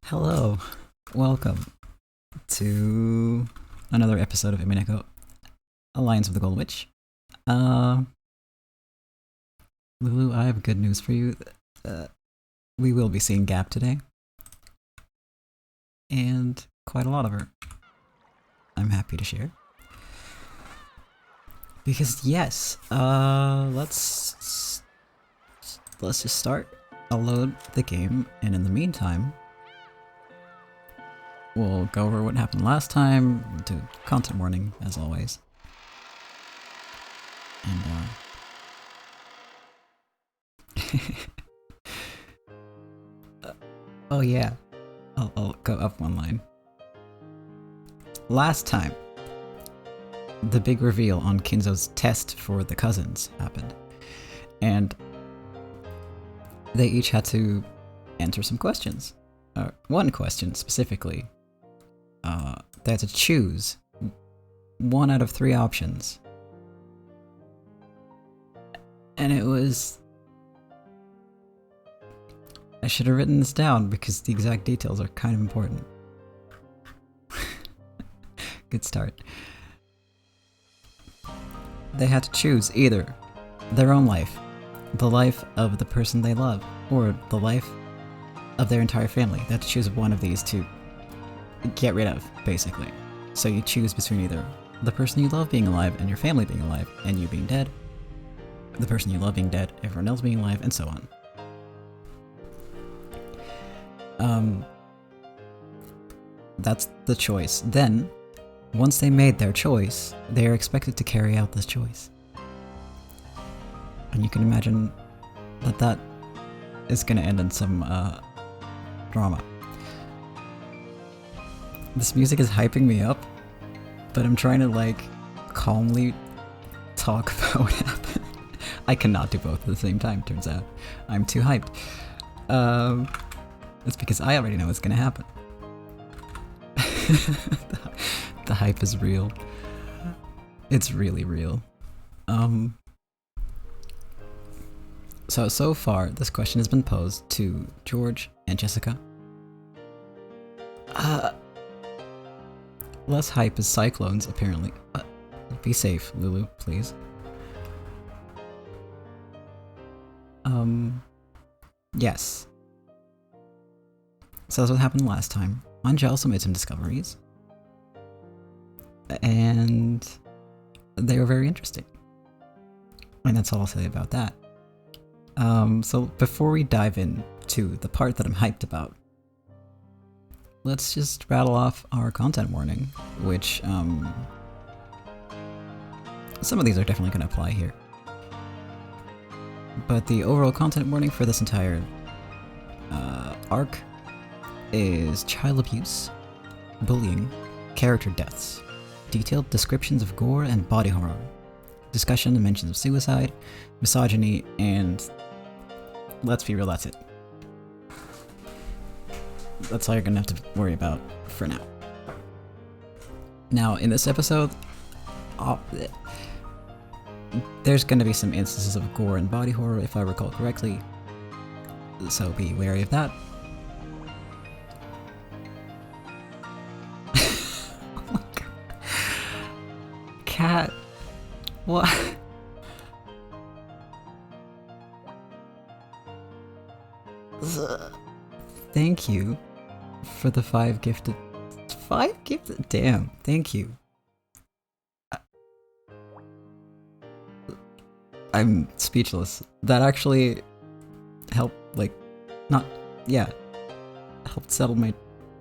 Hello, welcome to another episode of Umineko, Alliance of the Gold Witch. Lulu, I have good news for you. We will be seeing Gaap today, and quite a lot of her. I'm happy to share. Because yes, let's just start. I'll load the game, and in the meantime, we'll go over what happened last time, do content warning, as always. And, oh yeah, I'll go up one line. Last time, the big reveal on Kinzo's test for the cousins happened, and they each had to answer some questions. One question specifically. They had to choose one out of 3 options. And it was... I should have written this down because the exact details are kind of important. Good start. They had to choose either their own life, the life of the person they love, or the life of their entire family. They had to choose one of these to get rid of, basically. So you choose between either the person you love being alive and your family being alive, and you being dead, the person you love being dead, everyone else being alive, and so on. That's the choice. Then, once they made their choice, they are expected to carry out this choice. And you can imagine that that is going to end in some drama. This music is hyping me up, but I'm trying to like calmly talk about what happened. I cannot do both at the same time, turns out. I'm too hyped. It's because I already know what's gonna happen. The hype is real. It's really real. So far, this question has been posed to George and Jessica. Less hype as cyclones, apparently. Be safe, Lulu, please. Yes. So that's what happened last time. Nanjo also made some discoveries. And they were very interesting. And that's all I'll say about that. So before we dive into the part that I'm hyped about, let's just rattle off our content warning, which, some of these are definitely going to apply here. But the overall content warning for this entire arc is child abuse, bullying, character deaths, detailed descriptions of gore and body horror, discussion and mentions of suicide, misogyny, and let's be real, that's it. That's all you're gonna have to worry about for now. Now, in this episode, there's gonna be some instances of gore and body horror, if I recall correctly, so be wary of that. Oh my god. Cat. What? Thank you for the 5 gifted... 5 gifted? Damn, thank you. I'm speechless. That actually helped, like, helped settle my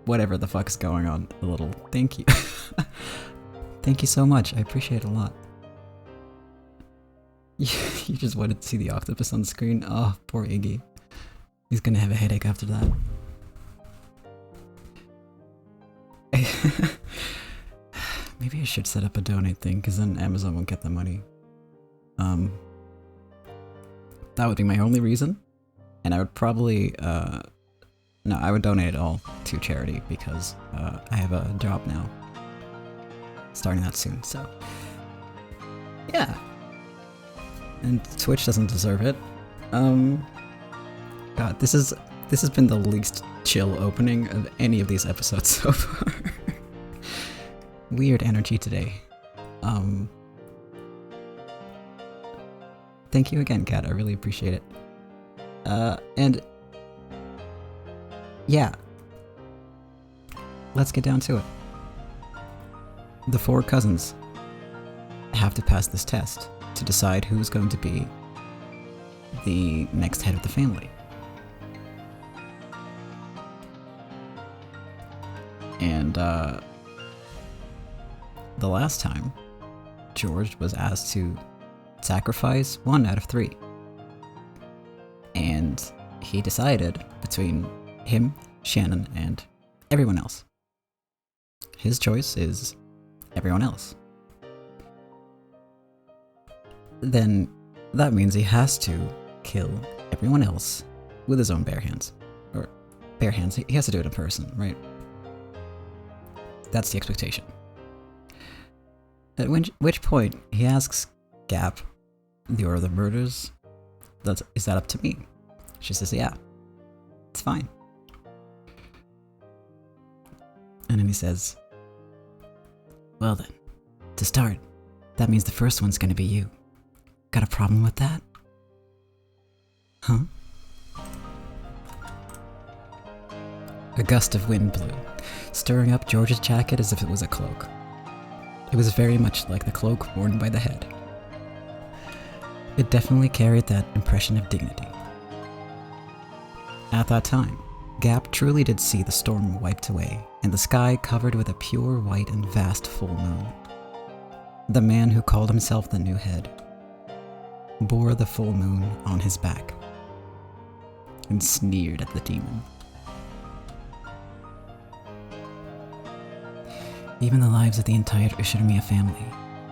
whatever the fuck is going on a little. Thank you. Thank you so much. I appreciate it a lot. You just wanted to see the octopus on the screen? Oh, poor Iggy. He's gonna have a headache after that. Maybe I should set up a donate thing, because then Amazon won't get the money. That would be my only reason. And I would probably, no, I would donate it all to charity, because I have a job now. Starting that soon, so. Yeah. And Twitch doesn't deserve it. God, this is This has been the least chill opening of any of these episodes so far. Weird energy today. Thank you again, Kat. I really appreciate it. And yeah, let's get down to it. The 4 cousins have to pass this test to decide who's going to be the next head of the family. And the last time, George was asked to sacrifice 1 out of 3. And he decided between him, Shannon, and everyone else. His choice is everyone else. Then that means he has to kill everyone else with his own bare hands. Or bare hands, he has to do it in person, right? That's the expectation. At which point, he asks Gaap, the order of the murders, is that up to me? She says, yeah, it's fine. And then he says, well then, to start, that means the first one's gonna be you. Got a problem with that? Huh? A gust of wind blew, stirring up George's jacket as if it was a cloak. It was very much like the cloak worn by the head. It definitely carried that impression of dignity. At that time, Gaap truly did see the storm wiped away, and the sky covered with a pure white and vast full moon. The man who called himself the new head bore the full moon on his back and sneered at the demon. Even the lives of the entire Ushinomiya family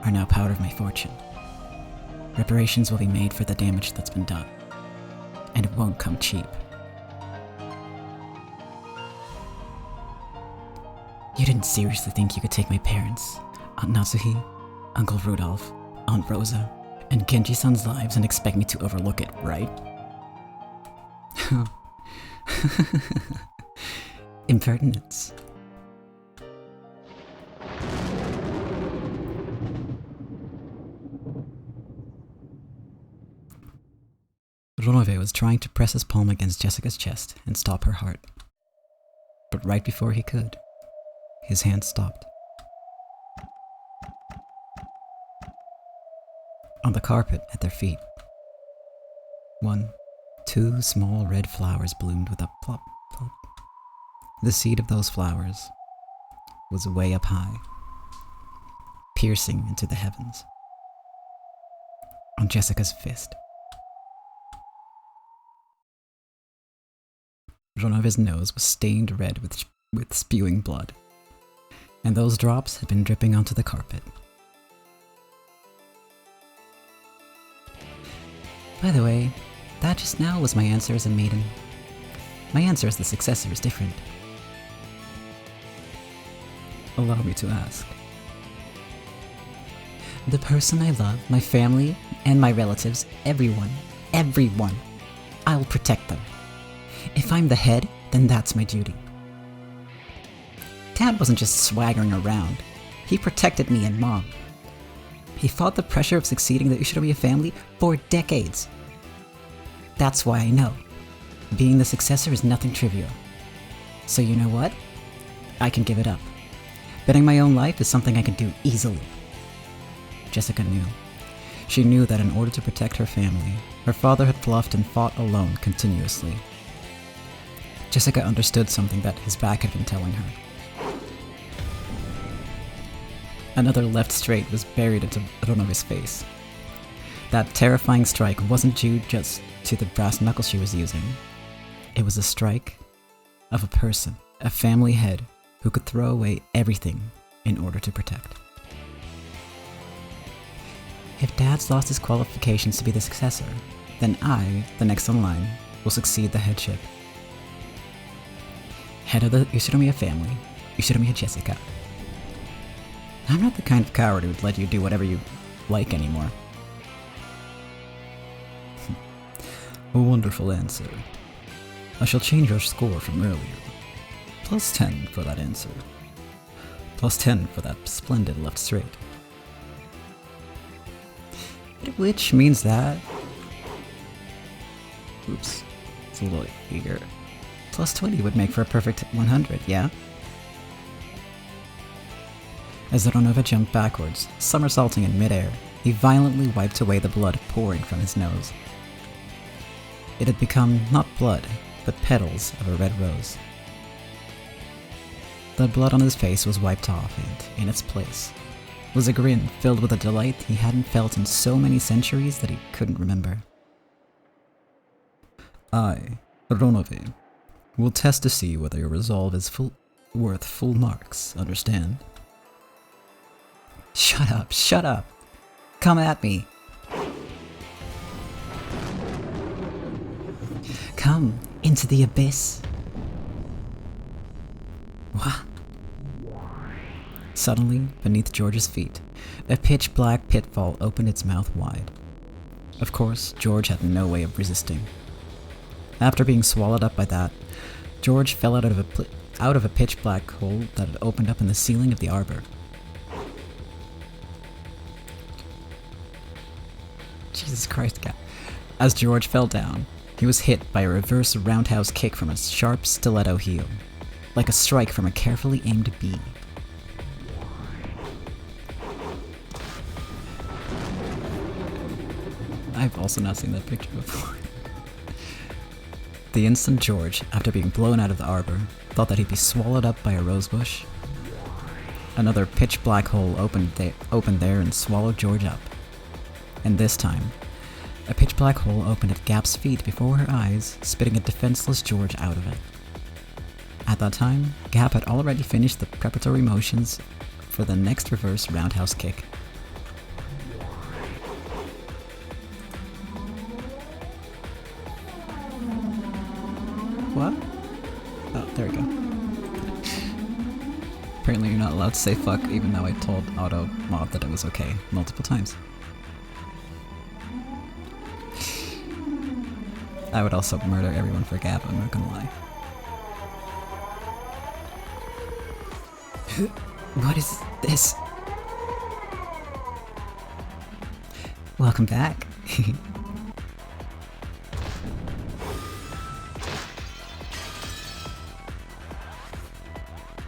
are now part of my fortune. Reparations will be made for the damage that's been done, and it won't come cheap. You didn't seriously think you could take my parents, Aunt Natsuhi, Uncle Rudolph, Aunt Rosa, and Genji-san's lives and expect me to overlook it, right? Impertinence. Ronove was trying to press his palm against Jessica's chest and stop her heart. But right before he could, his hand stopped. On the carpet at their feet, 2 small red flowers bloomed with a plop, plop. The seed of those flowers was way up high, piercing into the heavens. On Jessica's fist. Ronove's nose was stained red with spewing blood, and those drops had been dripping onto the carpet. By the way, that just now was my answer as a maiden. My answer as the successor is different. Allow me to ask. The person I love, my family, and my relatives, everyone, I'll protect them. If I'm the head, then that's my duty. Dad wasn't just swaggering around. He protected me and Mom. He fought the pressure of succeeding the Ushinomiya family for decades. That's why I know. Being the successor is nothing trivial. So you know what? I can give it up. Betting my own life is something I can do easily. Jessica knew. She knew that in order to protect her family, her father had bluffed and fought alone continuously. Jessica understood something that his back had been telling her. Another left straight was buried into Ronove's face. That terrifying strike wasn't due just to the brass knuckles she was using. It was a strike of a person, a family head, who could throw away everything in order to protect. If Dad's lost his qualifications to be the successor, then I, the next in line, will succeed the headship. Head of the Ushinomiya family, Ushinomiya Jessica. I'm not the kind of coward who would let you do whatever you like anymore. A wonderful answer. I shall change your score from earlier. +10 for that answer. +10 for that splendid left straight. Which means that... Oops, it's a little eager. +20 would make for a perfect 100, yeah? As Ronova jumped backwards, somersaulting in midair, he violently wiped away the blood pouring from his nose. It had become not blood, but petals of a red rose. The blood on his face was wiped off, and in its place was a grin filled with a delight he hadn't felt in so many centuries that he couldn't remember. I, Ronove, will test to see whether your resolve is worth full marks, understand? Shut up, shut up! Come at me! Come into the abyss! What? Suddenly, beneath George's feet, a pitch-black pitfall opened its mouth wide. Of course, George had no way of resisting. After being swallowed up by that, George fell out of a pitch-black hole that had opened up in the ceiling of the arbor. Jesus Christ, Gaap. As George fell down, he was hit by a reverse roundhouse kick from a sharp stiletto heel, like a strike from a carefully aimed bee. I've also not seen that picture before. The instant George, after being blown out of the arbor, thought that he'd be swallowed up by a rosebush, another pitch-black hole opened there and swallowed George up. And this time, a pitch-black hole opened at Gaap's feet before her eyes, spitting a defenseless George out of it. At that time, Gaap had already finished the preparatory motions for the next reverse roundhouse kick. What? Oh, there we go. Apparently you're not allowed to say fuck, even though I told Auto Mod that it was okay multiple times. I would also murder everyone for Gaap, I'm not gonna lie. What is this? Welcome back.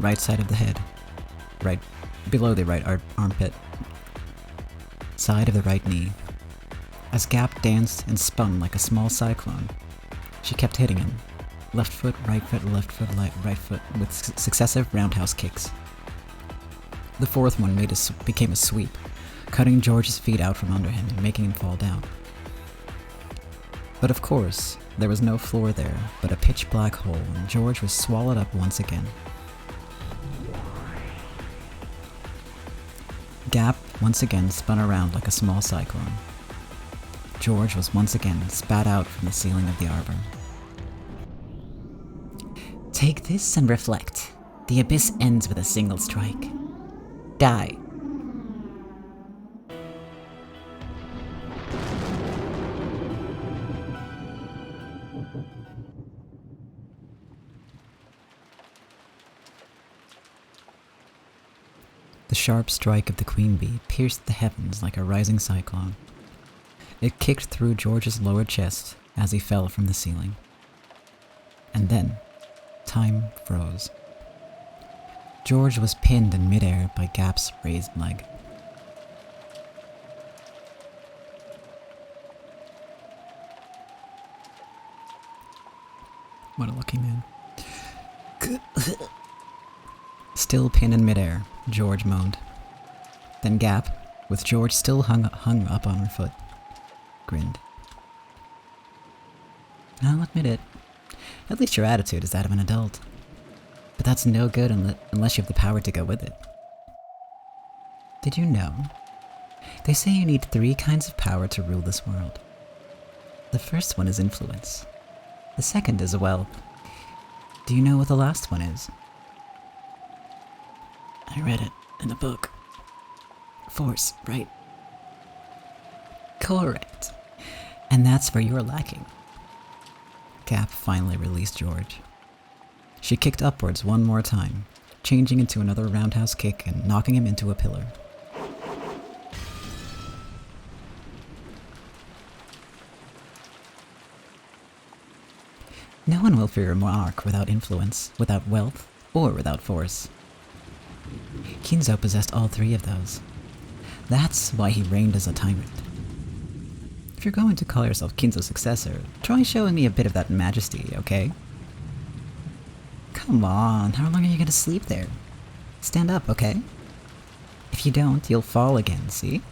Right side of the head. Right below the right armpit. Side of the right knee. As Gaap danced and spun like a small cyclone, she kept hitting him. Left foot, right foot, right foot, with successive roundhouse kicks. The fourth one became a sweep, cutting George's feet out from under him and making him fall down. But of course, there was no floor there, but a pitch-black hole, and George was swallowed up once again. Gaap once again spun around like a small cyclone. George was once again spat out from the ceiling of the arbor. Take this and reflect. The abyss ends with a single strike. Die. The sharp strike of the queen bee pierced the heavens like a rising cyclone. It kicked through George's lower chest as he fell from the ceiling. And then, time froze. George was pinned in midair by Gaap's raised leg. What a lucky man. Still pinned in midair, George moaned. Then Gaap, with George still hung up on her foot, grinned. I'll admit it. At least your attitude is that of an adult. But that's no good unless you have the power to go with it. Did you know? They say you need 3 kinds of power to rule this world. The first one is influence. The second is, well, do you know what the last one is? I read it in a book. Force, right? Correct. And that's where you're lacking. Gaap finally released George. She kicked upwards one more time, changing into another roundhouse kick and knocking him into a pillar. No one will fear a monarch without influence, without wealth, or without force. Kinzo possessed all three of those. That's why he reigned as a tyrant. If you're going to call yourself Kinzo's successor, try showing me a bit of that majesty, okay? Come on, how long are you gonna sleep there? Stand up, okay? If you don't, you'll fall again, see?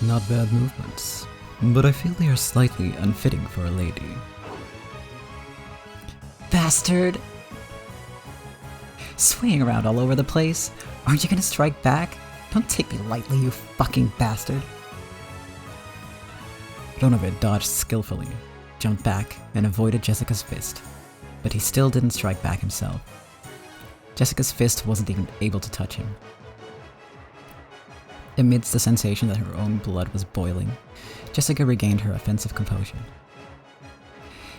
Not bad movements, but I feel they are slightly unfitting for a lady. Bastard! Swaying around all over the place. Aren't you gonna strike back? Don't take me lightly, you fucking bastard. Ronovid dodged skillfully, jumped back, and avoided Jessica's fist, but he still didn't strike back himself. Jessica's fist wasn't even able to touch him. Amidst the sensation that her own blood was boiling, Jessica regained her offensive composure.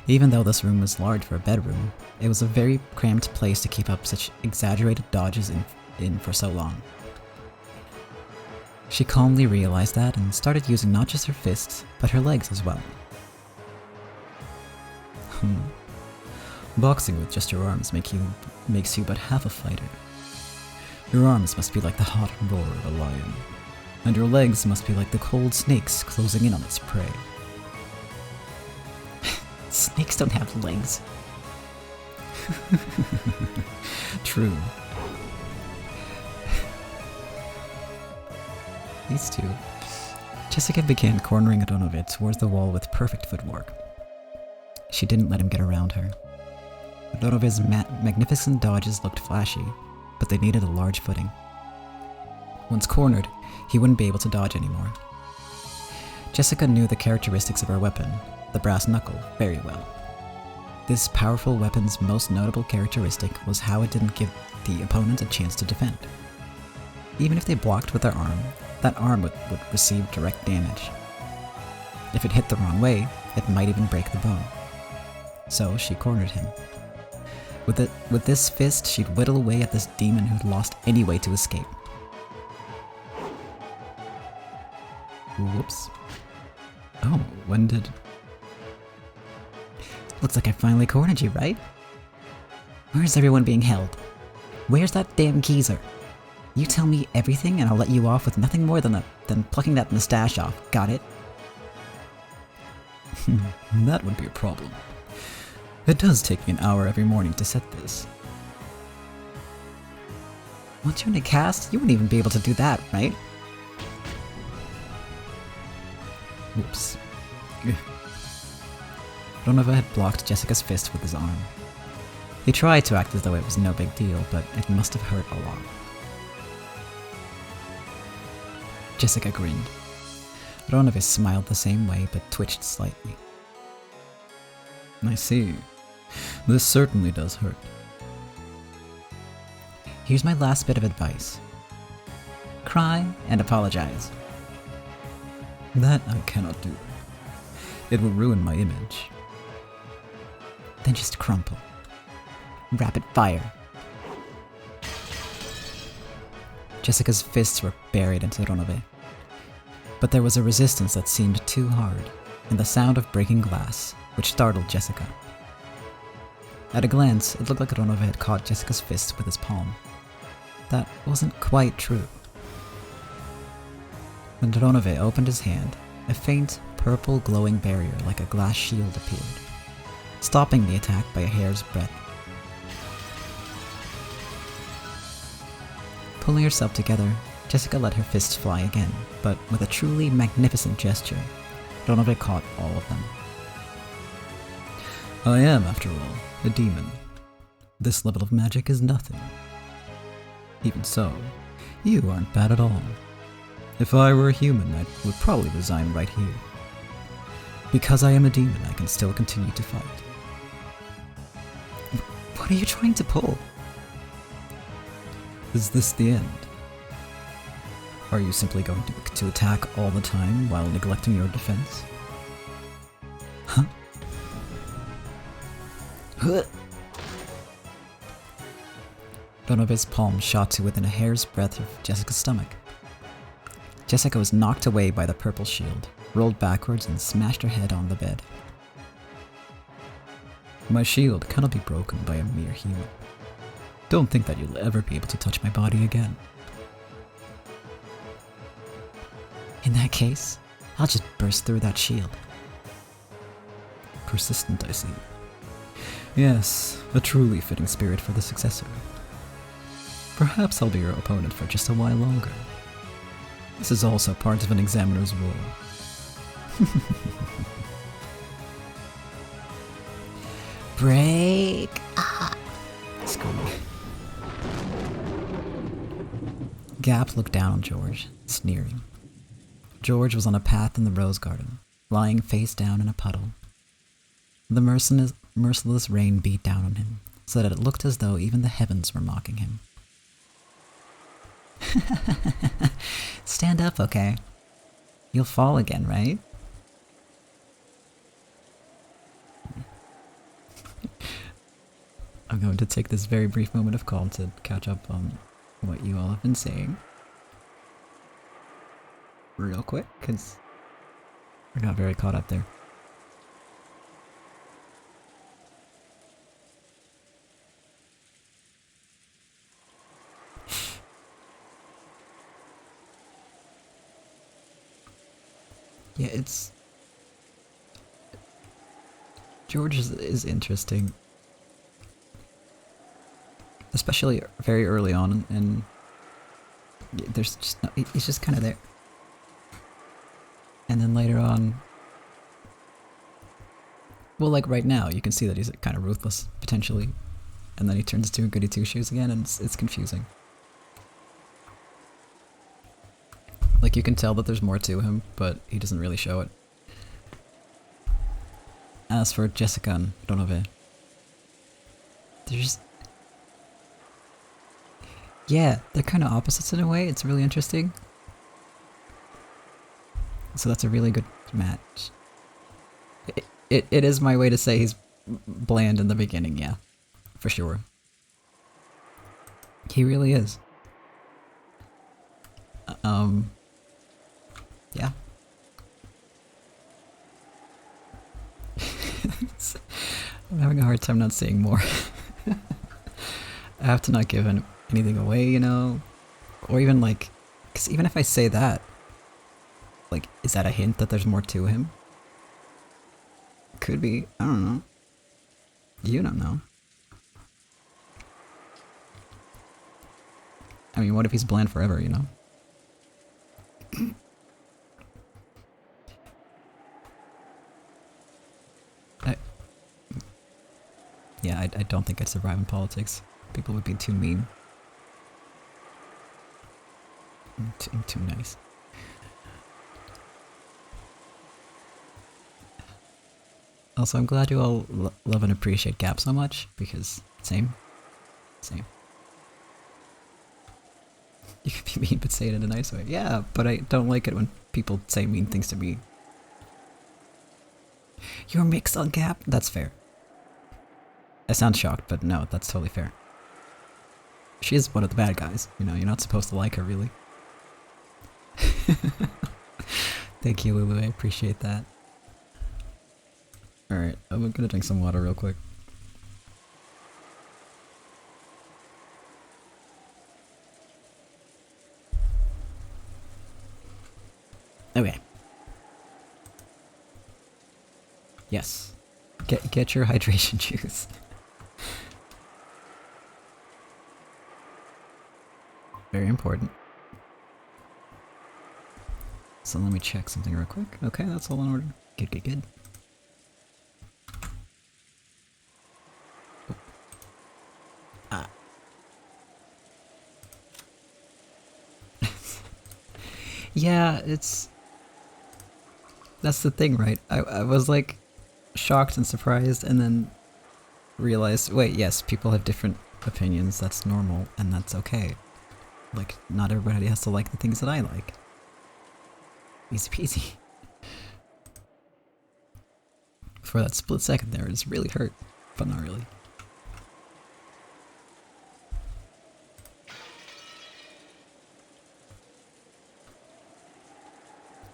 Even though this room was large for a bedroom, it was a very cramped place to keep up such exaggerated dodges in for so long. She calmly realized that and started using not just her fists, but her legs as well. Boxing with just your arms makes you but half a fighter. Your arms must be like the hot roar of a lion, and your legs must be like the cold snakes closing in on its prey. Snakes don't have legs. True. These two. Jessica began cornering Adonovic towards the wall with perfect footwork. She didn't let him get around her. Adonovic's magnificent dodges looked flashy, but they needed a large footing. Once cornered, he wouldn't be able to dodge anymore. Jessica knew the characteristics of her weapon, the brass knuckle, very well. This powerful weapon's most notable characteristic was how it didn't give the opponent a chance to defend. Even if they blocked with their arm, that arm would receive direct damage. If it hit the wrong way, it might even break the bone. So she cornered him. With this fist, she'd whittle away at this demon who'd lost any way to escape. Whoops. Oh, when did... Looks like I finally cornered you, right? Where's everyone being held? Where's that damn geezer? You tell me everything and I'll let you off with nothing more than plucking that mustache off, got it? That would be a problem. It does take me an hour every morning to set this. Once you're in a cast, you wouldn't even be able to do that, right? Whoops. Ronova had blocked Jessica's fist with his arm. He tried to act as though it was no big deal, but it must have hurt a lot. Jessica grinned. Ronova smiled the same way, but twitched slightly. I see. This certainly does hurt. Here's my last bit of advice. Cry and apologize. That I cannot do. It will ruin my image. Then just crumple. Rapid fire. Jessica's fists were buried into Ronove. But there was a resistance that seemed too hard, and the sound of breaking glass, which startled Jessica. At a glance, it looked like Ronove had caught Jessica's fist with his palm. That wasn't quite true. When Ronove opened his hand, a faint, purple glowing barrier like a glass shield appeared, stopping the attack by a hair's breadth. Pulling herself together, Jessica let her fists fly again, but with a truly magnificent gesture, Ronove caught all of them. I am, after all, a demon. This level of magic is nothing. Even so, you aren't bad at all. If I were a human, I would probably resign right here. Because I am a demon, I can still continue to fight. What are you trying to pull? Is this the end? Are you simply going to attack all the time while neglecting your defense? Huh? Donova's palm shot to within a hair's breadth of Jessica's stomach. Jessica was knocked away by the purple shield, rolled backwards and smashed her head on the bed. My shield cannot be broken by a mere human. Don't think that you'll ever be able to touch my body again. In that case, I'll just burst through that shield. Persistent, I see. Yes, a truly fitting spirit for the successor. Perhaps I'll be your opponent for just a while longer. This is also part of an examiner's role. Break! Ah! Screw me. Gaap looked down on George, sneering. George was on a path in the rose garden, lying face down in a puddle. The merciless rain beat down on him, so that it looked as though even the heavens were mocking him. Stand up, okay? You'll fall again, right? I'm going to take this very brief moment of calm to catch up on what you all have been saying. Real quick, because I got very caught up there. Yeah, it's... George is interesting. Especially very early on, and there's just no, he's just kind of there. And then later on, well, like right now, you can see that he's kind of ruthless, potentially. And then he turns to a goody two-shoes again, and it's confusing. Like, you can tell that there's more to him, but he doesn't really show it. As for Jessica and Donove, there's... yeah, they're kind of opposites in a way. It's really interesting. So that's a really good match. It is my way to say he's bland in the beginning, yeah. For sure. He really is. Yeah. I'm having a hard time not saying more. I have to not give anything away, you know? Or even like, because even if I say that, like, is that a hint that there's more to him? Could be. I don't know. You don't know. I mean, what if he's bland forever, you know? I don't think I'd survive in politics. People would be too mean. Too nice. Also, I'm glad you all love and appreciate Gaap so much, because same. You can be mean but say it in a nice way. Yeah, but I don't like it when people say mean things to me. You're mixed on Gaap? That's fair. I sound shocked, but no, that's totally fair. She is one of the bad guys, you know, you're not supposed to like her, really. Thank you, Lulu, I appreciate that. Alright, I'm gonna drink some water real quick. Okay. Yes. Get your hydration juice. Very important. So let me check something real quick. Okay, that's all in order. Good. Oh. Ah. Yeah, that's the thing, right? I was like shocked and surprised and then realized, wait, yes, people have different opinions, that's normal and that's okay. Like, not everybody has to like the things that I like. Easy peasy. For that split second there, it's really hurt, but not really.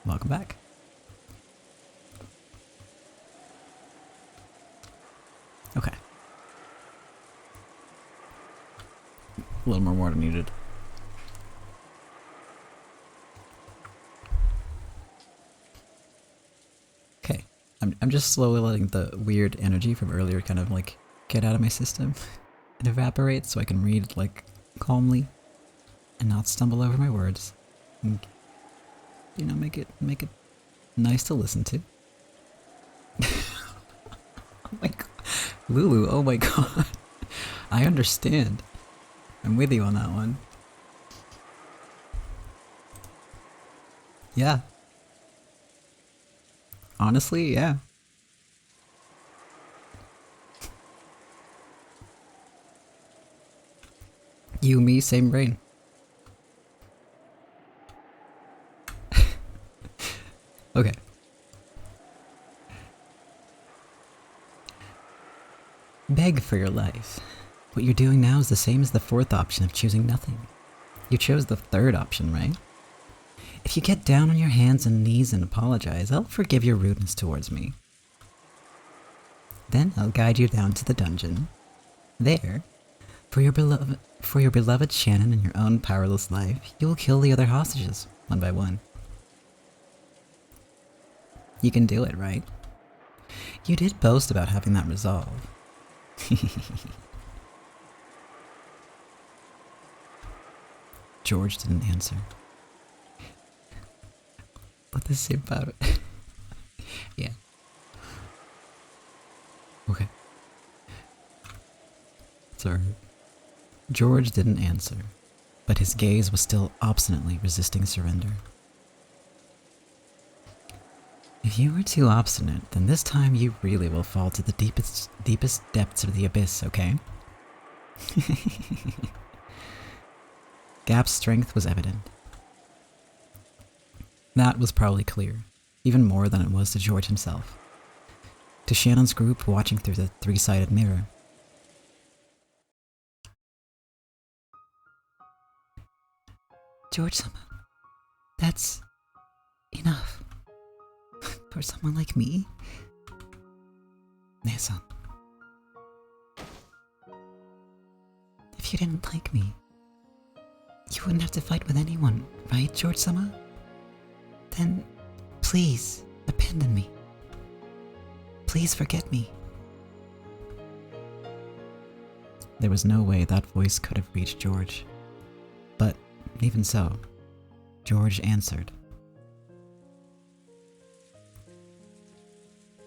Welcome back. Okay. A little more water needed. Okay. I'm just slowly letting the weird energy from earlier kind of like get out of my system and evaporate so I can read like calmly and not stumble over my words. And, you know, make it nice to listen to. Oh my god. Lulu, oh my god. I understand. I'm with you on that one. Yeah. Honestly, yeah. You, me, same brain. Okay. Beg for your life. What you're doing now is the same as the fourth option of choosing nothing. You chose the third option, right? If you get down on your hands and knees and apologize, I'll forgive your rudeness towards me. Then I'll guide you down to the dungeon. There, for your beloved Shannon and your own powerless life, you will kill the other hostages, one by one. You can do it, right? You did boast about having that resolve. George didn't answer. Let this simp out. Yeah. Okay. It's alright. George didn't answer, but his gaze was still obstinately resisting surrender. If you were too obstinate, then this time you really will fall to the deepest depths of the abyss, okay? Gaap's strength was evident. That was probably clear, even more than it was to George himself. To Shannon's group watching through the three-sided mirror. George-sama, that's enough. For someone like me? Ne-san. If you didn't like me, you wouldn't have to fight with anyone, right, George-sama? Then, please, abandon me. Please forget me. There was no way that voice could have reached George. But, even so, George answered.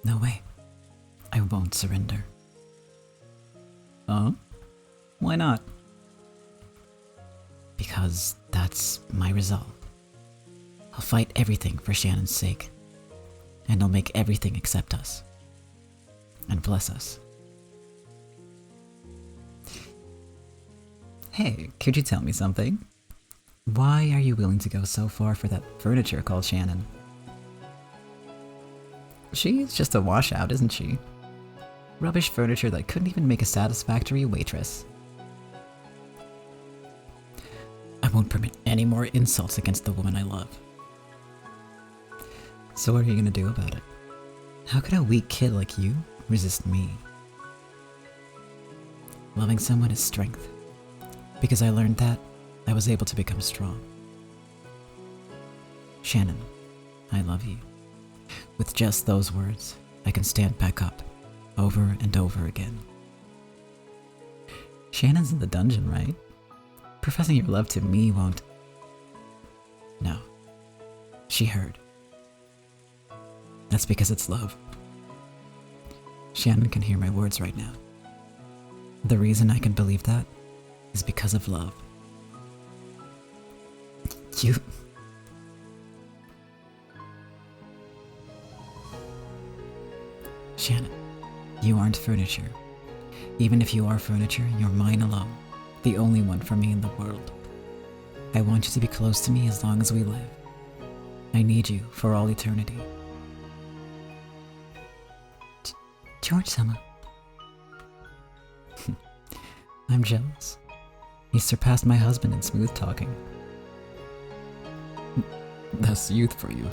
No way. I won't surrender. Oh? Why not? Because that's my resolve. I'll fight everything for Shannon's sake. And I'll make everything accept us. And bless us. Hey, could you tell me something? Why are you willing to go so far for that furniture called Shannon? She's just a washout, isn't she? Rubbish furniture that couldn't even make a satisfactory waitress. I won't permit any more insults against the woman I love. So what are you gonna do about it? How could a weak kid like you resist me? Loving someone is strength. Because I learned that, I was able to become strong. Shannon, I love you. With just those words, I can stand back up, over and over again. Shannon's in the dungeon, right? Professing your love to me won't... No. She heard. That's because it's love. Shannon can hear my words right now. The reason I can believe that is because of love. You... Shannon, you aren't furniture. Even if you are furniture, you're mine alone. The only one for me in the world. I want you to be close to me as long as we live. I need you for all eternity. George-sama. I'm jealous. He surpassed my husband in smooth talking. That's youth for you.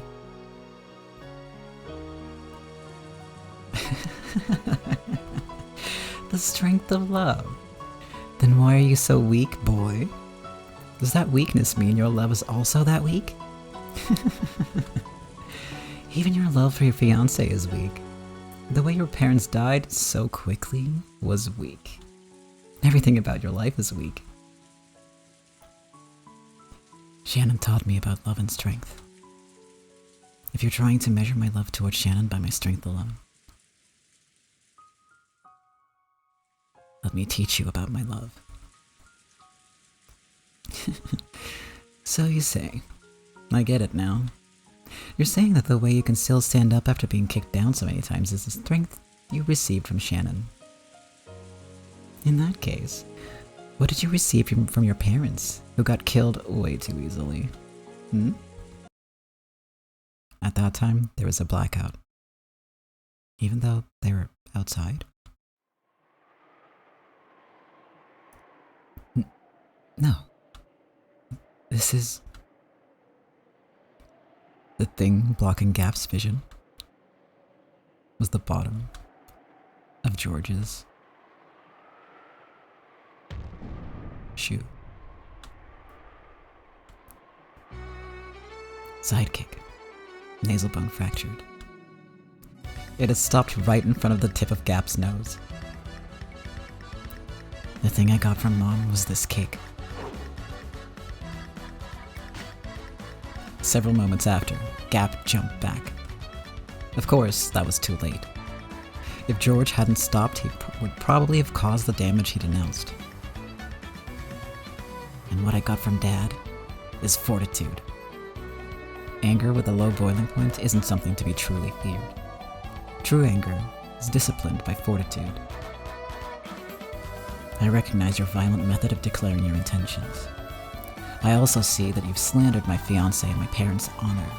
The strength of love. Then why are you so weak, boy? Does that weakness mean your love is also that weak? Even your love for your fiancé is weak. The way your parents died so quickly was weak. Everything about your life is weak. Shannon taught me about love and strength. If you're trying to measure my love towards Shannon by my strength alone, let me teach you about my love. So you say. I get it now. You're saying that the way you can still stand up after being kicked down so many times is the strength you received from Shannon. In that case, what did you receive from your parents, who got killed way too easily? At that time, there was a blackout. Even though they were outside? No. This is... The thing blocking Gaap's vision was the bottom of George's shoe. Sidekick. Nasal bone fractured. It had stopped right in front of the tip of Gaap's nose. The thing I got from Mom was this kick. Several moments after, Gaap jumped back. Of course, that was too late. If George hadn't stopped, he would probably have caused the damage he'd announced. And what I got from Dad is fortitude. Anger with a low boiling point isn't something to be truly feared. True anger is disciplined by fortitude. I recognize your violent method of declaring your intentions. I also see that you've slandered my fiancé and my parents' honor.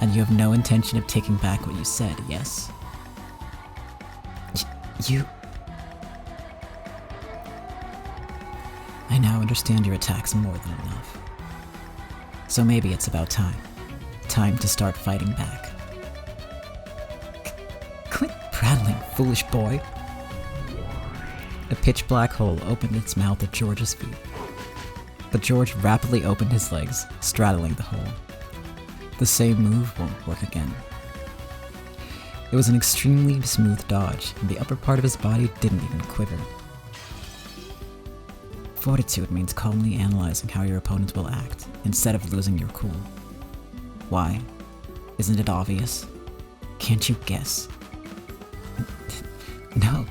And you have no intention of taking back what you said, yes? You... I now understand your attacks more than enough. So maybe it's about time. Time to start fighting back. Quit prattling, foolish boy. A pitch black hole opened its mouth at George's feet. But George rapidly opened his legs, straddling the hole. The same move won't work again. It was an extremely smooth dodge, and the upper part of his body didn't even quiver. Fortitude means calmly analyzing how your opponent will act, instead of losing your cool. Why? Isn't it obvious? Can't you guess? No,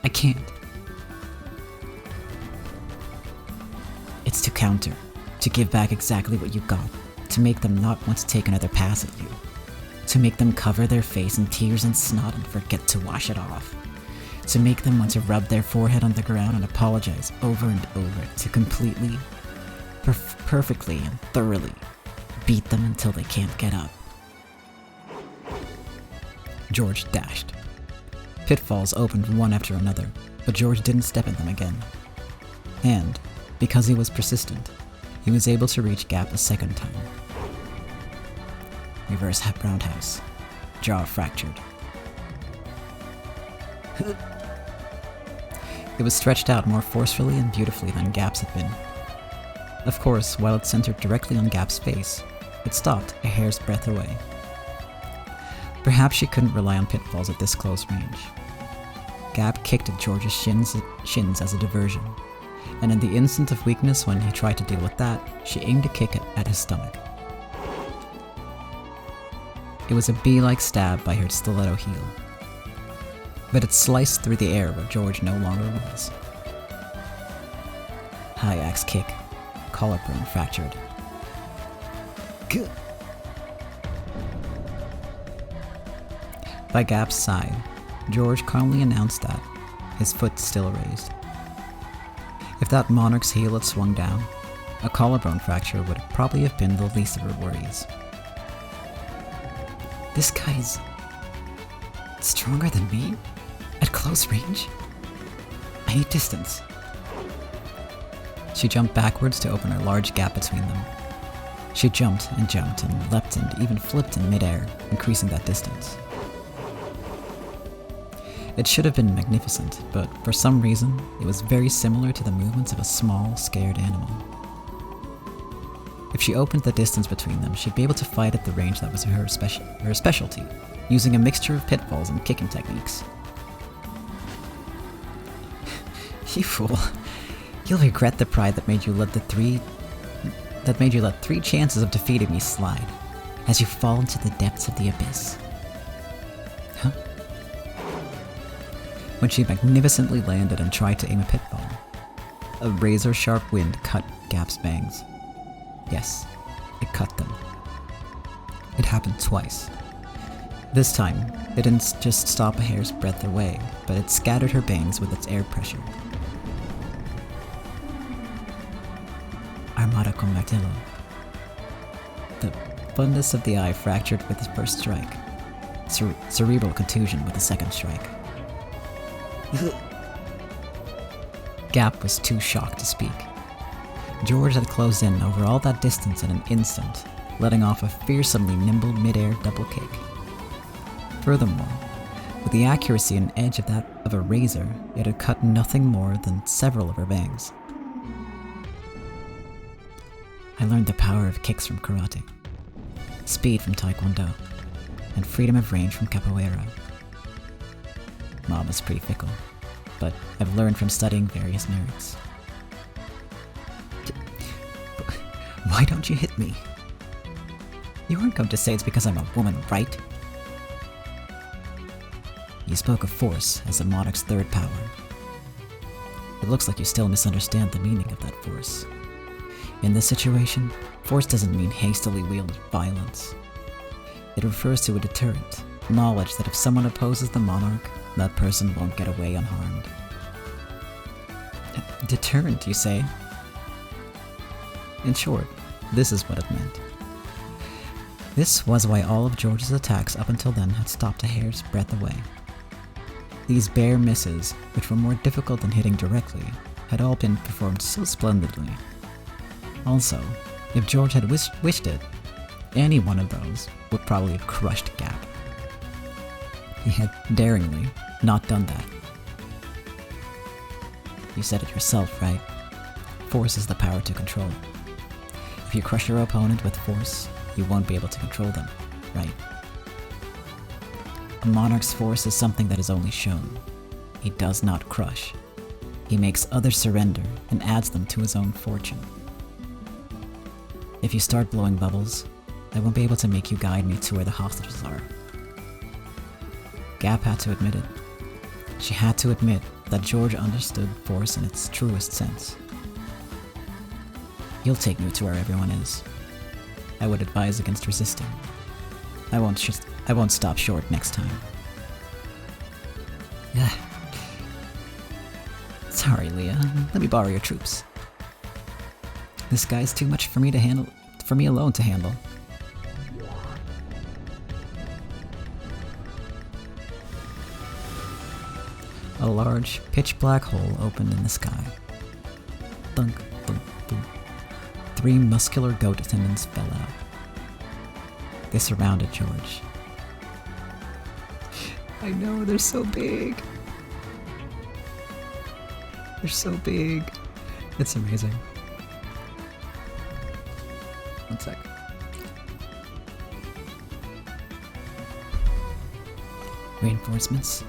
I can't. It's to counter, to give back exactly what you got, to make them not want to take another pass at you, to make them cover their face in tears and snot and forget to wash it off, to make them want to rub their forehead on the ground and apologize over and over, to completely, perfectly and thoroughly beat them until they can't get up. George dashed. Pitfalls opened one after another, but George didn't step in them again. And, because he was persistent, he was able to reach Gaap a second time. Reverse roundhouse. Jaw fractured. It was stretched out more forcefully and beautifully than Gaap's had been. Of course, while it centered directly on Gaap's face, it stopped a hair's breadth away. Perhaps she couldn't rely on pitfalls at this close range. Gaap kicked at George's shins as a diversion, and in the instant of weakness when he tried to deal with that, she aimed a kick at his stomach. It was a bee-like stab by her stiletto heel, but it sliced through the air where George no longer was. High axe kick, collarbone fractured. Good. By Gaap's side, George calmly announced that, his foot still raised. If that monarch's heel had swung down, A collarbone fracture would probably have been the least of her worries. This guy's stronger than me? At close range? I need distance. She jumped backwards to open a large gap between them. She jumped and leapt and even flipped in midair, increasing that distance. It should have been magnificent, but for some reason, it was very similar to the movements of a small, scared animal. If she opened the distance between them, she'd be able to fight at the range that was her specialty, using a mixture of pitfalls and kicking techniques. You fool. You'll regret the pride that made you let three chances of defeating me slide, as you fall into the depths of the abyss. Huh? When she magnificently landed and tried to aim a pitfall, a razor-sharp wind cut Gaap's bangs. Yes, it cut them. It happened twice. This time, it didn't just stop a hair's breadth away, but it scattered her bangs with its air pressure. Armada con martello. The fundus of the eye fractured with the first strike. Cerebral contusion with the second strike. Gaap was too shocked to speak. George had closed in over all that distance in an instant, letting off a fearsomely nimble mid-air double kick. Furthermore, with the accuracy and edge of that of a razor, it had cut nothing more than several of her bangs. I learned the power of kicks from karate, speed from taekwondo, and freedom of range from capoeira. Mom is pretty fickle, but I've learned from studying various nerds. Why don't you hit me? You aren't going to say it's because I'm a woman, right? You spoke of force as a monarch's third power. It looks like you still misunderstand the meaning of that force. In this situation, force doesn't mean hastily wielded violence. It refers to a deterrent, knowledge that if someone opposes the monarch, that person won't get away unharmed. Deterrent, you say? In short, this is what it meant. This was why all of George's attacks up until then had stopped a hair's breadth away. These bare misses, which were more difficult than hitting directly, had all been performed so splendidly. Also, if George had wished it, any one of those would probably have crushed Gaap. He had daringly not done that. You said it yourself, right? Force is the power to control. If you crush your opponent with force, you won't be able to control them, right? A monarch's force is something that is only shown. He does not crush. He makes others surrender and adds them to his own fortune. If you start blowing bubbles, I won't be able to make you guide me to where the hostages are. Gaap had to admit it. She had to admit that George understood force in its truest sense. You'll take me to where everyone is. I would advise against resisting. I won't stop short next time. Sorry, Leah. Let me borrow your troops. This guy's too much for me alone to handle. A large, pitch-black hole opened in the sky. Thunk, thunk, thunk. 3 muscular goat attendants fell out. They surrounded George. I know, they're so big. They're so big. It's amazing. One sec. Reinforcements?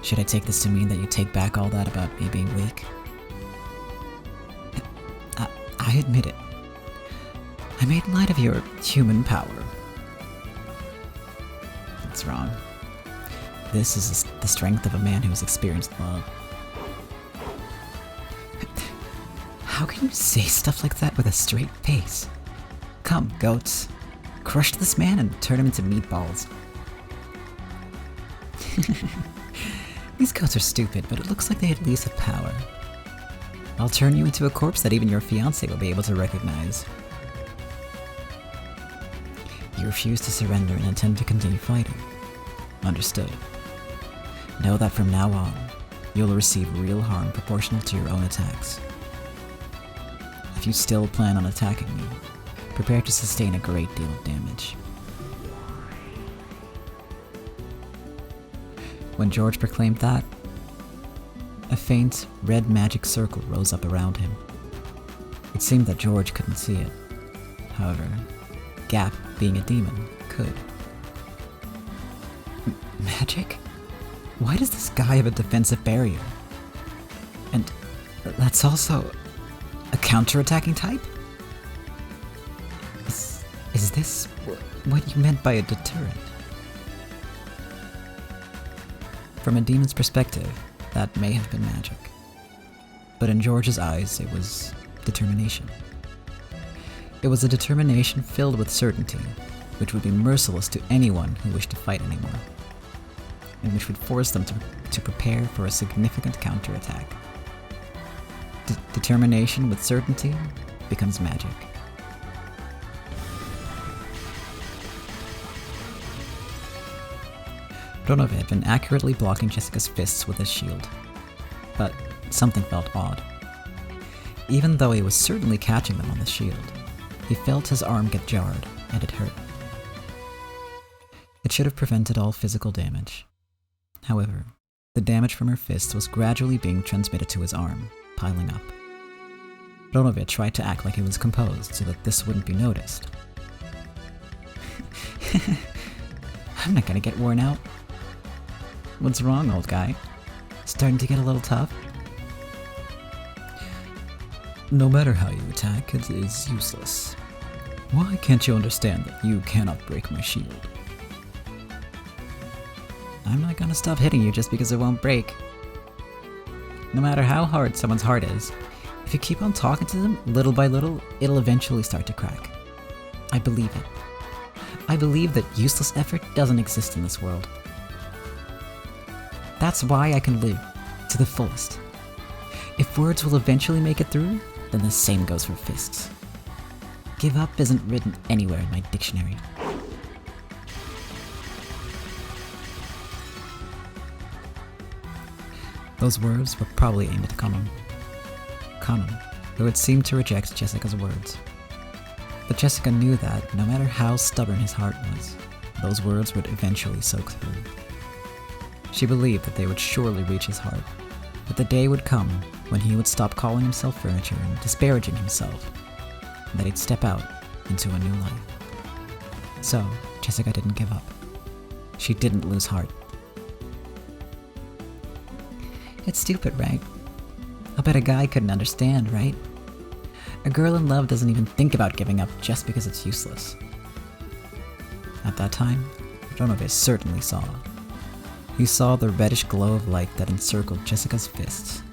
Should I take this to mean that you take back all that about me being weak? I admit it. I made light of your human power. That's wrong. This is the strength of a man who has experienced love. How can you say stuff like that with a straight face? Come, goats. Crush this man and turn him into meatballs. These goats are stupid, but it looks like they at least have power. I'll turn you into a corpse that even your fiancé will be able to recognize. You refuse to surrender and intend to continue fighting. Understood. Know that from now on, you'll receive real harm proportional to your own attacks. If you still plan on attacking me, prepare to sustain a great deal of damage. When George proclaimed that, a faint, red magic circle rose up around him. It seemed that George couldn't see it. However, Gaap, being a demon, could. Magic? Why does this guy have a defensive barrier? And that's also a counter-attacking type? Is this what you meant by a deterrent? From a demon's perspective, that may have been magic. But in George's eyes, it was determination. It was a determination filled with certainty, which would be merciless to anyone who wished to fight anymore, and which would force them to prepare for a significant counterattack. Determination with certainty becomes magic. Ronove had been accurately blocking Jessica's fists with his shield, but something felt odd. Even though he was certainly catching them on the shield, he felt his arm get jarred, and it hurt. It should have prevented all physical damage. However, the damage from her fist was gradually being transmitted to his arm, piling up. Ronove tried to act like he was composed so that this wouldn't be noticed. I'm not gonna get worn out. What's wrong, old guy? Starting to get a little tough? No matter how you attack, it is useless. Why can't you understand that you cannot break my shield? I'm not gonna stop hitting you just because it won't break. No matter how hard someone's heart is, if you keep on talking to them, little by little, it'll eventually start to crack. I believe it. I believe that useless effort doesn't exist in this world. That's why I can live to the fullest. If words will eventually make it through, then the same goes for fists. Give up isn't written anywhere in my dictionary. Those words were probably aimed at Kanon, who had seemed to reject Jessica's words. But Jessica knew that, no matter how stubborn his heart was, those words would eventually soak through. She believed that they would surely reach his heart, that the day would come when he would stop calling himself furniture and disparaging himself, and that he'd step out into a new life. So, Jessica didn't give up. She didn't lose heart. It's stupid, right? I bet a guy couldn't understand, right? A girl in love doesn't even think about giving up just because it's useless. At that time, Ronove certainly saw. He saw the reddish glow of light that encircled Jessica's fists.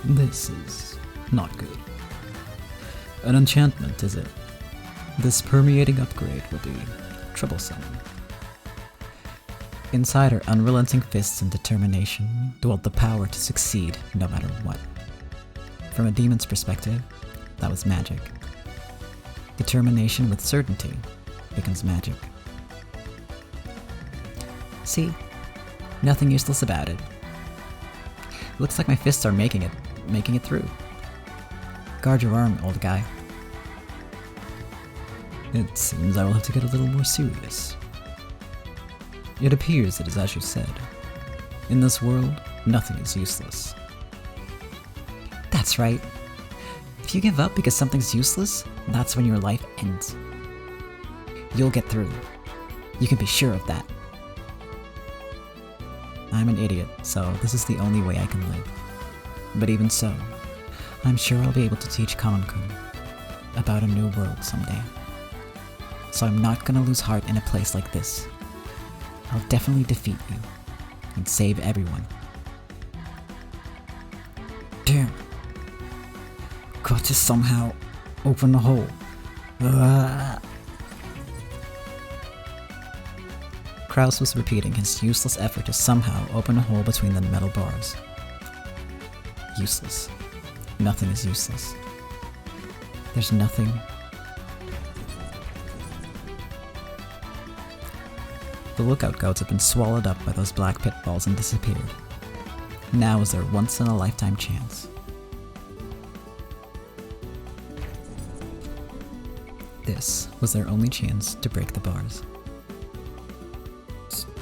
This is not good. An enchantment, is it? This permeating upgrade will be troublesome. Inside her unrelenting fists and determination dwelt the power to succeed no matter what. From a demon's perspective, that was magic. Determination with certainty becomes magic. See? Nothing useless about it. Looks like my fists are making it through. Guard your arm, old guy. It seems I will have to get a little more serious. It appears it is as you said. In this world, nothing is useless. That's right. If you give up because something's useless, that's when your life ends. You'll get through. You can be sure of that. I'm an idiot, so this is the only way I can live. But even so, I'm sure I'll be able to teach Kanon-kun about a new world someday. So I'm not gonna lose heart in a place like this. I'll definitely defeat you and save everyone. Damn. Got to somehow open the hole. Kraus was repeating his useless effort to somehow open a hole between the metal bars. Useless. Nothing is useless. There's nothing. The lookout goats had been swallowed up by those black pitfalls and disappeared. Now was their once-in-a-lifetime chance. This was their only chance to break the bars.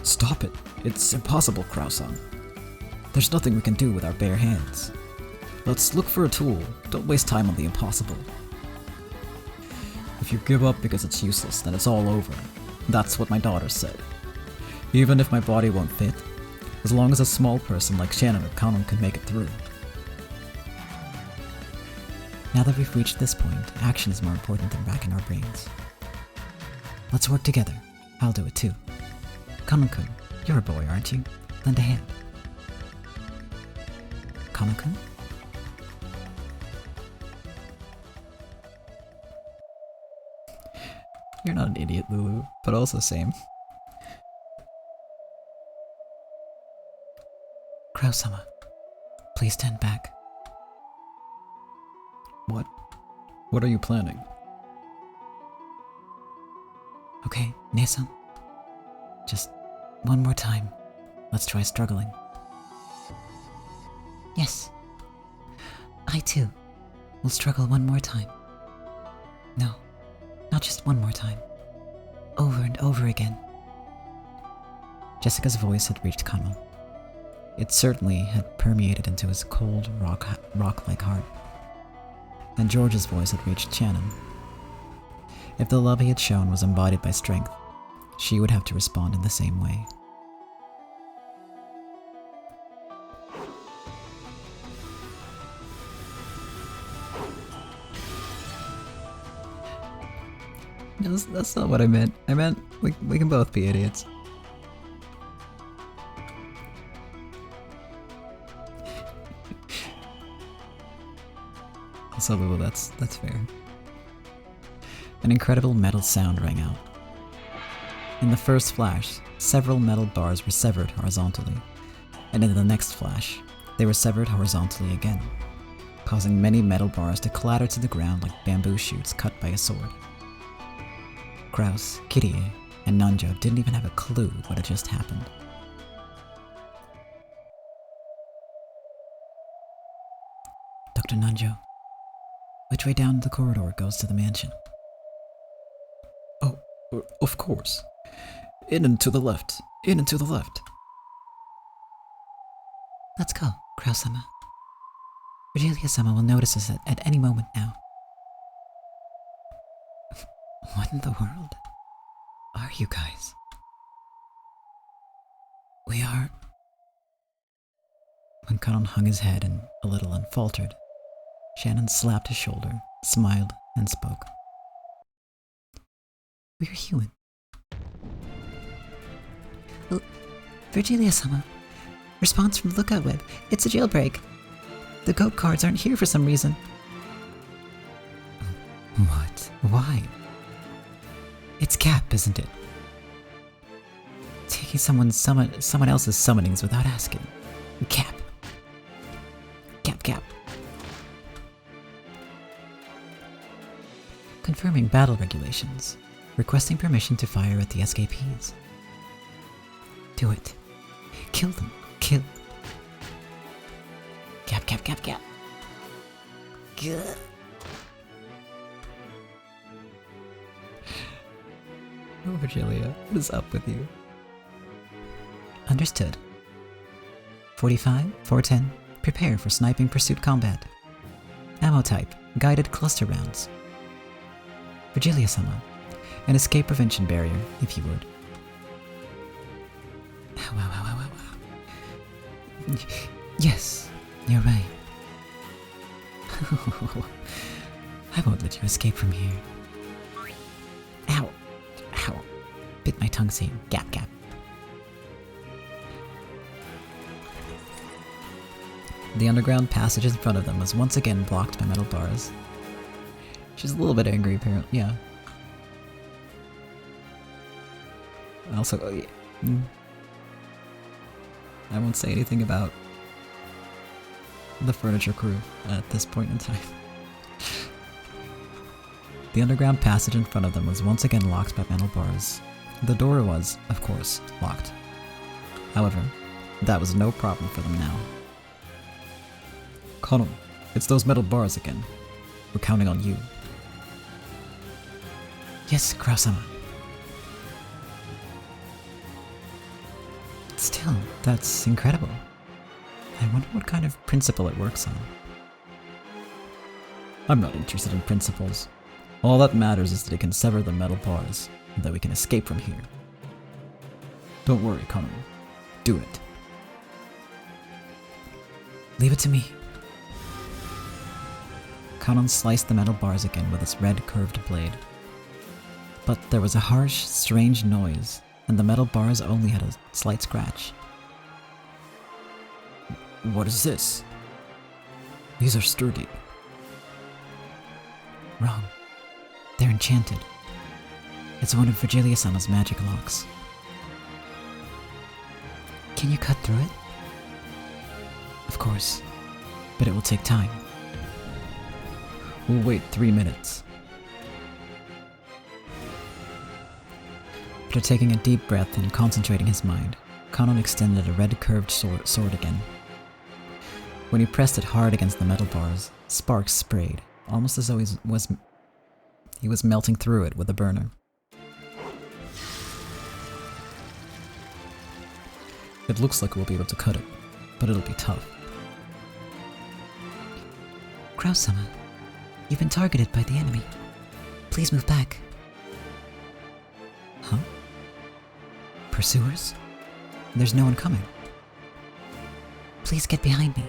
Stop it. It's impossible, Kraus-san. There's nothing we can do with our bare hands. Let's look for a tool. Don't waste time on the impossible. If you give up because it's useless, then it's all over. That's what my daughter said. Even if my body won't fit, as long as a small person like Shannon or Kanon can make it through. Now that we've reached this point, action is more important than racking our brains. Let's work together. I'll do it too. Kanon-kun, you're a boy, aren't you? Lend a hand. Kanon-kun? You're not an idiot, Lulu, but also same. Kraus-sama, please stand back. What? What are you planning? Okay, Nesan. Just one more time. Let's try struggling. Yes. I too will struggle one more time. No, not just one more time. Over and over again. Jessica's voice had reached Kano. It certainly had permeated into his cold, rock-like heart. And George's voice had reached Shannon. If the love he had shown was embodied by strength, she would have to respond in the same way. No, that's not what I meant. I meant we can both be idiots. Also, Lulu, that's fair. An incredible metal sound rang out. In the first flash, several metal bars were severed horizontally, and in the next flash, they were severed horizontally again, causing many metal bars to clatter to the ground like bamboo shoots cut by a sword. Kraus, Kirie, and Nanjo didn't even have a clue what had just happened. Dr. Nanjo, which way down the corridor goes to the mansion? Oh, of course. In and to the left. In and to the left. Let's go, Kraus-sama. Virgilia-sama will notice us at any moment now. What in the world are you guys? We are... When Kanon hung his head a little and faltered, Shannon slapped his shoulder, smiled, and spoke. We're human. Virgilia-sama, response from the lookout web. It's a jailbreak. The goat cards aren't here for some reason. What? Why? It's Gaap, isn't it? Taking someone else's summonings without asking. Gaap. Gaap. Confirming battle regulations. Requesting permission to fire at the escapees. Do it. Kill them. Kill. Gaap. Gah. Oh, Virgilia, what is up with you? Understood. 45, 410, prepare for sniping pursuit combat. Ammo type, guided cluster rounds. Virgilia-sama, an escape prevention barrier, if you would. Ow. Yes, you're right. I won't let you escape from here. Ow. Bit my tongue saying Gaap. The underground passage in front of them was once again blocked by metal bars. She's a little bit angry, apparently. Yeah. Also, I won't say anything about the furniture crew at this point in time. The underground passage in front of them was once again locked by metal bars. The door was, of course, locked. However, that was no problem for them now. Kono, it's those metal bars again. We're counting on you. Yes, Kurosama. Still, that's incredible. I wonder what kind of principle it works on. I'm not interested in principles. All that matters is that it can sever the metal bars, and that we can escape from here. Don't worry, Kono. Do it. Leave it to me. Kanon sliced the metal bars again with its red curved blade. But there was a harsh, strange noise, and the metal bars only had a slight scratch. What is this? These are sturdy. Wrong. They're enchanted. It's one of Virgilia-sama's magic locks. Can you cut through it? Of course, but it will take time. We'll wait 3 minutes. After taking a deep breath and concentrating his mind, Kanon extended a red curved sword again. When he pressed it hard against the metal bars, sparks sprayed, almost as though he was melting through it with a burner. It looks like we'll be able to cut it, but it'll be tough. Kurosama, you've been targeted by the enemy. Please move back. Huh? Pursuers? There's no one coming. Please get behind me.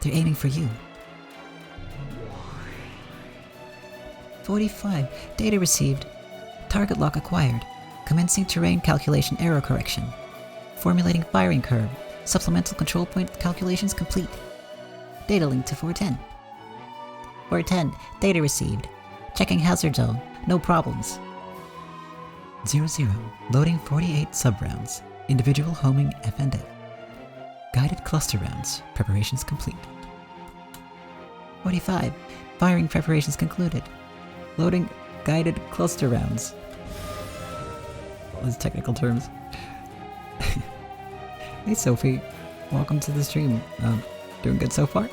They're aiming for you. 45. Data received. Target lock acquired. Commencing terrain calculation error correction. Formulating firing curve. Supplemental control point calculations complete. Data link to 410. 410. Data received. Checking hazard zone. No problems. 00. Loading 48 sub-rounds. Individual homing FNF. Guided cluster rounds. Preparations complete. 45. Firing preparations concluded. Loading guided cluster rounds. All these technical terms. Hey Sophie, welcome to the stream. Doing good so far?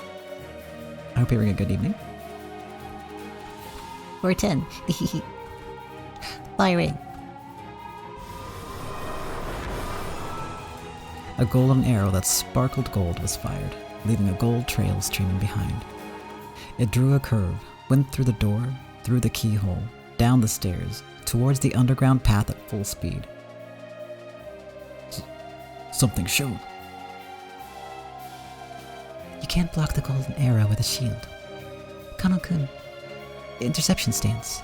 I hope you're having a good evening. 410. Firing. A golden arrow that sparkled gold was fired, leaving a gold trail streaming behind. It drew a curve, went through the door, through the keyhole, down the stairs, towards the underground path at full speed. Something showed. You can't block the golden arrow with a shield. Kano-kun, interception stance.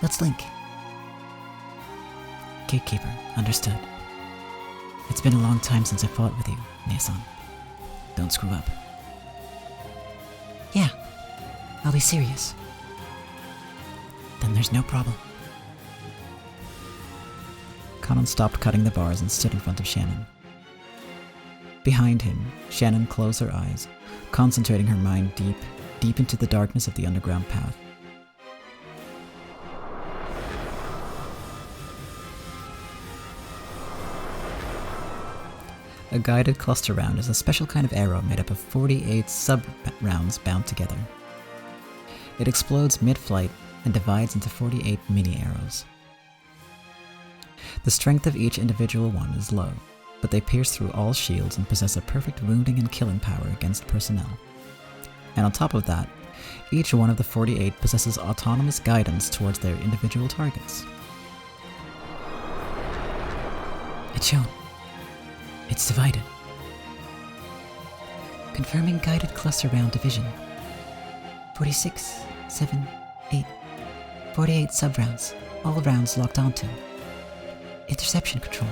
Let's link. Gatekeeper, understood. It's been a long time since I fought with you, Nae-san. Don't screw up. Yeah, I'll be serious. Then there's no problem. Kanon stopped cutting the bars and stood in front of Shannon. Behind him, Shannon closed her eyes, concentrating her mind deep into the darkness of the underground path. A guided cluster round is a special kind of arrow made up of 48 sub-rounds bound together. It explodes mid-flight and divides into 48 mini-arrows. The strength of each individual one is low, but they pierce through all shields and possess a perfect wounding and killing power against personnel. And on top of that, each one of the 48 possesses autonomous guidance towards their individual targets. It's shown. It's divided. Confirming guided cluster round division. 46, 7, 8. 48 sub-rounds, all rounds locked onto. Interception control.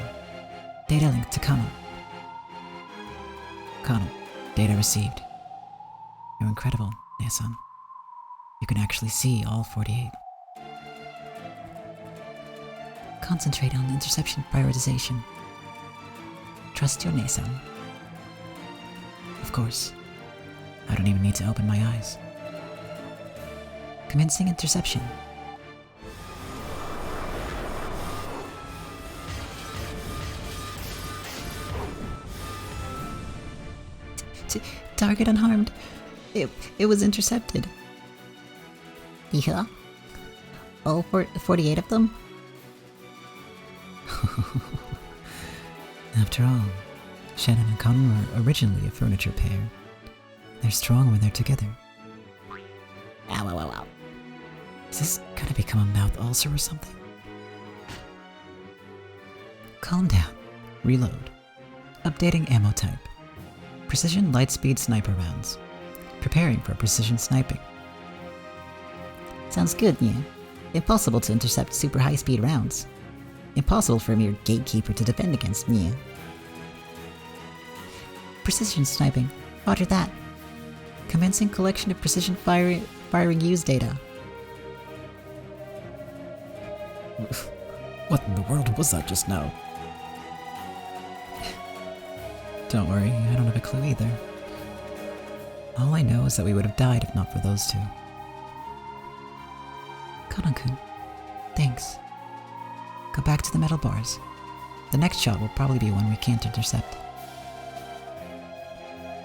Data link to Kano. Kano, data received. You're incredible, Nae-san. You can actually see all 48. Concentrate on interception prioritization. Trust your Nesan. Of course. I don't even need to open my eyes. Commencing interception. Target unharmed. It was intercepted. Yeah? All 48 of them? After all, Shannon and Connor were originally a furniture pair. They're strong when they're together. Ow, ow, ow, ow. Is this gonna become a mouth ulcer or something? Calm down. Reload. Updating ammo type. Precision lightspeed sniper rounds. Preparing for precision sniping. Sounds good, yeah. Impossible to intercept super high-speed rounds. Impossible for a mere gatekeeper to defend against, yeah. Precision sniping. Roger that. Commencing collection of precision firing use data. What in the world was that just now? Don't worry, I don't have a clue either. All I know is that we would have died if not for those two. Kanan-kun, thanks. Go back to the metal bars. The next shot will probably be one we can't intercept.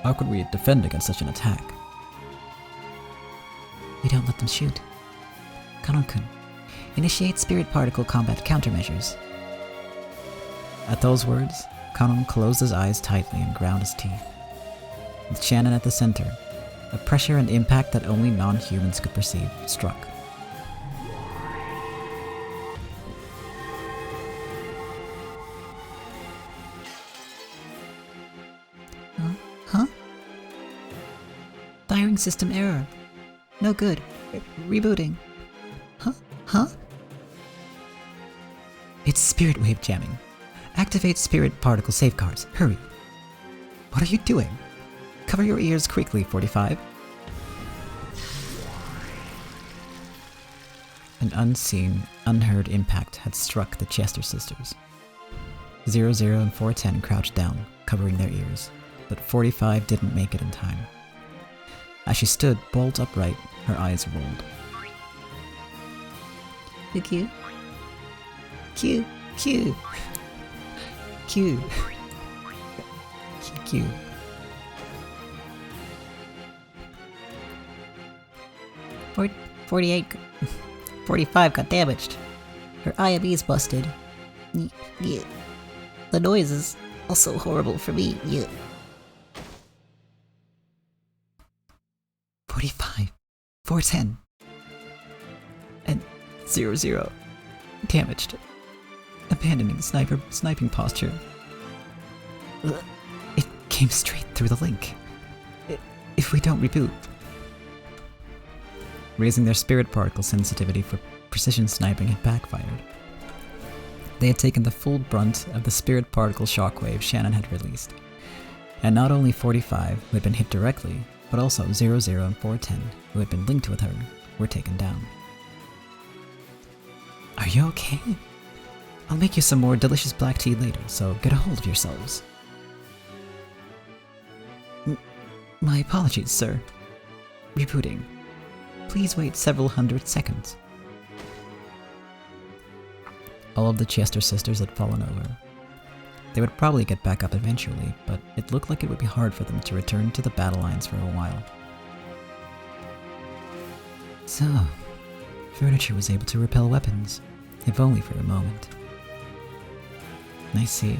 How could we defend against such an attack? We don't let them shoot. Kanan-kun, initiate spirit particle combat countermeasures. At those words, Kanon closed his eyes tightly and ground his teeth. With Shannon at the center, a pressure and impact that only non-humans could perceive struck. Huh? Firing system error. No good. Rebooting. Huh? It's spirit wave jamming. Activate spirit particle safeguards. Hurry. What are you doing? Cover your ears quickly, 45. An unseen, unheard impact had struck the Chester sisters. 00 and 410 crouched down, covering their ears, but 45 didn't make it in time. As she stood bolt upright, her eyes rolled. Q. Q. Q. Q. Q. 48. 45 got damaged. Her IME's busted. Yeah. The noise is also horrible for me. Yeah. 45. 410. And 00. Damaged. Abandoning sniping posture. It came straight through the link. If we don't reboot. Raising their spirit particle sensitivity for precision sniping had backfired. They had taken the full brunt of the spirit particle shockwave Shannon had released. And not only 45, who had been hit directly, but also 00 and 410, who had been linked with her, were taken down. Are you okay? I'll make you some more delicious black tea later, so get a hold of yourselves. My apologies, sir. Rebooting. Please wait several hundred seconds. All of the Chester sisters had fallen over. They would probably get back up eventually, but it looked like it would be hard for them to return to the battle lines for a while. So, furniture was able to repel weapons, if only for a moment. I see.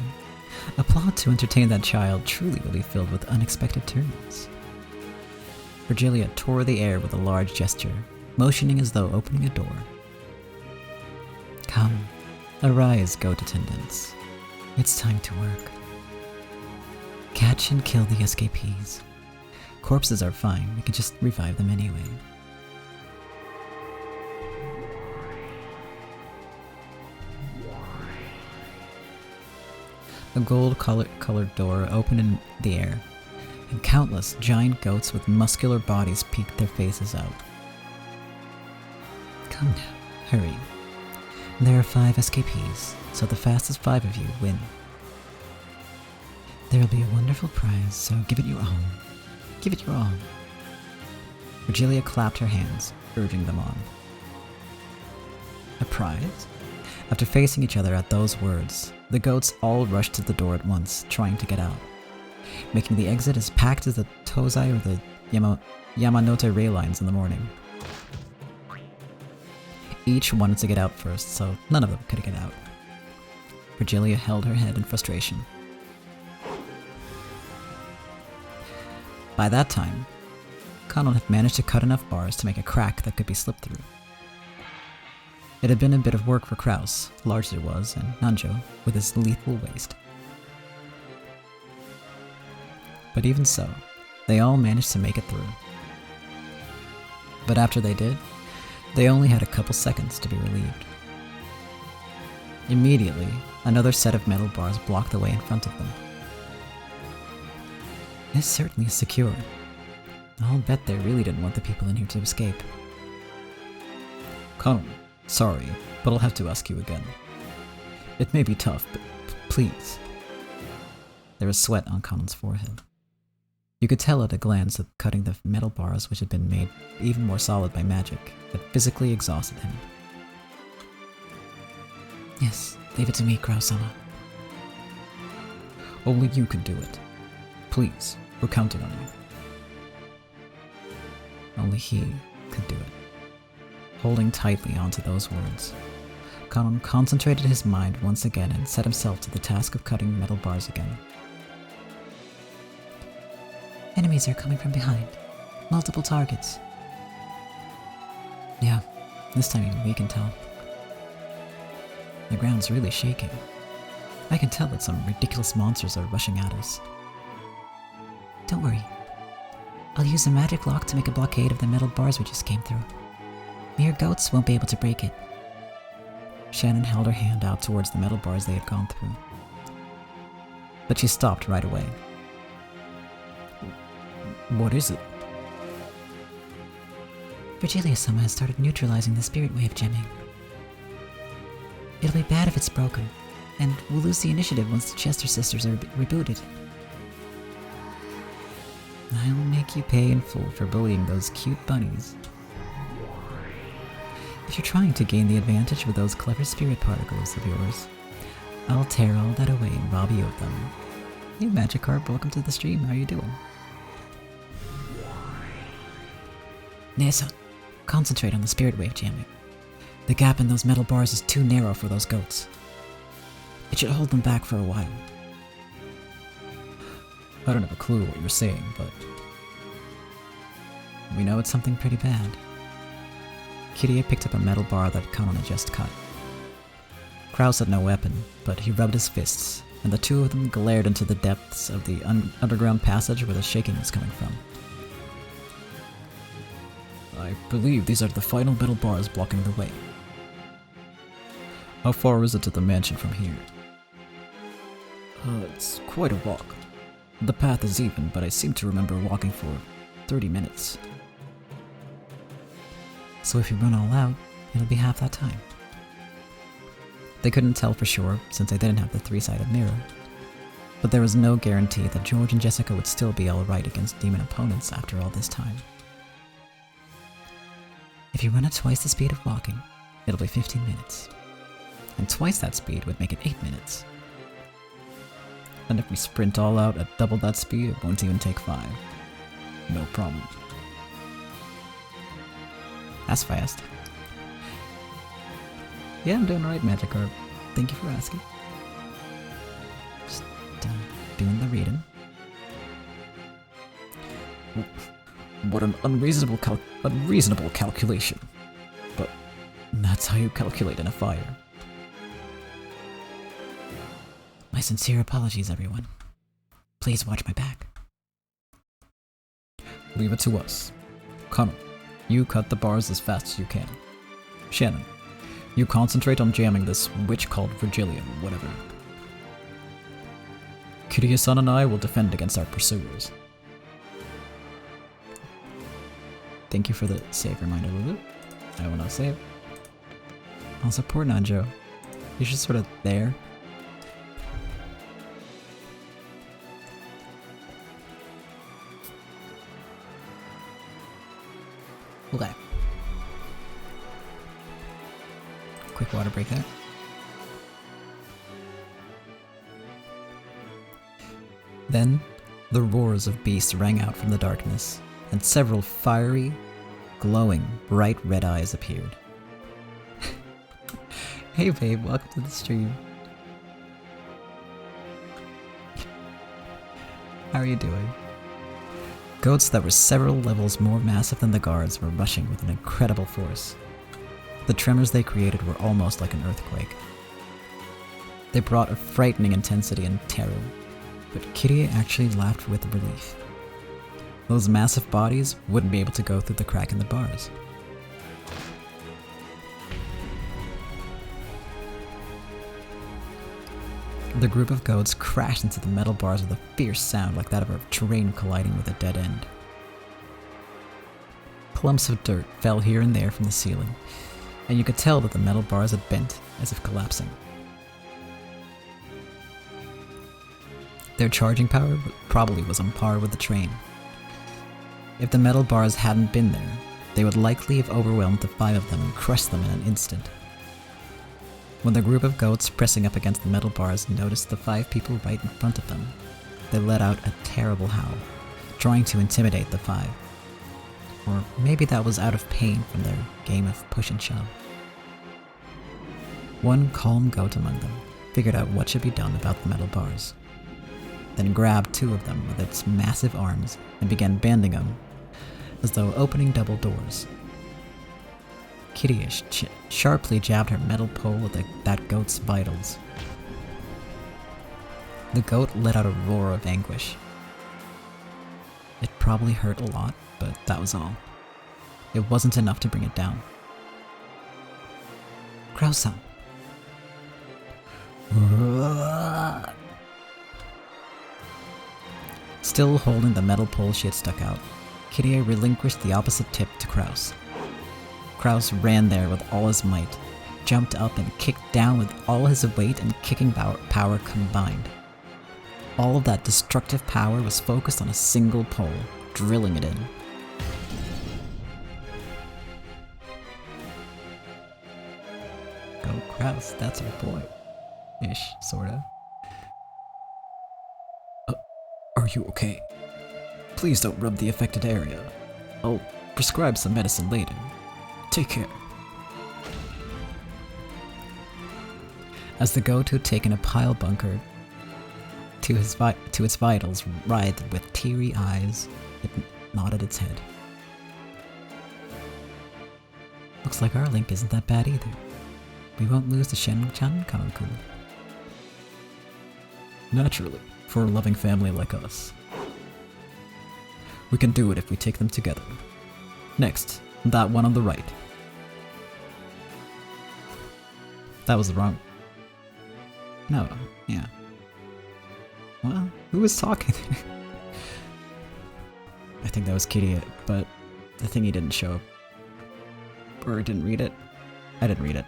A plot to entertain that child truly will be filled with unexpected turns. Virgilia tore the air with a large gesture, motioning as though opening a door. Come, arise, goat attendants. It's time to work. Catch and kill the escapees. Corpses are fine, we can just revive them anyway. A gold-colored door opened in the air, and countless giant goats with muscular bodies peeked their faces out. Come now, hurry. There are 5 escapees, so the fastest 5 of you win. There will be a wonderful prize, so give it your all. Give it your all. Virgilia clapped her hands, urging them on. A prize? After facing each other at those words, the goats all rushed to the door at once, trying to get out, making the exit as packed as the Tozai or the Yamanote rail lines in the morning. Each wanted to get out first, so none of them could get out. Virgilia held her head in frustration. By that time, Kanon had managed to cut enough bars to make a crack that could be slipped through. It had been a bit of work for Kraus, large as it was, and Nanjo, with his lethal waist. But even so, they all managed to make it through. But after they did, they only had a couple seconds to be relieved. Immediately, another set of metal bars blocked the way in front of them. This certainly is secure. I'll bet they really didn't want the people in here to escape. Kanon, sorry, but I'll have to ask you again. It may be tough, but please. There was sweat on Kanon's forehead. You could tell at a glance that cutting the metal bars, which had been made even more solid by magic, had physically exhausted him. Yes, leave it to me, Kraus-sama. Only you can do it. Please, we're counting on you. Only he could do it. Holding tightly onto those words, Kanon concentrated his mind once again and set himself to the task of cutting metal bars again. Enemies are coming from behind. Multiple targets. Yeah, this time even we can tell. The ground's really shaking. I can tell that some ridiculous monsters are rushing at us. Don't worry. I'll use a magic lock to make a blockade of the metal bars we just came through. Mere goats won't be able to break it. Shannon held her hand out towards the metal bars they had gone through. But she stopped right away. What is it? Virgilia-sama has started neutralizing the spirit wave gemming. It'll be bad if it's broken, and we'll lose the initiative once the Chester sisters are rebooted. I'll make you pay in full for bullying those cute bunnies. If you're trying to gain the advantage with those clever spirit particles of yours, I'll tear all that away and rob you of them. Hey Magikarp, welcome to the stream, how you doing? Nessa, concentrate on the spirit wave jamming. The gap in those metal bars is too narrow for those goats. It should hold them back for a while. I don't have a clue what you're saying, but we know it's something pretty bad. Kiria picked up a metal bar that Kanon had just cut. Kraus had no weapon, but he rubbed his fists, and the two of them glared into the depths of the underground passage where the shaking was coming from. I believe these are the final metal bars blocking the way. How far is it to the mansion from here? It's quite a walk. The path is even, but I seem to remember walking for 30 minutes. So if you run all out, it'll be half that time. They couldn't tell for sure, since they didn't have the three-sided mirror. But there was no guarantee that George and Jessica would still be alright against demon opponents after all this time. If you run at twice the speed of walking, it'll be 15 minutes. And twice that speed would make it 8 minutes. And if we sprint all out at double that speed, it won't even take 5. No problem. That's fast. Yeah, I'm doing alright, Magikarp. Thank you for asking. Just doing the reading. What an unreasonable calculation. But that's how you calculate in a fire. My sincere apologies, everyone. Please watch my back. Leave it to us. Kanon, you cut the bars as fast as you can. Shannon, you concentrate on jamming this witch called Virgilia, whatever. Kiria-san and I will defend against our pursuers. Thank you for the save reminder, Lulu. I will not save. I'll support Nanjo. He's just sort of there. quick water break there. Then, the roars of beasts rang out from the darkness, and several fiery, glowing, bright red eyes appeared. Hey babe, welcome to the stream. How are you doing? Goats that were several levels more massive than the guards were rushing with an incredible force. The tremors they created were almost like an earthquake. They brought a frightening intensity and terror, but Kirie actually laughed with relief. Those massive bodies wouldn't be able to go through the crack in the bars. The group of goats crashed into the metal bars with a fierce sound like that of a train colliding with a dead end. Clumps of dirt fell here and there from the ceiling, and you could tell that the metal bars had bent, as if collapsing. Their charging power probably was on par with the train. If the metal bars hadn't been there, they would likely have overwhelmed the 5 of them and crushed them in an instant. When the group of goats pressing up against the metal bars noticed the 5 people right in front of them, they let out a terrible howl, trying to intimidate the 5. Or maybe that was out of pain from their game of push and shove. One calm goat among them figured out what should be done about the metal bars, then grabbed 2 of them with its massive arms and began bending them, as though opening double doors. Kirie sharply jabbed her metal pole at that goat's vitals. The goat let out a roar of anguish. It probably hurt a lot, but that was all. It wasn't enough to bring it down. Krausan. Still holding the metal pole she had stuck out, Kirie relinquished the opposite tip to Kraus. Kraus ran there with all his might, jumped up and kicked down with all his weight and kicking power combined. All of that destructive power was focused on a single pole, drilling it in. Go Kraus, that's our boy. Ish, sorta. Are you okay? Please don't rub the affected area. I'll prescribe some medicine later. Take care. As the goat who'd taken a pile bunker to its vitals writhed with teary eyes, it nodded its head. Looks like our link isn't that bad either. We won't lose to Shen-chan Kanku. Naturally, for a loving family like us. We can do it if we take them together. Next, that one on the right. That was the wrong... No, yeah. Well, who was talking? I think that was Kirie, but the thingy didn't show up. Or didn't read it. I didn't read it.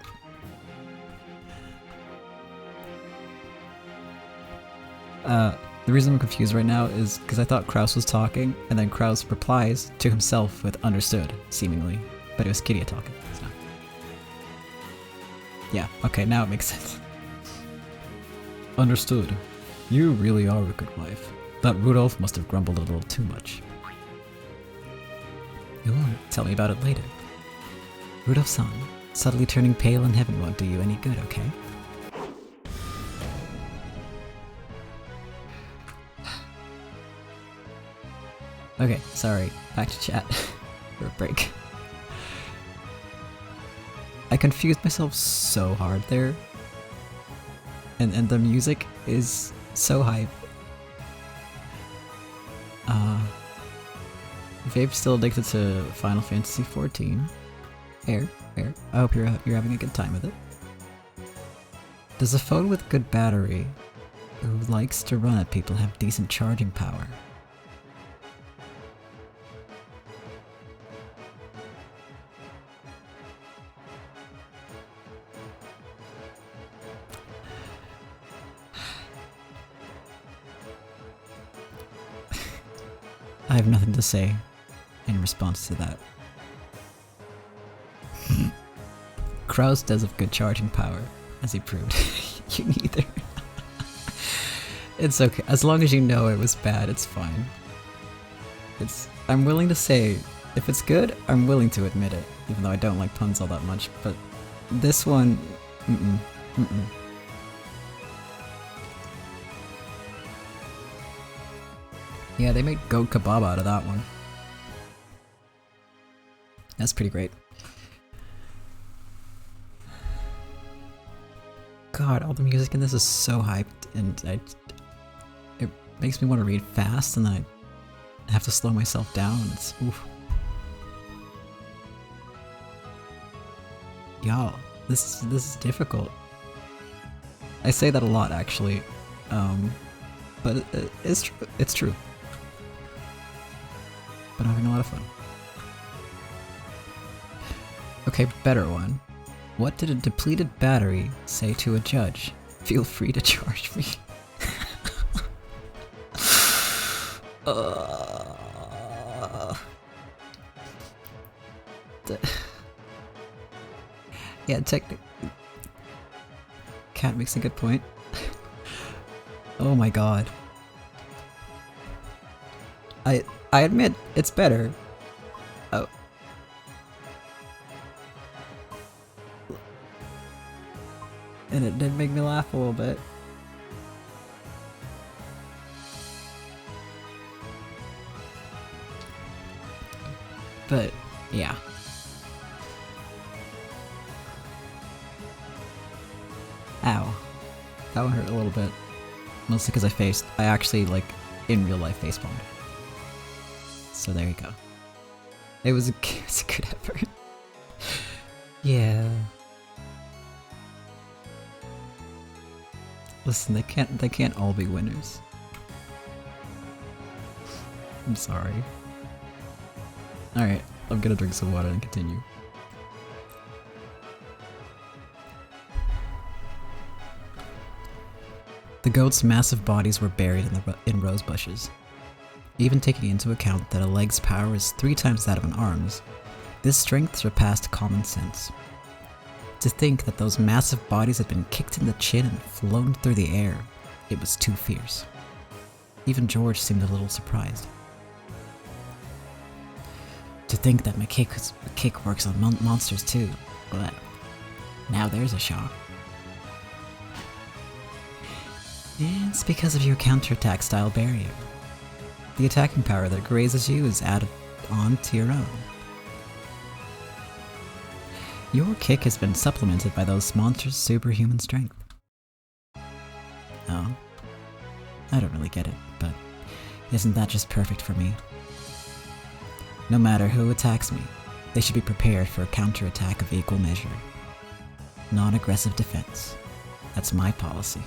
The reason I'm confused right now is because I thought Kraus was talking, and then Kraus replies to himself with understood, seemingly. But it was Kirie talking, so... Yeah, okay, now it makes sense. Understood. You really are a good wife. That Rudolph must have grumbled a little too much. You won't tell me about it later. Rudolph-san, subtly turning pale in heaven won't do you any good, okay? Okay, sorry. Back to chat for a break. I confused myself so hard there. And the music is so hype. Vape's still addicted to Final Fantasy XIV. Fair. I hope you're having a good time with it. Does a phone with good battery who likes to run at people have decent charging power? I have nothing to say in response to that. Kraus does have good charging power, as he proved. You neither. It's okay. As long as you know it was bad, it's fine. I'm willing to say, if it's good, I'm willing to admit it, even though I don't like puns all that much, but this one, Yeah, they made goat kebab out of that one. That's pretty great. God, all the music in this is so hyped, and it makes me want to read fast, and then I have to slow myself down. It's oof. Y'all, this is difficult. I say that a lot, actually, but it's true. It's true. But I'm having a lot of fun. Okay, better one. What did a depleted battery say to a judge? Feel free to charge me. Yeah, technically, Cat makes a good point. Oh my god. I admit it's better. Oh. And it did make me laugh a little bit. But yeah. Ow. That one hurt a little bit. Mostly because I actually, like, in real life facepalmed. So there you go. It was a good effort. Yeah. Listen, they can't all be winners. I'm sorry. Alright, I'm gonna drink some water and continue. The goats' massive bodies were buried in rose bushes. Even taking into account that a leg's power is 3 times that of an arm's, this strength surpassed common sense. To think that those massive bodies had been kicked in the chin and flown through the air, it was too fierce. Even George seemed a little surprised. To think that my kick works on monsters too, but now there's a shock. It's because of your counterattack style barrier. The attacking power that grazes you is added on to your own. Your kick has been supplemented by those monsters' superhuman strength. Oh. I don't really get it, but isn't that just perfect for me? No matter who attacks me, they should be prepared for a counterattack of equal measure. Non-aggressive defense. That's my policy.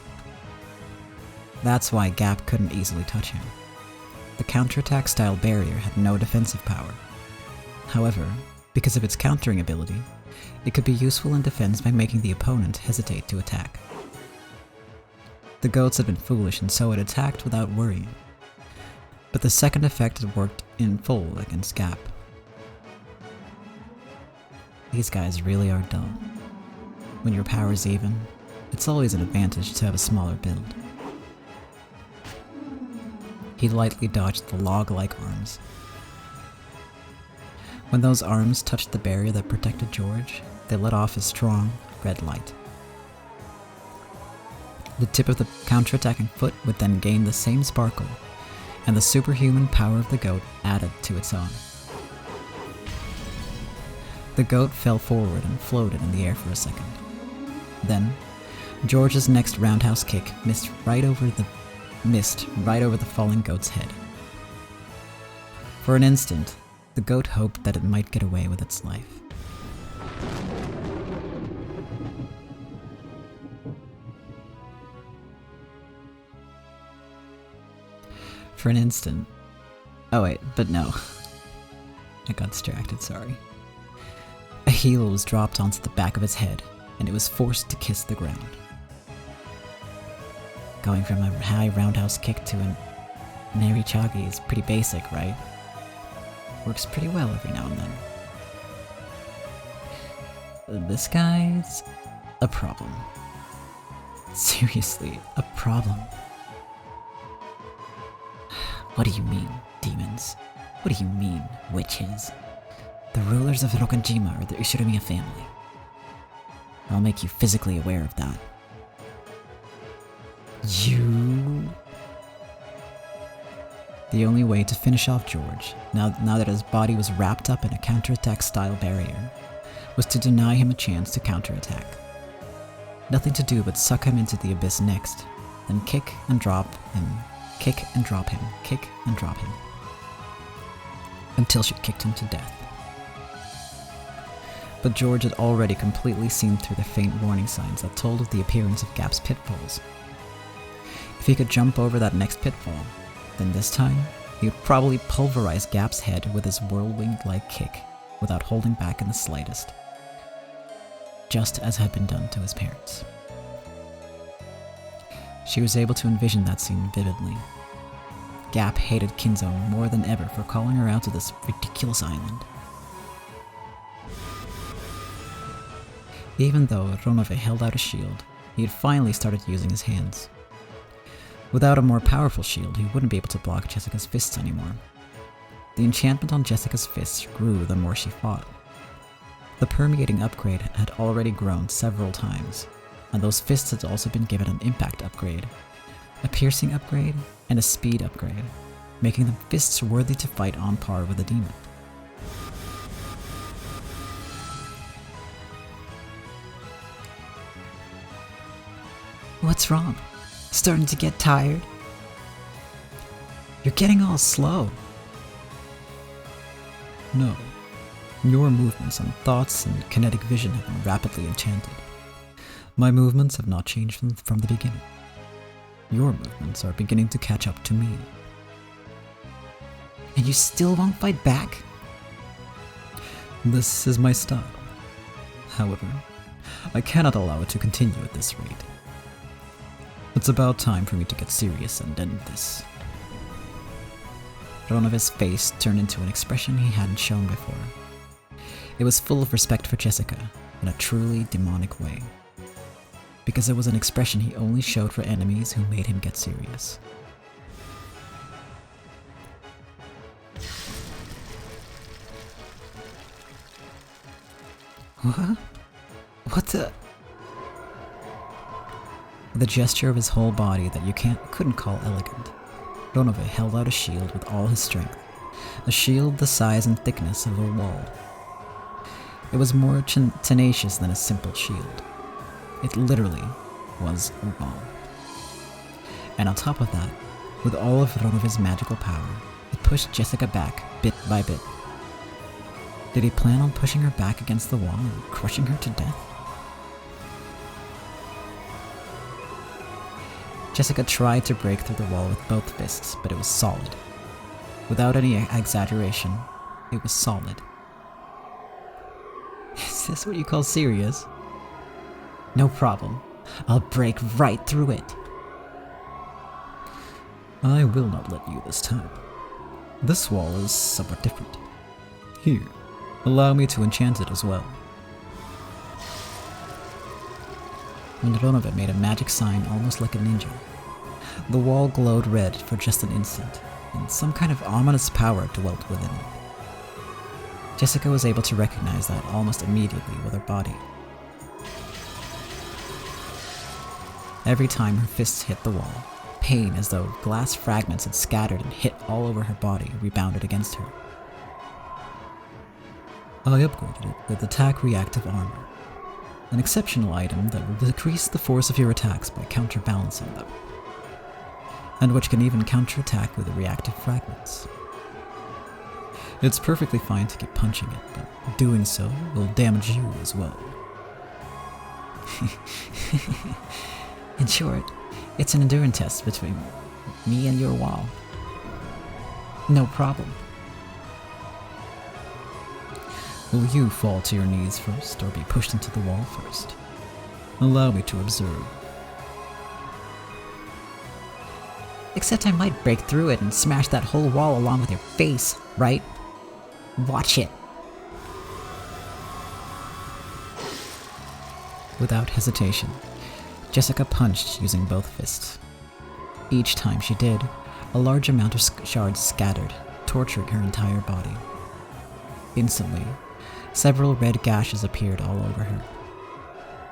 That's why Gaap couldn't easily touch him. The counterattack style barrier had no defensive power. However, because of its countering ability, it could be useful in defense by making the opponent hesitate to attack. The goats had been foolish and so had attacked without worrying. But the second effect had worked in full against Gaap. These guys really are dumb. When your power's even, it's always an advantage to have a smaller build. He lightly dodged the log-like arms. When those arms touched the barrier that protected George, they let off a strong, red light. The tip of the counterattacking foot would then gain the same sparkle, and the superhuman power of the goat added to its own. The goat fell forward and floated in the air for a second. Then, George's next roundhouse kick missed right over the falling goat's head. For an instant, the goat hoped that it might get away with its life. For an instant. Oh wait, but no. I got distracted, sorry. A heel was dropped onto the back of its head, and it was forced to kiss the ground. Going from a high roundhouse kick to an Narichagi is pretty basic, right? Works pretty well every now and then. This guy's a problem. Seriously, a problem. What do you mean, demons? What do you mean, witches? The rulers of Rokkanjima are the Ushiromiya family. I'll make you physically aware of that. You... The only way to finish off George, now that his body was wrapped up in a counterattack style barrier, was to deny him a chance to counterattack. Nothing to do but suck him into the abyss next, then kick and drop him, kick and drop him, kick and drop him, until she kicked him to death. But George had already completely seen through the faint warning signs that told of the appearance of Gaap's pitfalls. If he could jump over that next pitfall, then this time, he would probably pulverize Gaap's head with his whirlwind-like kick, without holding back in the slightest. Just as had been done to his parents. She was able to envision that scene vividly. Gaap hated Kinzo more than ever for calling her out to this ridiculous island. Even though Ronove held out a shield, he had finally started using his hands. Without a more powerful shield, he wouldn't be able to block Jessica's fists anymore. The enchantment on Jessica's fists grew the more she fought. The permeating upgrade had already grown several times, and those fists had also been given an impact upgrade, a piercing upgrade, and a speed upgrade, making them fists worthy to fight on par with a demon. What's wrong? Starting to get tired? You're getting all slow. No. Your movements and thoughts and kinetic vision have been rapidly enchanted. My movements have not changed from the beginning. Your movements are beginning to catch up to me. And you still won't fight back? This is my style. However, I cannot allow it to continue at this rate. It's about time for me to get serious and end this. Ronove's face turned into an expression he hadn't shown before. It was full of respect for Jessica, in a truly demonic way. Because it was an expression he only showed for enemies who made him get serious. What? What the... The gesture of his whole body that you couldn't call elegant. Ronove held out a shield with all his strength, a shield the size and thickness of a wall. It was more tenacious than a simple shield. It literally was a wall. And on top of that, with all of Ronove's magical power, it pushed Jessica back bit by bit. Did he plan on pushing her back against the wall and crushing her to death? Jessica tried to break through the wall with both fists, but it was solid. Without any exaggeration, it was solid. Is this what you call serious? No problem. I'll break right through it. I will not let you this time. This wall is somewhat different. Here, allow me to enchant it as well. And Ronove made a magic sign almost like a ninja. The wall glowed red for just an instant, and some kind of ominous power dwelt within it. Jessica was able to recognize that almost immediately with her body. Every time her fists hit the wall, pain as though glass fragments had scattered and hit all over her body rebounded against her. I upgraded it with attack reactive armor, an exceptional item that will decrease the force of your attacks by counterbalancing them, and which can even counterattack with reactive fragments. It's perfectly fine to keep punching it, but doing so will damage you as well. In short, it's an endurance test between me and your wall. No problem. Will you fall to your knees first, or be pushed into the wall first? Allow me to observe. Except I might break through it and smash that whole wall along with your face, right? Watch it. Without hesitation, Jessica punched using both fists. Each time she did, a large amount of shards scattered, torturing her entire body. Instantly, several red gashes appeared all over her.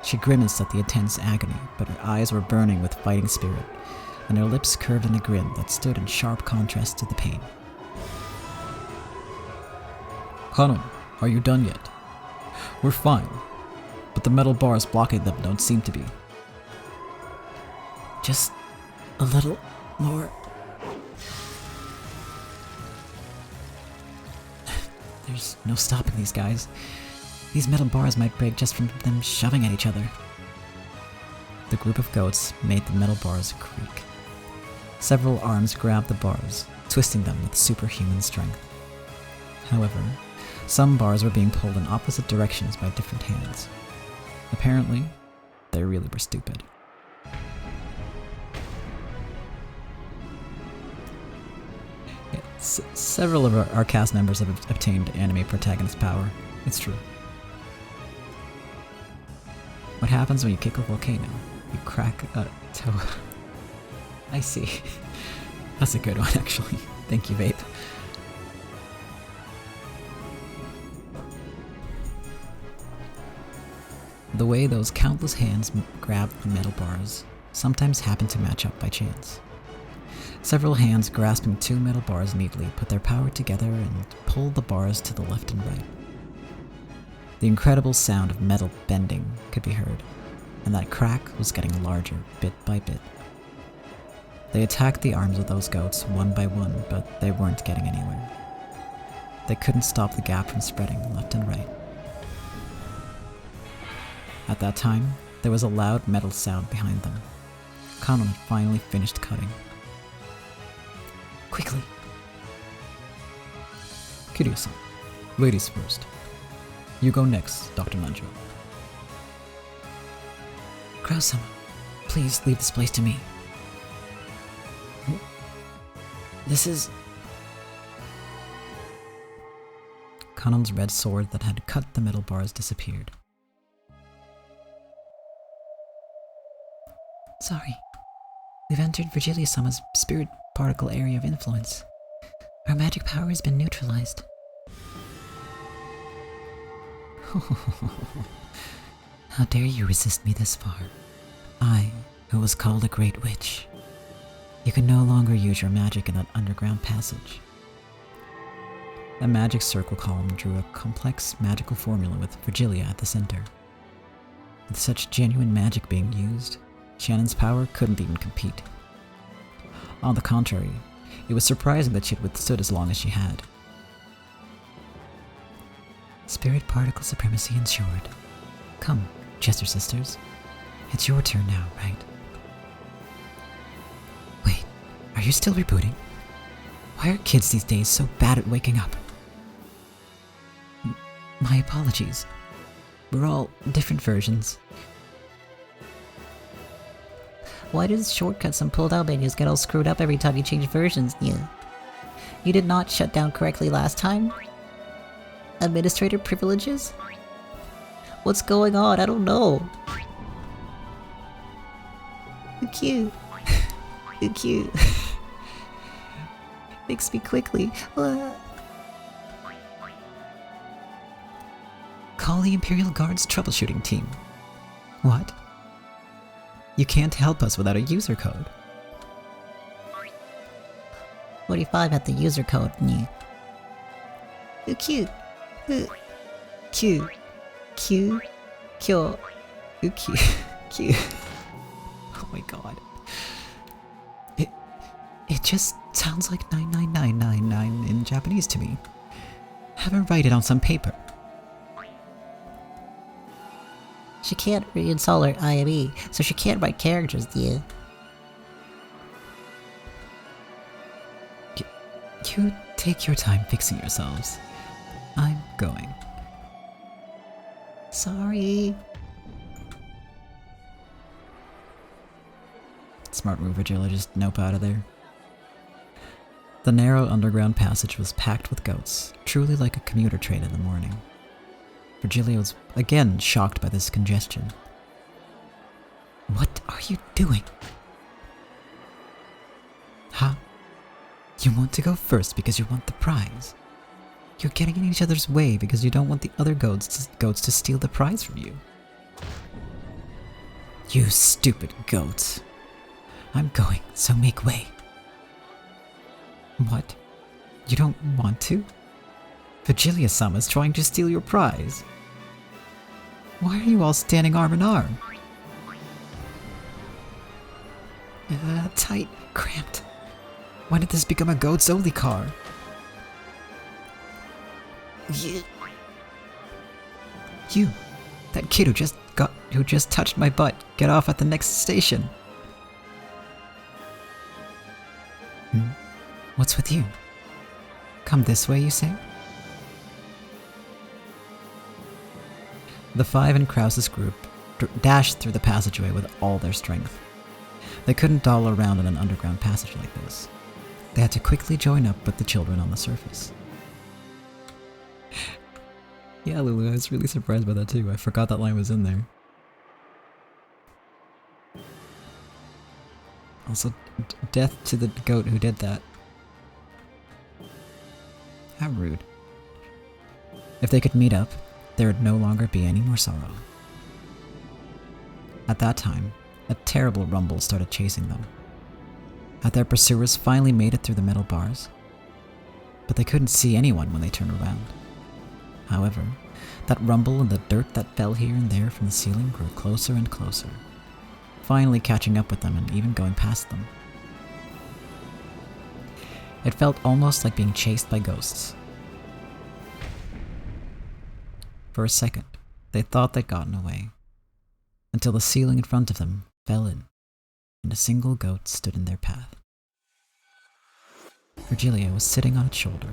She grimaced at the intense agony, but her eyes were burning with fighting spirit, and her lips curved in a grin that stood in sharp contrast to the pain. Kanon, are you done yet? We're fine, but the metal bars blocking them don't seem to be. Just a little more. There's no stopping these guys. These metal bars might break just from them shoving at each other. The group of goats made the metal bars creak. Several arms grabbed the bars, twisting them with superhuman strength. However, some bars were being pulled in opposite directions by different hands. Apparently, they really were stupid. Several of our cast members have obtained anime protagonist power. It's true. What happens when you kick a volcano? You crack a toe. I see. That's a good one, actually. Thank you, Vape. The way those countless hands grabbed the metal bars sometimes happened to match up by chance. Several hands grasping two metal bars neatly put their power together and pulled the bars to the left and right. The incredible sound of metal bending could be heard, and that crack was getting larger bit by bit. They attacked the arms of those goats one by one, but they weren't getting anywhere. They couldn't stop the gap from spreading left and right. At that time, there was a loud metal sound behind them. Kanon had finally finished cutting. Quickly! Kiryu-san, ladies first. You go next, Dr. Nanjo. Crow-sama, please leave this place to me. This is... Kanon's red sword that had cut the metal bars disappeared. Sorry. We've entered Virgilia-sama's spirit particle area of influence. Our magic power has been neutralized. How dare you resist me this far? I, who was called a great witch. You can no longer use your magic in that underground passage. A magic circle column drew a complex magical formula with Virgilia at the center. With such genuine magic being used, Shannon's power couldn't even compete. On the contrary, it was surprising that she had withstood as long as she had. Spirit particle supremacy ensured. Come, Chester sisters. It's your turn now, right? Wait, are you still rebooting? Why are kids these days so bad at waking up? My apologies. We're all different versions. Why does shortcuts and pull-down menus get all screwed up every time you change versions, Nia? You did not shut down correctly last time? Administrator privileges? What's going on? I don't know. Cute. Cute. Fix me quickly. Call the Imperial Guard's troubleshooting team. What? You can't help us without a user code. 45 at the user code, Nia. Cute. Q. Q. Kyo. Q. Q. Oh my god. It just sounds like 99999 in Japanese to me. Have her write it on some paper. She can't reinstall her IME, so she can't write characters, dear. You take your time fixing yourselves. I'm going. Sorry. Smart move, Virgilia, just nope out of there. The narrow underground passage was packed with goats, truly like a commuter train in the morning. Virgilia was again shocked by this congestion. are you doing? Huh? You want to go first because you want the prize. You're getting in each other's way because you don't want the other goats to steal the prize from you. You stupid goats. I'm going, so make way. What? You don't want to? Virgilia-sama's trying to steal your prize. Why are you all standing arm in arm? Tight, cramped. When did this become a goats-only car? You, that kid who just touched my butt, get off at the next station. What's with you? Come this way, you say? The five in Krause's group dashed through the passageway with all their strength. They couldn't dawdle around in an underground passage like this. They had to quickly join up with the children on the surface. Yeah, Lulu, I was really surprised by that too. I forgot that line was in there. Also, death to the goat who did that. How rude. If they could meet up, there would no longer be any more sorrow. At that time, a terrible rumble started chasing them. Had their pursuers finally made it through the metal bars? But they couldn't see anyone when they turned around. However, that rumble and the dirt that fell here and there from the ceiling grew closer and closer, finally catching up with them and even going past them. It felt almost like being chased by ghosts. For a second, they thought they'd gotten away, until the ceiling in front of them fell in, and a single goat stood in their path. Virgilia was sitting on its shoulder.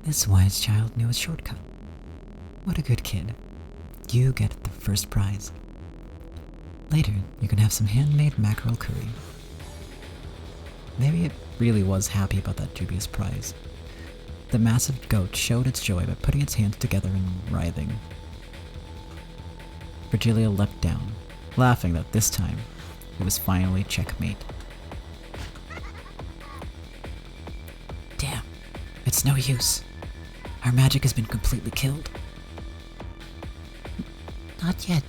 This wise child knew a shortcut. What a good kid. You get the first prize. Later, you can have some handmade mackerel curry. Maybe it really was happy about that dubious prize. The massive goat showed its joy by putting its hands together and writhing. Virgilia leapt down, laughing that this time it was finally checkmate. Damn, it's no use. Our magic has been completely killed. Not yet.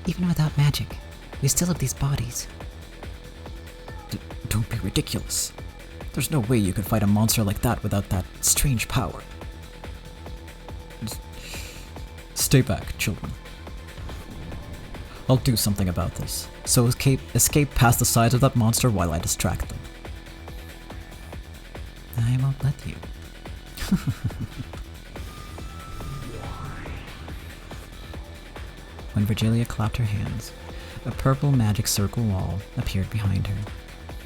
Even without magic, we still have these bodies. Don't be ridiculous. There's no way you could fight a monster like that without that strange power. Stay back, children. I'll do something about this, so escape past the sides of that monster while I distract them. I won't let you. When Virgilia clapped her hands, a purple magic circle wall appeared behind her,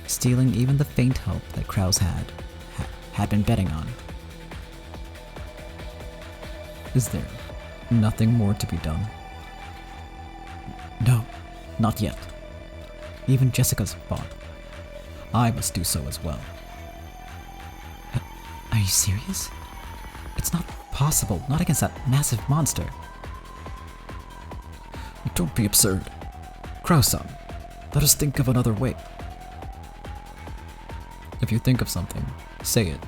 stealing even the faint hope that Krause had been betting on. Is there nothing more to be done? No, not yet. Even Jessica's fought. I must do so as well. Are you serious? It's not possible, not against that massive monster. Don't be absurd. Krause-san, let us think of another way. If you think of something, say it.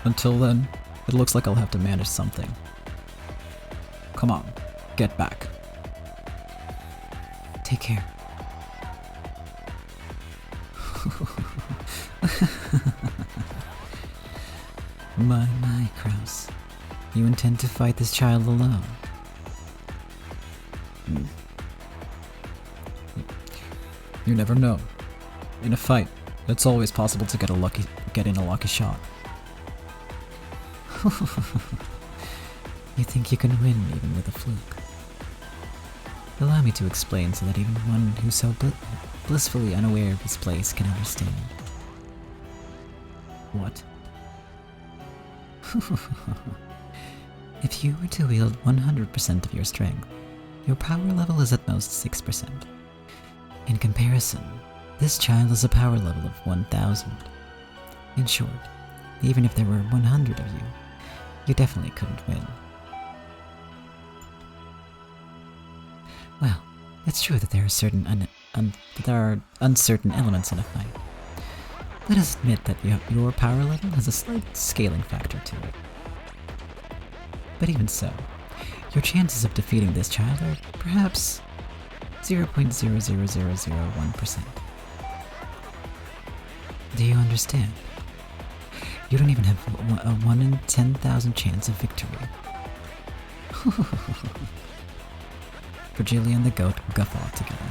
Until then, it looks like I'll have to manage something. Come on, get back. Take care. My, Krause. You intend to fight this child alone? You never know. In a fight, it's always possible to get in a lucky shot. You think you can win even with a fluke? Allow me to explain so that even one who's so blissfully unaware of his place can understand. What? If you were to wield 100% of your strength, your power level is at most 6%. In comparison, this child has a power level of 1,000. In short, even if there were 100 of you, you definitely couldn't win. Well, It's true that there are uncertain elements in a fight. Let us admit that your power level has a slight scaling factor to it. But even so, your chances of defeating this child are perhaps 0.00001%. Do you understand? You don't even have a 1 in 10,000 chance of victory. Virgilia and the goat guffaw together.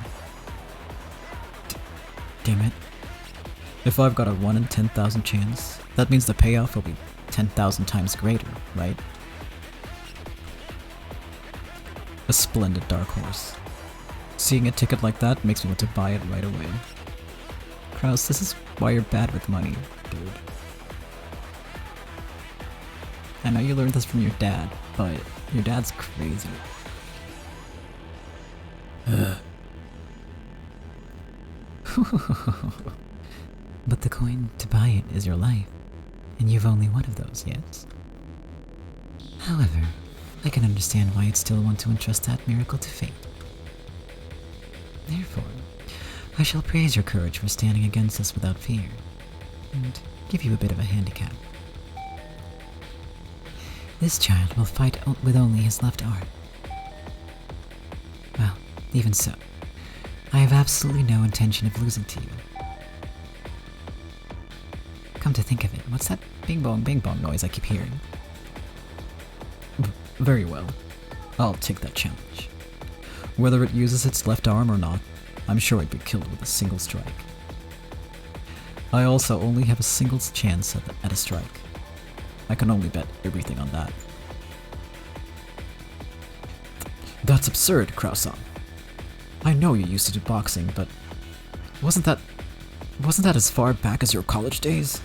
Damn it. If I've got a 1 in 10,000 chance, that means the payoff will be 10,000 times greater, right? A splendid dark horse. Seeing a ticket like that makes me want to buy it right away. Kraus, this is why you're bad with money, dude. I know you learned this from your dad, but your dad's crazy. But the coin to buy it is your life, and you've only one of those yet. However, I can understand why you'd still want to entrust that miracle to fate. Therefore, I shall praise your courage for standing against us without fear, and give you a bit of a handicap. This child will fight with only his left arm. Well, even so, I have absolutely no intention of losing to you. Come to think of it, what's that bing bong noise I keep hearing? Very well. I'll take that challenge. Whether it uses its left arm or not, I'm sure it'd be killed with a single strike. I also only have a single chance at a strike. I can only bet everything on that. That's absurd, Kraus-san. I know you used to do boxing, but wasn't that as far back as your college days?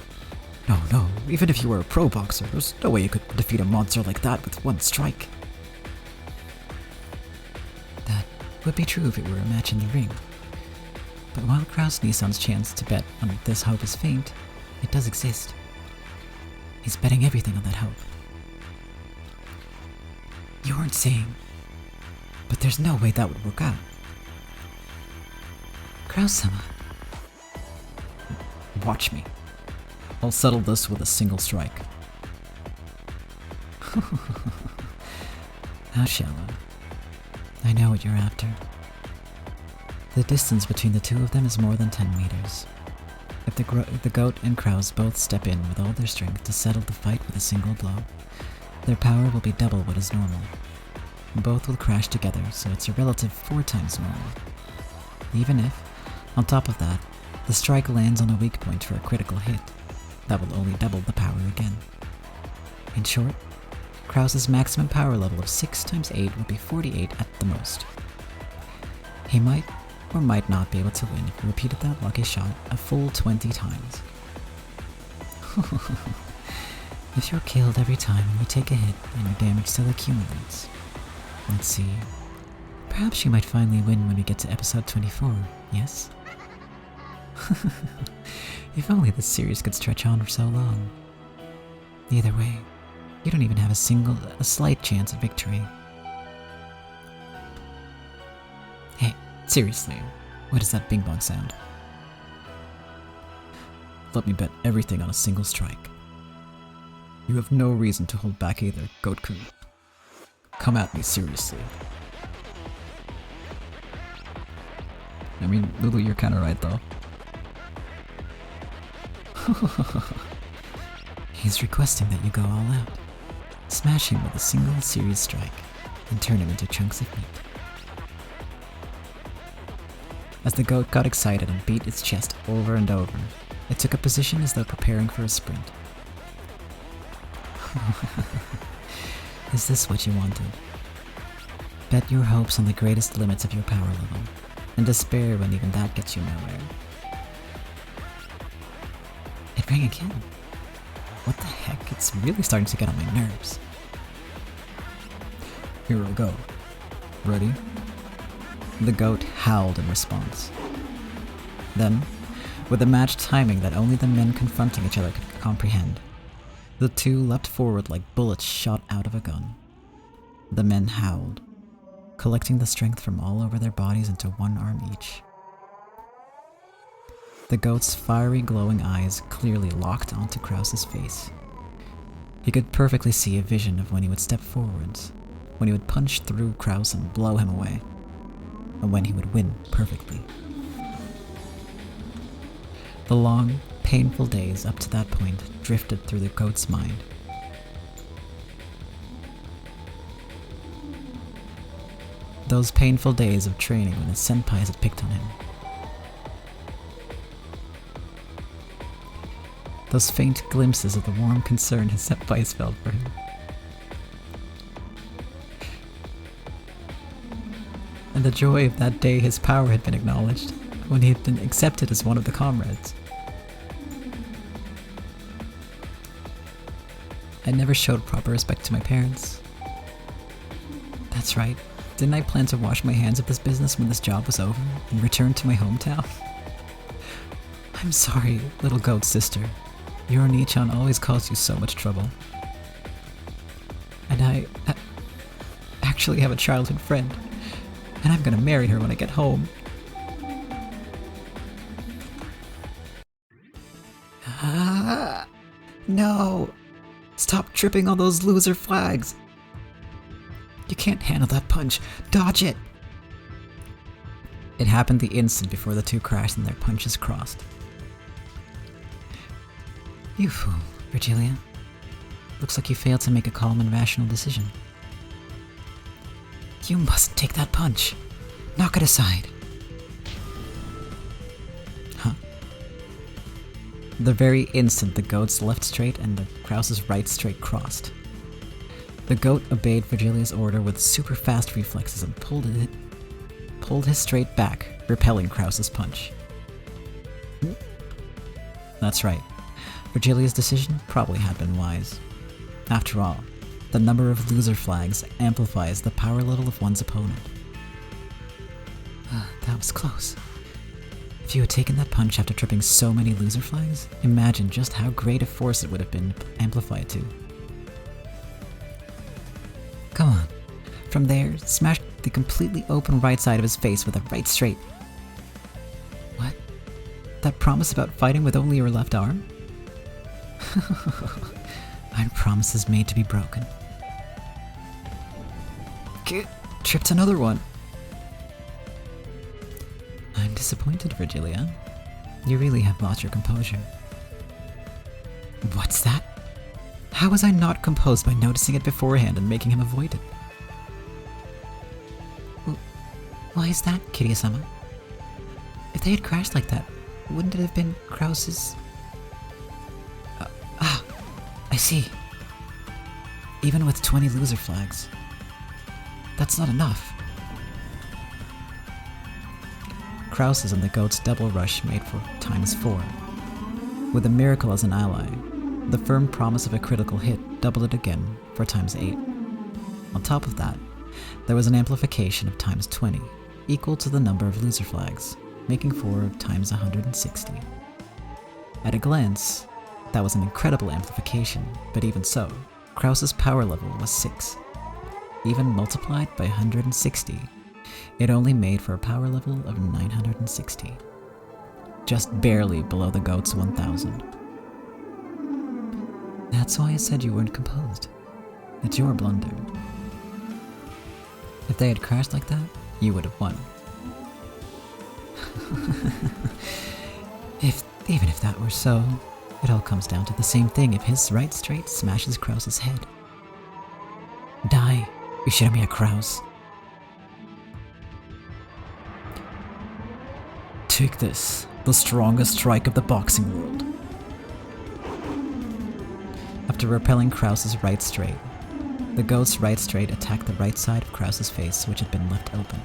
No, even if you were a pro boxer, there's no way you could defeat a monster like that with one strike. That would be true if it were a match in the ring. But while Kraus-Nissan's chance to bet on this hope is faint, it does exist. He's betting everything on that hope. You aren't saying, but there's no way that would work out. Kraus-sama. Watch me. I'll settle this with a single strike. How shallow. I know what you're after. The distance between the two of them is more than 10 meters. If the goat and Kraus both step in with all their strength to settle the fight with a single blow, their power will be double what is normal. Both will crash together, so it's a relative 4 times normal. Even if, on top of that, the strike lands on a weak point for a critical hit, that will only double the power again. In short, Kraus's maximum power level of 6 times 8 will be 48 at the most. He might or might not be able to win if he repeated that lucky shot a full 20 times. If you're killed every time you take a hit and your damage still accumulates. Let's see. Perhaps you might finally win when we get to episode 24, yes? If only this series could stretch on for so long. Either way, you don't even have a slight chance of victory. Hey, seriously, what is that bing bong sound? Let me bet everything on a single strike. You have no reason to hold back either, Goat-kun. Come at me seriously. I mean, Lulu, you're kinda right though. He's requesting that you go all out. Smash him with a single serious strike, and turn him into chunks of meat. As the goat got excited and beat its chest over and over, it took a position as though preparing for a sprint. Is this what you wanted? Bet your hopes on the greatest limits of your power level, and despair when even that gets you nowhere. It rang again. What the heck? It's really starting to get on my nerves. Here we go. Ready? The goat howled in response. Then, with a matched timing that only the men confronting each other could comprehend, the two leapt forward like bullets shot out of a gun. The men howled. collecting the strength from all over their bodies into one arm each. The goat's fiery glowing eyes clearly locked onto Krause's face. He could perfectly see a vision of when he would step forwards, when he would punch through Krause and blow him away, and when he would win perfectly. The long, painful days up to that point drifted through the goat's mind. Those painful days of training when his senpais had picked on him. Those faint glimpses of the warm concern his senpais felt for him. And the joy of that day his power had been acknowledged, when he had been accepted as one of the comrades. I never showed proper respect to my parents. That's right, didn't I plan to wash my hands of this business when this job was over and return to my hometown? I'm sorry, little goat sister. Your Nichan always caused you so much trouble. And I actually have a childhood friend, and I'm gonna marry her when I get home. No! Stop tripping on those loser flags! You can't handle that punch. Dodge it! It happened the instant before the two crashed and their punches crossed. You fool, Virgilia. Looks like you failed to make a calm and rational decision. You mustn't take that punch. Knock it aside. Huh? The very instant the goat's left straight and the Krause's right straight crossed. The goat obeyed Virgilia's order with super fast reflexes and pulled his straight back, repelling Krause's punch. That's right. Virgilia's decision probably had been wise. After all, the number of loser flags amplifies the power level of one's opponent. That was close. If you had taken that punch after tripping so many loser flags, imagine just how great a force it would have been amplified to. Come on. From there, smash the completely open right side of his face with a right straight. What? That promise about fighting with only your left arm? Aren't promises made to be broken? Tripped another one. I'm disappointed, Virgilia. You really have lost your composure. What's that? How was I not composed by noticing it beforehand and making him avoid it? Why is that, Kiryu-sama? If they had crashed like that, wouldn't it have been Krause's... I see. Even with 20 loser flags, that's not enough. Krause's and the goat's double rush made for ×4. With a miracle as an ally, the firm promise of a critical hit doubled it again for ×8. On top of that, there was an amplification of ×20, equal to the number of loser flags, making for ×160. At a glance, that was an incredible amplification, but even so, Krause's power level was 6. Even multiplied by 160, it only made for a power level of 960. Just barely below the goat's 1000. That's why I said you weren't composed. It's your blunder. If they had crashed like that, you would have won. Even if that were so, it all comes down to the same thing if his right straight smashes Krause's head. Die, Ushiramiya Krause. Take this, the strongest strike of the boxing world. After repelling Krause's right straight, the goat's right straight attacked the right side of Krause's face, which had been left open.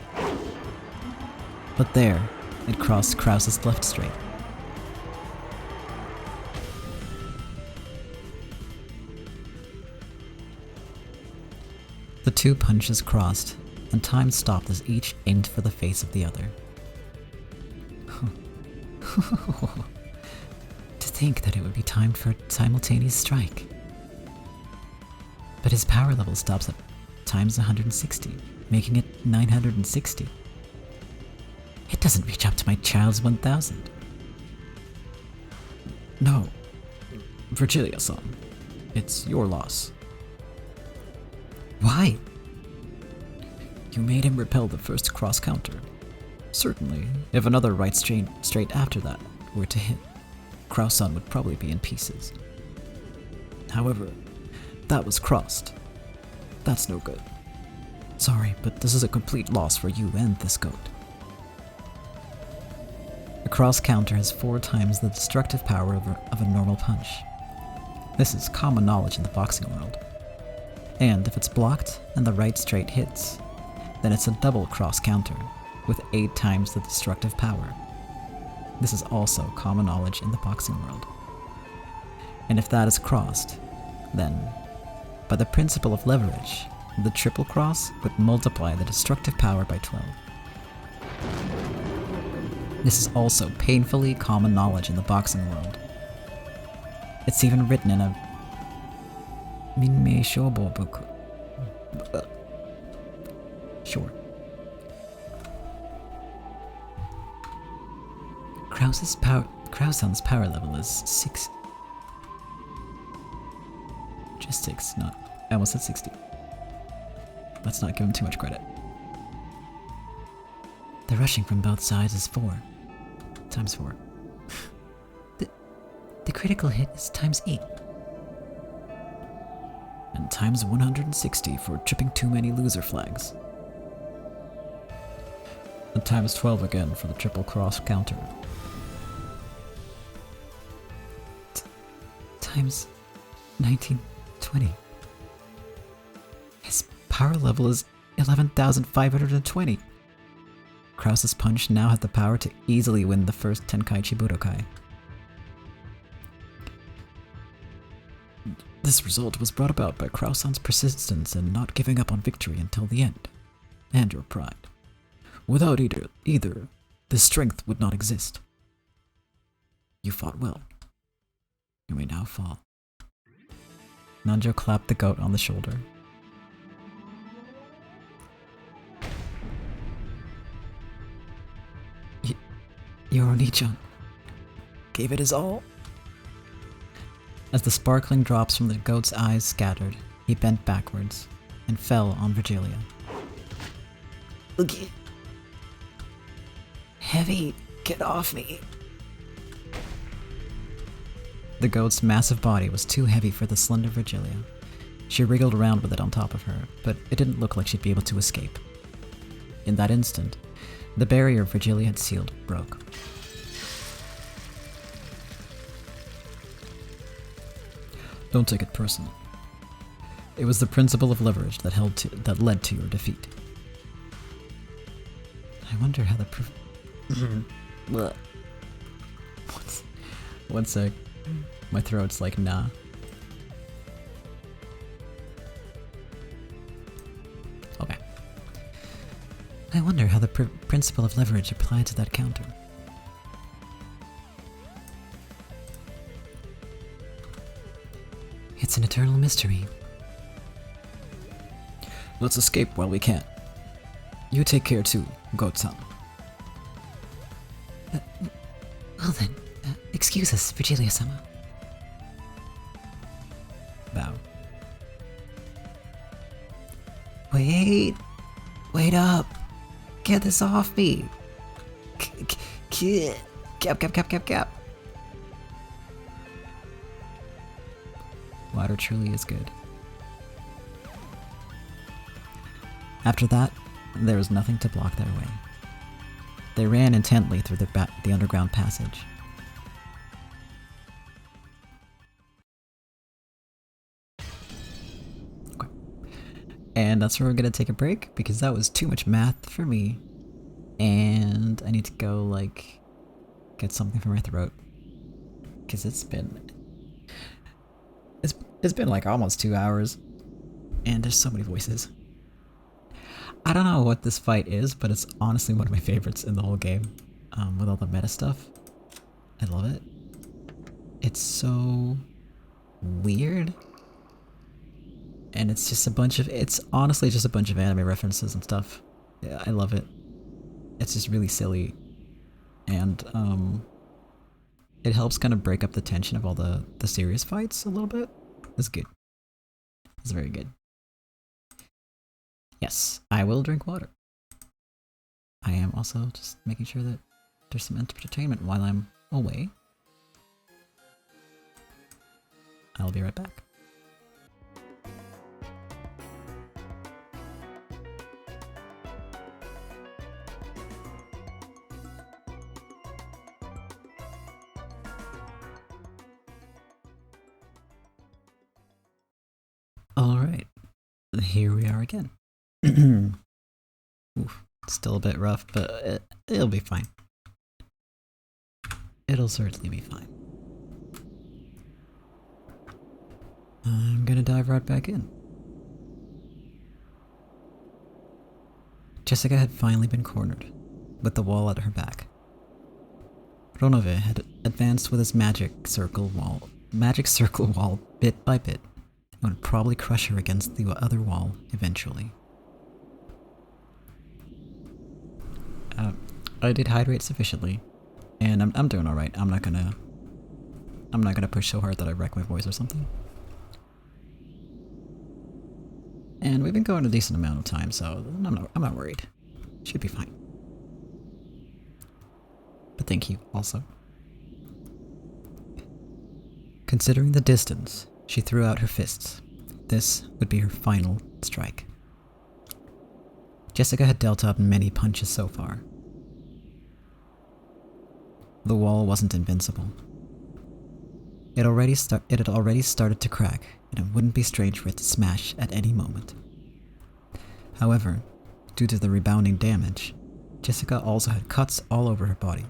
But there, it crossed Krause's left straight. The two punches crossed, and time stopped as each aimed for the face of the other. To think that it would be timed for a simultaneous strike. But his power level stops at ×160, making it 960. It doesn't reach up to my child's 1000. No, Virgilia-san, it's your loss. Why? You made him repel the first cross-counter. Certainly, if another right straight after that were to hit, Kraus-san would probably be in pieces. However, that was crossed. That's no good. Sorry, but this is a complete loss for you and this goat. A cross counter has 4 times the destructive power of a normal punch. This is common knowledge in the boxing world. And if it's blocked and the right straight hits, then it's a double cross counter with 8 times the destructive power. This is also common knowledge in the boxing world. And if that is crossed, then, by the principle of leverage, the triple cross would multiply the destructive power by 12. This is also painfully common knowledge in the boxing world. It's even written in a Minmei Shobo book. Sure. Kraus-san's power level is 6. Just 6, not. I almost said 60. Let's not give him too much credit. The rushing from both sides is 4. Times 4. The critical hit is times 8. And times 160 for tripping too many loser flags. And times 12 again for the triple cross counter. Times 1920. His power level is 11,520. Kraus's punch now has the power to easily win the first Tenkaichi Budoukai. This result was brought about by Kraus-san's persistence in not giving up on victory until the end, and your pride. Without either, this strength would not exist. You fought well. You may now fall. Nanjo clapped the goat on the shoulder. Your Oni-chan gave it his all. As the sparkling drops from the goat's eyes scattered, he bent backwards and fell on Virgilia. Look, heavy, get off me. The goat's massive body was too heavy for the slender Virgilia. She wriggled around with it on top of her, but it didn't look like she'd be able to escape. In that instant, the barrier Virgilia had sealed broke. Don't take it personally. It was the principle of leverage that led to your defeat. I wonder how the proof. One sec. My throat's like, nah. Okay. I wonder how the principle of leverage applied to that counter. It's an eternal mystery. Let's escape while we can. You take care too, Goat-san. Well then, excuse us, Virgilia-sama. Bow. Wait up! Get this off me! Cap. Water truly is good. After that, there was nothing to block their way. They ran intently through the underground passage. Okay. And that's where we're gonna take a break, because that was too much math for me. And I need to go, like, get something from my throat. Because it's been like almost 2 hours. And there's so many voices. I don't know what this fight is, but it's honestly one of my favorites in the whole game. With all the meta stuff. I love it. It's so weird. And it's just a bunch of, it's honestly just a bunch of anime references and stuff. Yeah, I love it. It's just really silly. And, it helps kind of break up the tension of all the serious fights a little bit. It's good. It's very good. Yes, I will drink water. I am also just making sure that there's some entertainment while I'm away. I'll be right back. Alright, here we are again. Oof, still a bit rough, but it'll be fine. It'll certainly be fine. I'm gonna dive right back in. Jessica had finally been cornered, with the wall at her back. Ronove had advanced with his magic circle wall bit by bit, and would probably crush her against the other wall eventually. I did hydrate sufficiently, and I'm doing all right. I'm not gonna push so hard that I wreck my voice or something. And we've been going a decent amount of time, so I'm not worried. Should be fine. But thank you also. Considering the distance, she threw out her fists. This would be her final strike. Jessica had dealt out many punches so far. The wall wasn't invincible. It had already started to crack, and it wouldn't be strange for it to smash at any moment. However, due to the rebounding damage, Jessica also had cuts all over her body,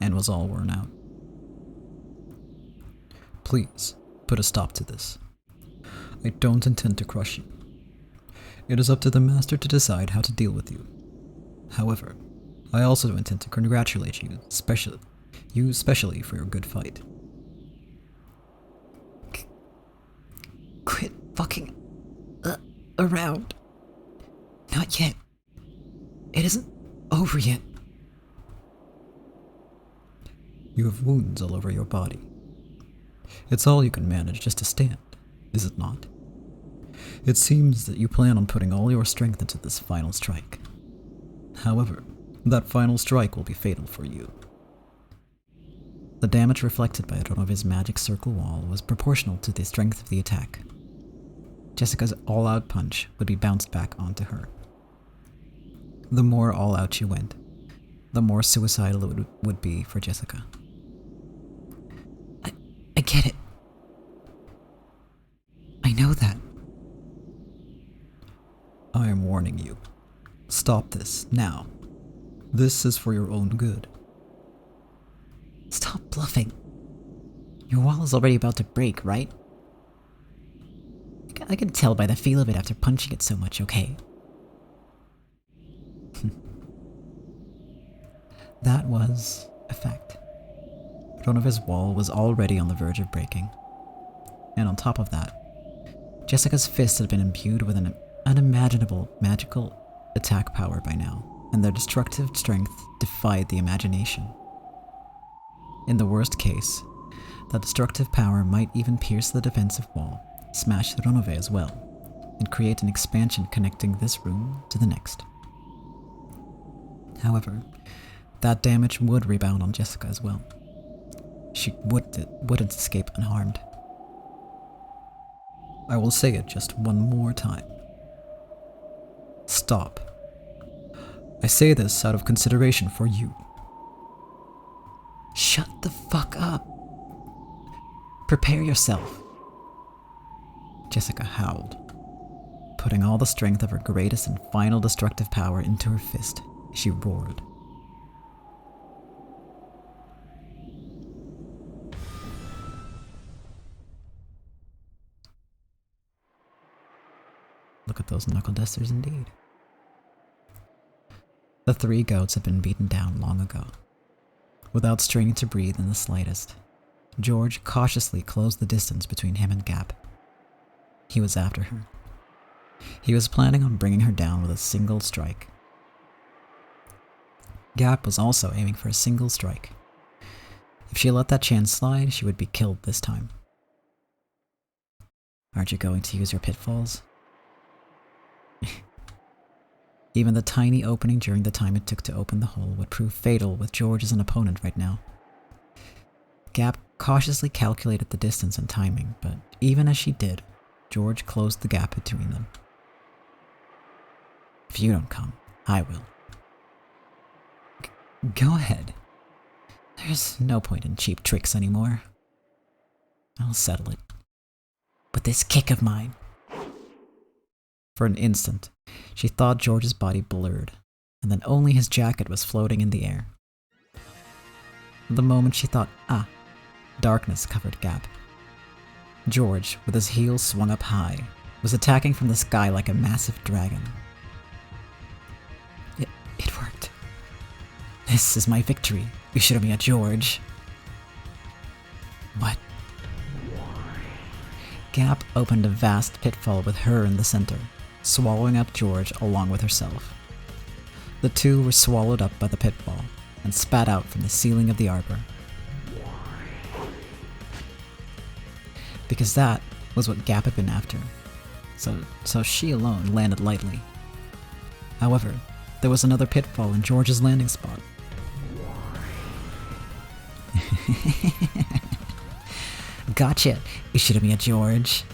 and was all worn out. Please, put a stop to this. I don't intend to crush you. It is up to the master to decide how to deal with you. However, I also intend to congratulate you, especially for your good fight. Quit fucking around. Not yet. It isn't over yet. You have wounds all over your body. It's all you can manage just to stand, is it not? It seems that you plan on putting all your strength into this final strike. However, that final strike will be fatal for you. The damage reflected by Ronove's magic circle wall was proportional to the strength of the attack. Jessica's all-out punch would be bounced back onto her. The more all-out she went, the more suicidal it would be for Jessica. I get it. I know that. I am warning you. Stop this, now. This is for your own good. Stop bluffing. Your wall is already about to break, right? I can tell by the feel of it after punching it so much, okay? That was a fact. Ronove's wall was already on the verge of breaking. And on top of that, Jessica's fist had been imbued with an unimaginable magical attack power by now, and their destructive strength defied the imagination. In the worst case, the destructive power might even pierce the defensive wall, smash Ronove as well, and create an expansion connecting this room to the next. However, that damage would rebound on Jessica as well. She wouldn't escape unharmed. I will say it just one more time. Stop. I say this out of consideration for you. Shut the fuck up. Prepare yourself. Jessica howled, putting all the strength of her greatest and final destructive power into her fist. She roared. Look at those knuckle dusters indeed. The three goats had been beaten down long ago. Without straining to breathe in the slightest, George cautiously closed the distance between him and Gaap. he was after her. He was planning on bringing her down with a single strike. Gaap was also aiming for a single strike. If she let that chance slide, she would be killed this time. Aren't you going to use your pitfalls? Even the tiny opening during the time it took to open the hole would prove fatal with George as an opponent right now. Gaap cautiously calculated the distance and timing, but even as she did, George closed the gap between them. If you don't come, I will. Go ahead. There's no point in cheap tricks anymore. I'll settle it. With this kick of mine. For an instant, she thought George's body blurred, and then only his jacket was floating in the air. The moment she thought, darkness covered Gaap. George, with his heels swung up high, was attacking from the sky like a massive dragon. It worked. This is my victory. You should have me at George. What? Gaap opened a vast pitfall with her in the center, swallowing up George along with herself. The two were swallowed up by the pitfall and spat out from the ceiling of the arbor. Because that was what Gaap had been after, so she alone landed lightly. However, there was another pitfall in George's landing spot. Gotcha, Ishidami George.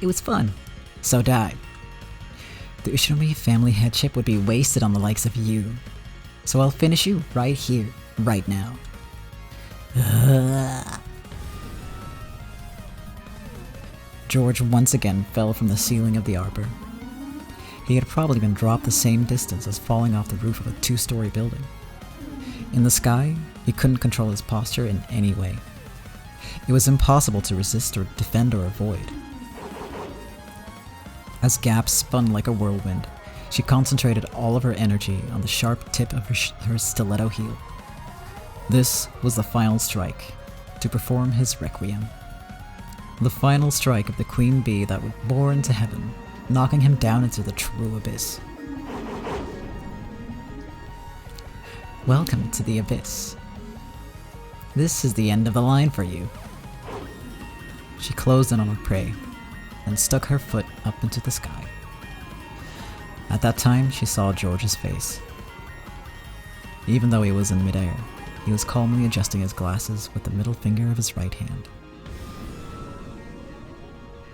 It was fun. So die. The Ishidami family headship would be wasted on the likes of you. So I'll finish you right here, right now. George once again fell from the ceiling of the arbor. He had probably been dropped the same distance as falling off the roof of a 2-story building. In the sky, he couldn't control his posture in any way. It was impossible to resist or defend or avoid. As Gaap spun like a whirlwind, she concentrated all of her energy on the sharp tip of her stiletto heel. This was the final strike, to perform his requiem. The final strike of the queen bee that would bore into heaven, knocking him down into the true abyss. Welcome to the abyss. This is the end of the line for you. She closed in on her prey, and stuck her foot up into the sky. At that time, she saw George's face. Even though he was in midair, he was calmly adjusting his glasses with the middle finger of his right hand.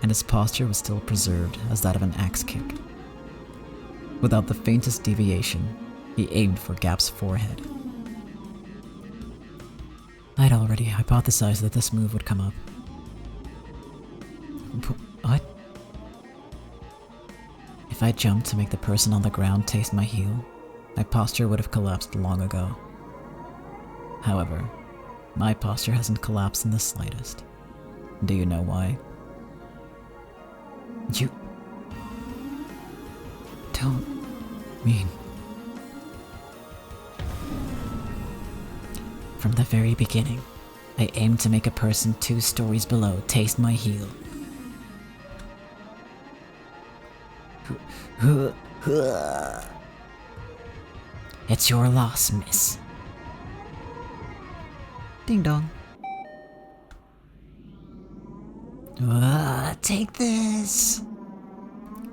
And his posture was still preserved as that of an axe kick. Without the faintest deviation, he aimed for Gaap's forehead. I'd already hypothesized that this move would come up. What? If I jumped to make the person on the ground taste my heel, my posture would have collapsed long ago. However, my posture hasn't collapsed in the slightest. Do you know why? You don't mean... From the very beginning, I aimed to make a person 2 stories below taste my heel. It's your loss, miss. Ding dong. Take this!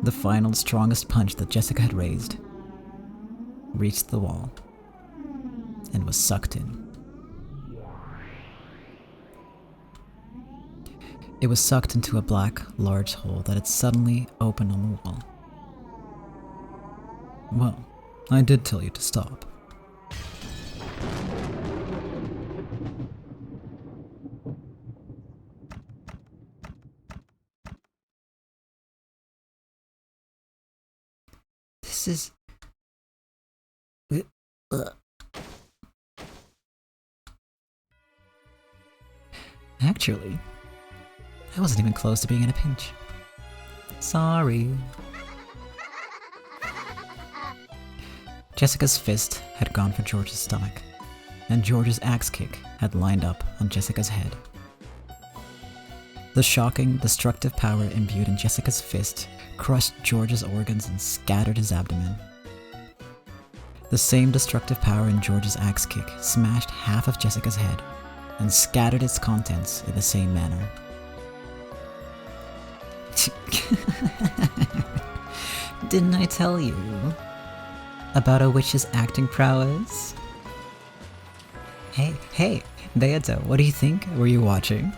The final strongest punch that Jessica had raised reached the wall and was sucked in. It was sucked into a black, large hole that had suddenly opened on the wall. Well, I did tell you to stop. This is... Actually, I wasn't even close to being in a pinch. Sorry. Jessica's fist had gone for George's stomach, and George's axe kick had lined up on Jessica's head. The shocking, destructive power imbued in Jessica's fist crushed George's organs and scattered his abdomen. The same destructive power in George's axe kick smashed half of Jessica's head and scattered its contents in the same manner. Didn't I tell you about a witch's acting prowess? Hey, Beato, what do you think? Were you watching?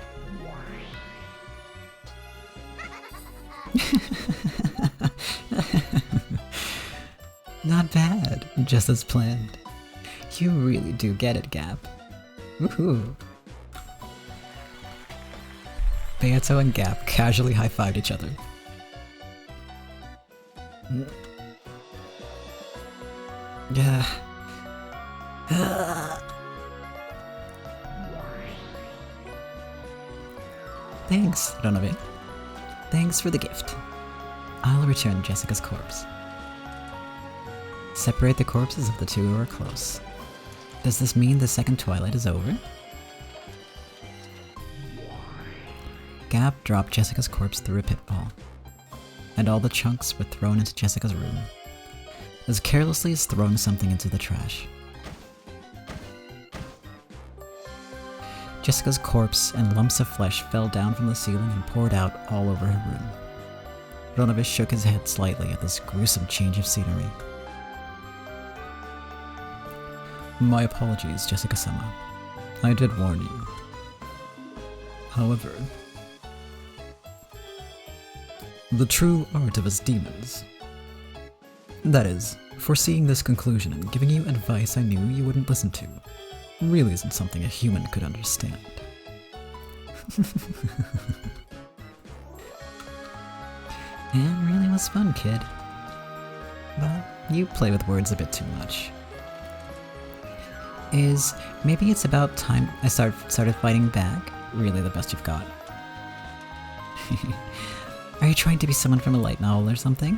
Not bad, just as planned. You really do get it, Gaap. Woohoo! Beato and Gaap casually high-fived each other. Yeah. Thanks, Ronobe. Thanks for the gift. I'll return Jessica's corpse. Separate the corpses of the two who are close. Does this mean the second twilight is over? Gaap dropped Jessica's corpse through a pitfall, and all the chunks were thrown into Jessica's room, as carelessly as throwing something into the trash. Jessica's corpse and lumps of flesh fell down from the ceiling and poured out all over her room. Ronobe shook his head slightly at this gruesome change of scenery. My apologies, Jessica-sama. I did warn you. However, the true art of us demons, that is, foreseeing this conclusion and giving you advice I knew you wouldn't listen to, really isn't something a human could understand. It really was fun, kid. But you play with words a bit too much. Is maybe it's about time I started fighting back really the best you've got? Are you trying to be someone from a light novel or something?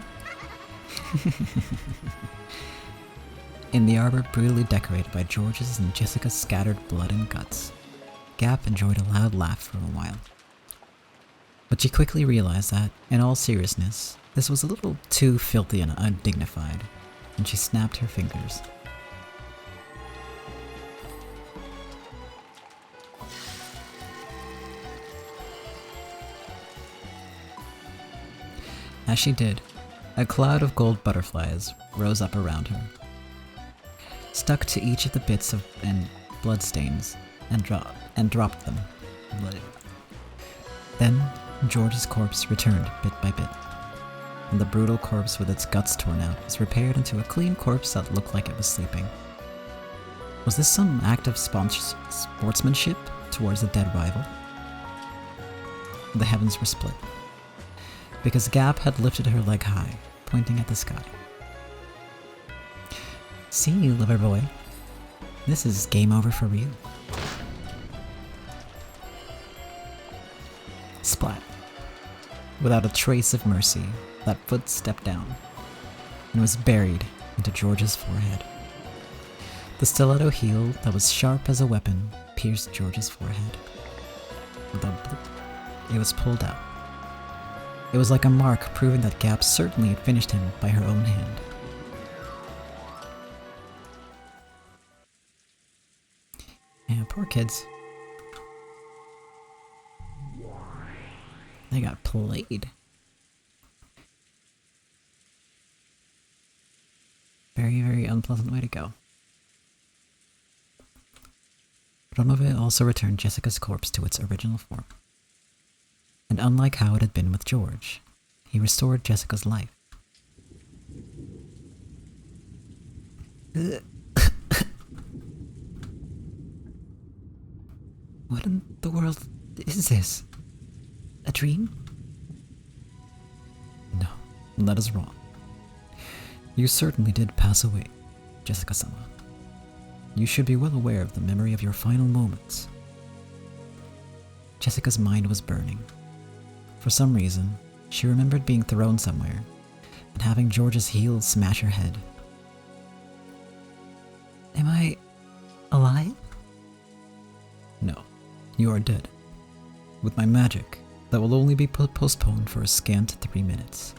In the arbor brutally decorated by George's and Jessica's scattered blood and guts, Gaap enjoyed a loud laugh for a while. But she quickly realized that, in all seriousness, this was a little too filthy and undignified, and she snapped her fingers. As she did, a cloud of gold butterflies rose up around her, stuck to each of the bits of and bloodstains, and dropped them. Then George's corpse returned bit by bit, and the brutal corpse with its guts torn out was repaired into a clean corpse that looked like it was sleeping. Was this some act of sportsmanship towards a dead rival? The heavens were split, because Gaap had lifted her leg high, pointing at the sky. See you, lover boy. This is game over for real. Splat. Without a trace of mercy, that foot stepped down and was buried into George's forehead. The stiletto heel that was sharp as a weapon pierced George's forehead. With a bloop, it was pulled out. It was like a mark proving that Gaap certainly had finished him by her own hand. Yeah, poor kids. They got played. Very, very unpleasant way to go. Ronobe also returned Jessica's corpse to its original form. And unlike how it had been with George, he restored Jessica's life. What in the world is this? A dream? No, that is wrong. You certainly did pass away, Jessica-sama. You should be well aware of the memory of your final moments. Jessica's mind was burning. For some reason, she remembered being thrown somewhere and having George's heel smash her head. Am I alive? No, you are dead. With my magic, that will only be postponed for a scant 3 minutes.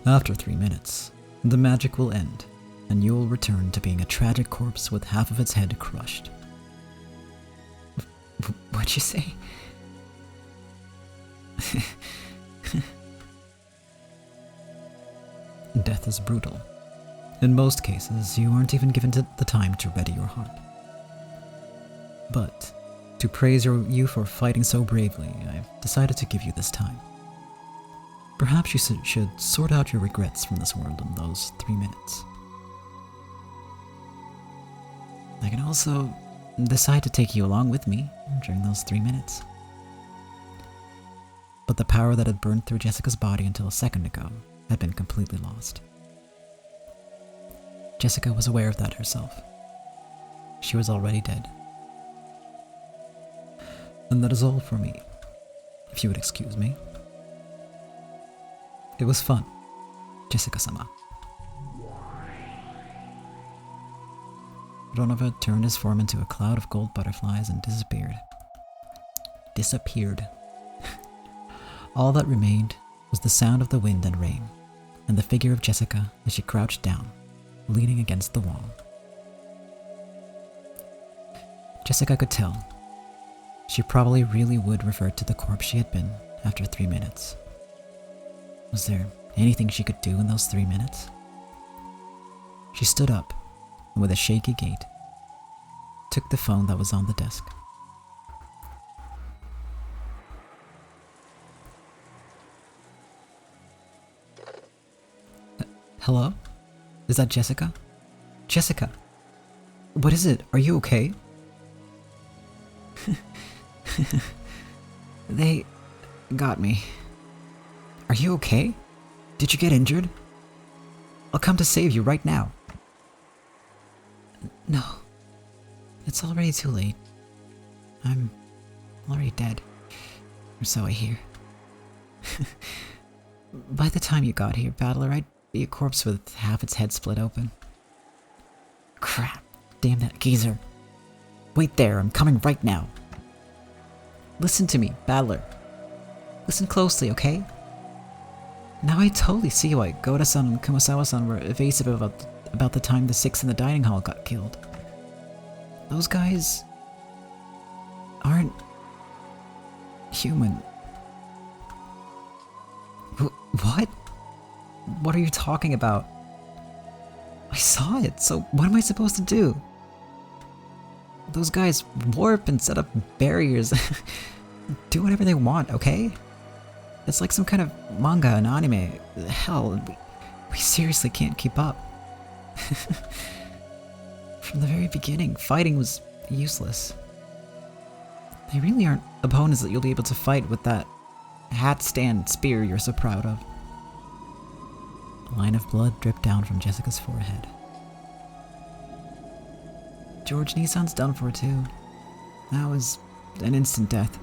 After 3 minutes, the magic will end, and you will return to being a tragic corpse with half of its head crushed. What'd you say? Death is brutal. In most cases, you aren't even given the time to ready your heart. But, to praise you for fighting so bravely, I've decided to give you this time. Perhaps you should sort out your regrets from this world in those 3 minutes. I can also decide to take you along with me during those 3 minutes. But the power that had burned through Jessica's body until a second ago had been completely lost. Jessica was aware of that herself. She was already dead. And that is all for me, if you would excuse me. It was fun, Jessica-sama. Ronova turned his form into a cloud of gold butterflies and disappeared. All that remained was the sound of the wind and rain, and the figure of Jessica as she crouched down, leaning against the wall. Jessica could tell. She probably really would revert to the corpse she had been after 3 minutes. Was there anything she could do in those 3 minutes? She stood up, and with a shaky gait, took the phone that was on the desk. Hello? Is that Jessica? Jessica! What is it? Are you okay? They got me. Are you okay? Did you get injured? I'll come to save you right now. No. It's already too late. I'm already dead. Or so I hear. By the time you got here, Battler, I'd be a corpse with half its head split open. Crap. Damn that geezer. Wait there, I'm coming right now. Listen to me, Battler. Listen closely, okay? Now I totally see why Goda-san and Kumasawa-san were evasive about the time the 6 in the dining hall got killed. Those guys aren't human. What? What are you talking about? I saw it, so what am I supposed to do? Those guys warp and set up barriers. Do whatever they want, okay? It's like some kind of manga and anime. Hell, we seriously can't keep up. From the very beginning, fighting was useless. They really aren't opponents that you'll be able to fight with that hat-stand spear you're so proud of. A line of blood dripped down from Jessica's forehead. George Nissan's done for too. That was an instant death.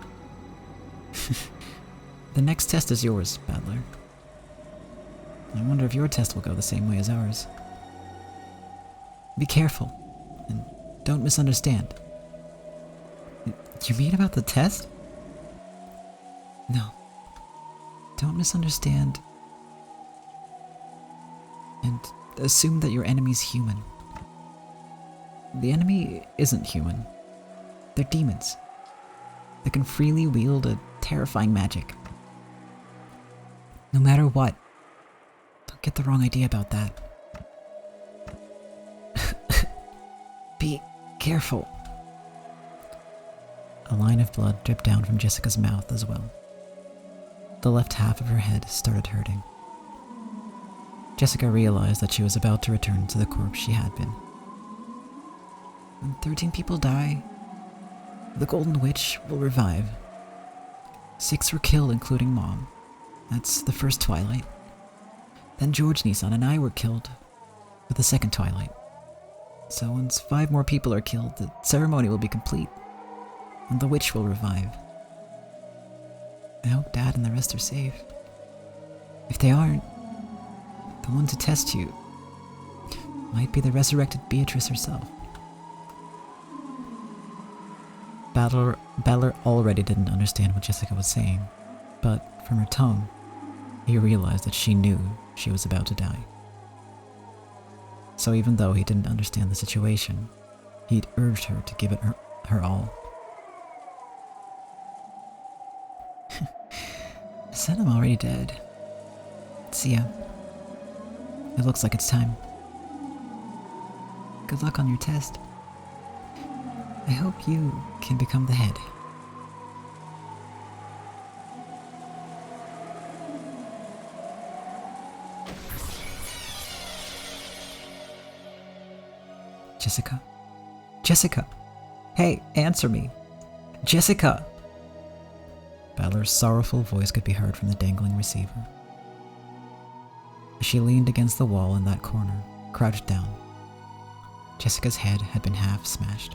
The next test is yours, Battler. I wonder if your test will go the same way as ours. Be careful, and don't misunderstand. You mean about the test? No. Don't misunderstand. And assume that your enemy's human. The enemy isn't human. They're demons. They can freely wield a terrifying magic. No matter what. Don't get the wrong idea about that. Be careful. A line of blood dripped down from Jessica's mouth as well. The left half of her head started hurting. Jessica realized that she was about to return to the corpse she had been. When 13 people die, the Golden Witch will revive. 6 were killed, including Mom. That's the first twilight. Then George Nissan and I were killed with the second twilight. So once 5 more people are killed, the ceremony will be complete, and the witch will revive. I hope Dad and the rest are safe. If they aren't, the one to test you might be the resurrected Beatrice herself. Balor already didn't understand what Jessica was saying, but from her tone, he realized that she knew she was about to die. So even though he didn't understand the situation, he'd urged her to give it her all. I said I'm already dead. See ya. It looks like it's time. Good luck on your test. I hope you can become the head. Jessica? Jessica! Hey, answer me! Jessica! Balor's sorrowful voice could be heard from the dangling receiver. She leaned against the wall in that corner, crouched down. Jessica's head had been half smashed.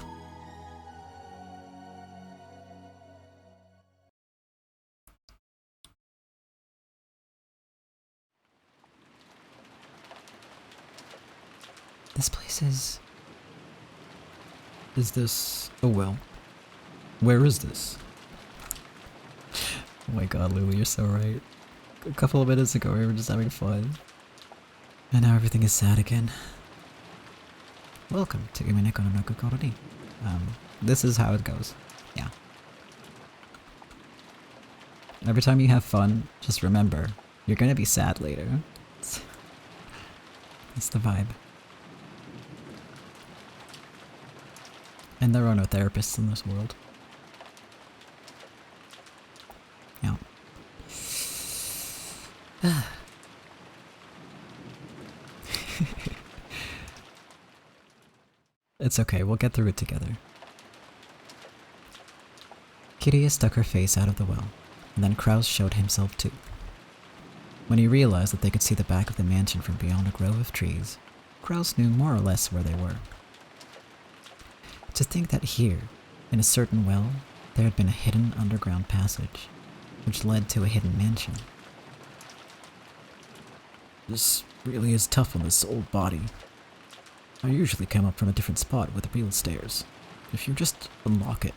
This place is... Is this a well? Where is this? Oh my god, Lulu, you're so right. A couple of minutes ago, we were just having fun. And now everything is sad again. Welcome to Umineko no Naku Koro. This is how it goes. Yeah. Every time you have fun, just remember, you're gonna be sad later. It's the vibe. And there are no therapists in this world. Yeah. It's okay, we'll get through it together. Kiria stuck her face out of the well, and then Kraus showed himself too. When he realized that they could see the back of the mansion from beyond a grove of trees, Kraus knew more or less where they were. To think that here, in a certain well, there had been a hidden underground passage, which led to a hidden mansion. This really is tough on this old body. I usually come up from a different spot with real stairs. If you just unlock it.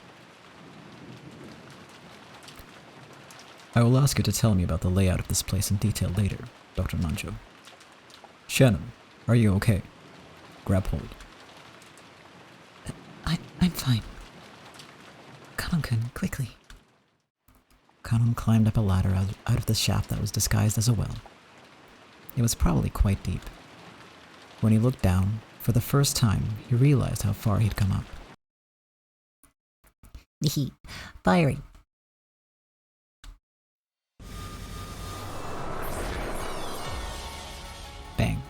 I will ask you to tell me about the layout of this place in detail later, Dr. Nanjo. Shannon, are you okay? Grab hold. I'm fine. Kanon-kun, quickly. Kanon climbed up a ladder out of the shaft that was disguised as a well. It was probably quite deep. When he looked down, for the first time, he realized how far he'd come up. Firing. Bang.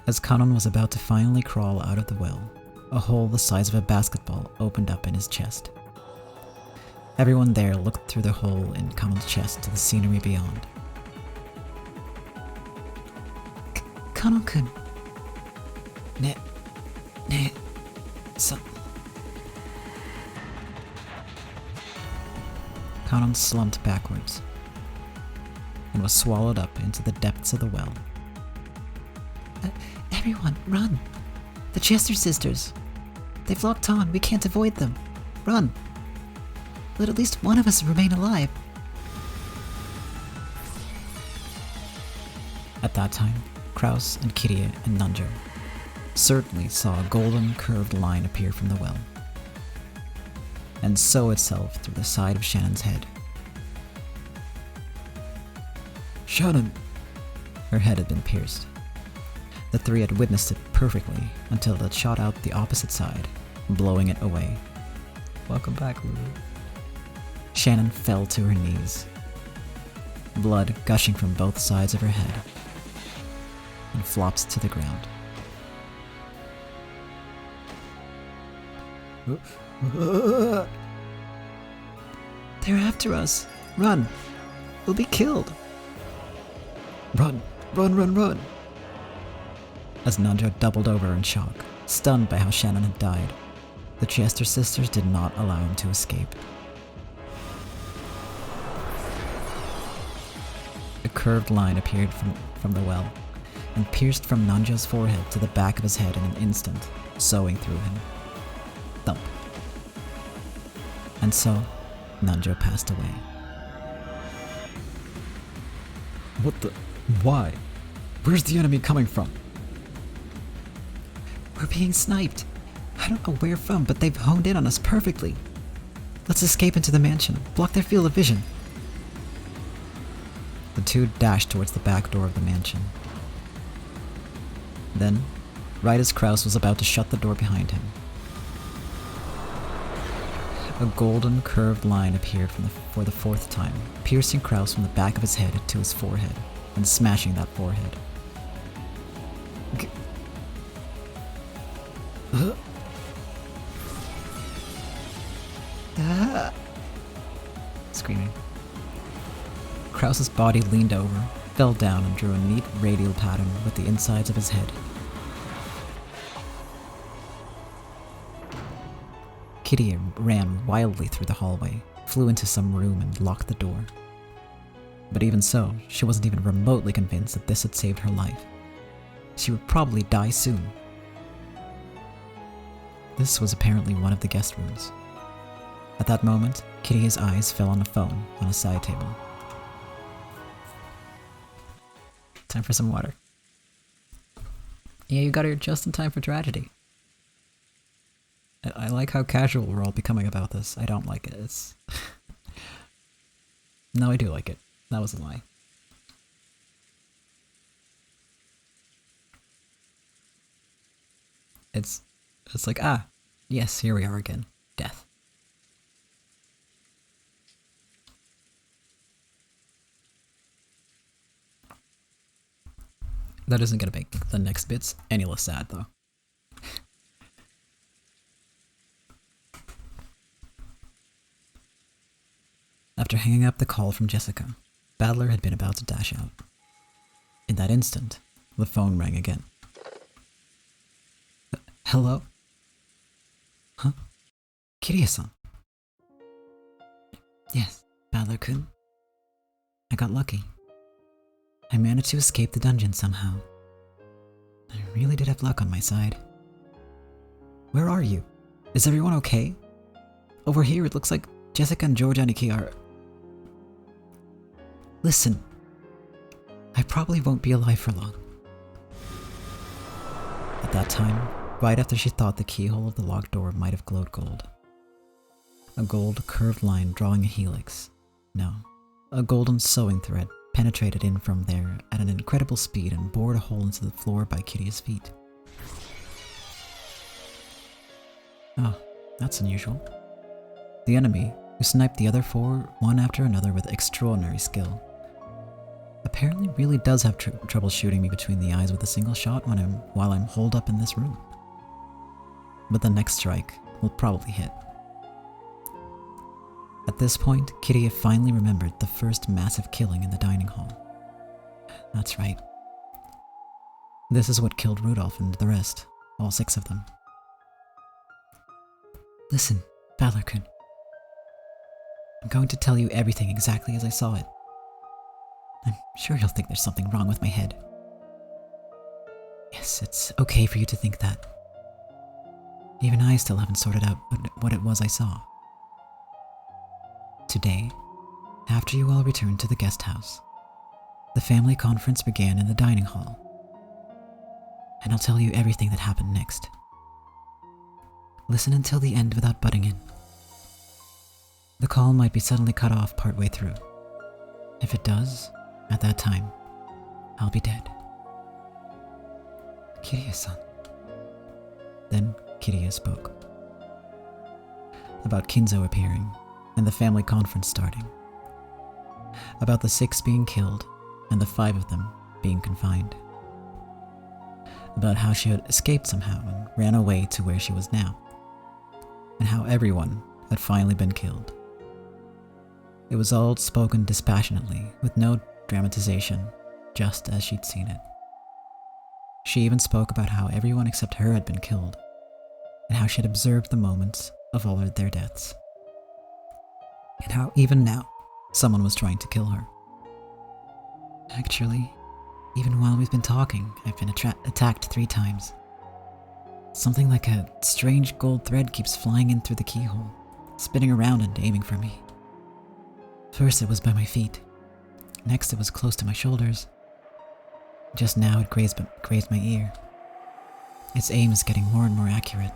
As Kanon was about to finally crawl out of the well, a hole the size of a basketball opened up in his chest. Everyone there looked through the hole in Kanon's chest to the scenery beyond. Kanon-kun. Kanon slumped backwards and was swallowed up into the depths of the well. Everyone, run! The Chester sisters! They've locked on, we can't avoid them. Run! Let at least one of us remain alive. At that time, Kraus and Kiria and Nanjo certainly saw a golden curved line appear from the well, and sow itself through the side of Shannon's head. Shannon! Her head had been pierced. The three had witnessed it perfectly until it had shot out the opposite side, blowing it away. Welcome back, Lulu. Shannon fell to her knees, blood gushing from both sides of her head, and flopped to the ground. They're after us! Run! We'll be killed! Run! Run, run, run! As Nanjo doubled over in shock, stunned by how Shannon had died, the Chester sisters did not allow him to escape. A curved line appeared from the well, and pierced from Nanjo's forehead to the back of his head in an instant, sewing through him. Thump. And so, Nanjo passed away. What the? Why? Where's the enemy coming from? We're being sniped. I don't know where from, but they've honed in on us perfectly. Let's escape into the mansion. Block their field of vision. The two dashed towards the back door of the mansion. Then, right as Kraus was about to shut the door behind him, a golden curved line appeared for the fourth time, piercing Kraus from the back of his head to his forehead, and smashing that forehead. Screaming. Kraus's body leaned over, fell down, and drew a neat radial pattern with the insides of his head. Kitty ran wildly through the hallway, flew into some room, and locked the door. But even so, she wasn't even remotely convinced that this had saved her life. She would probably die soon. This was apparently one of the guest rooms. At that moment, Kitty's eyes fell on a phone on a side table. Time for some water. Yeah, you got here just in time for tragedy. I like how casual we're all becoming about this. I don't like it. It's... No, I do like it. That was a lie. It's like, yes, here we are again. Death. That isn't gonna make the next bits any less sad, though. After hanging up the call from Jessica, Battler had been about to dash out. In that instant, the phone rang again. Hello? Huh? Kirie-san? Yes, Battler-kun. I got lucky. I managed to escape the dungeon somehow. I really did have luck on my side. Where are you? Is everyone okay? Over here, it looks like Jessica and George Aniki are... Listen. I probably won't be alive for long. At that time, right after she thought the keyhole of the locked door might have glowed gold. A gold curved line drawing a helix. No, a golden sewing thread penetrated in from there at an incredible speed and bored a hole into the floor by Kitty's feet. Oh, that's unusual. The enemy, who sniped the other four one after another with extraordinary skill, apparently really does have trouble shooting me between the eyes with a single shot while I'm holed up in this room. But the next strike will probably hit. At this point, Kitty finally remembered the first massive killing in the dining hall. That's right. This is what killed Rudolph and the rest, all 6 of them. Listen, Battler-kun. I'm going to tell you everything exactly as I saw it. I'm sure you'll think there's something wrong with my head. Yes, it's okay for you to think that. Even I still haven't sorted out what it was I saw. Today, after you all returned to the guest house, the family conference began in the dining hall. And I'll tell you everything that happened next. Listen until the end without butting in. The call might be suddenly cut off partway through. If it does, at that time, I'll be dead. Kirie-san. Then Kirie spoke. About Kinzo appearing, and the family conference starting. About the 6 being killed, and the 5 of them being confined. About how she had escaped somehow and ran away to where she was now. And how everyone had finally been killed. It was all spoken dispassionately, with no dramatization, just as she'd seen it. She even spoke about how everyone except her had been killed, and how she had observed the moments of all their deaths. And how even now, someone was trying to kill her. Actually, even while we've been talking, I've been attacked 3 times. Something like a strange gold thread keeps flying in through the keyhole, spinning around and aiming for me. First it was by my feet. Next it was close to my shoulders. Just now it grazed my ear. Its aim is getting more and more accurate.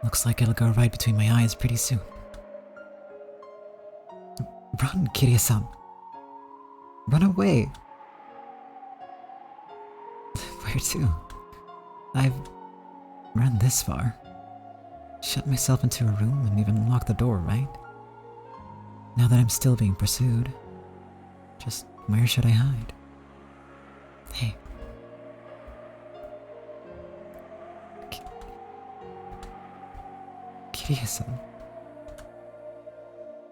Looks like it'll go right between my eyes pretty soon. Run, Kirie-san. Run away. Where to? I've run this far. Shut myself into a room and even locked the door, right? Now that I'm still being pursued, just where should I hide? Hey. Kirie-san.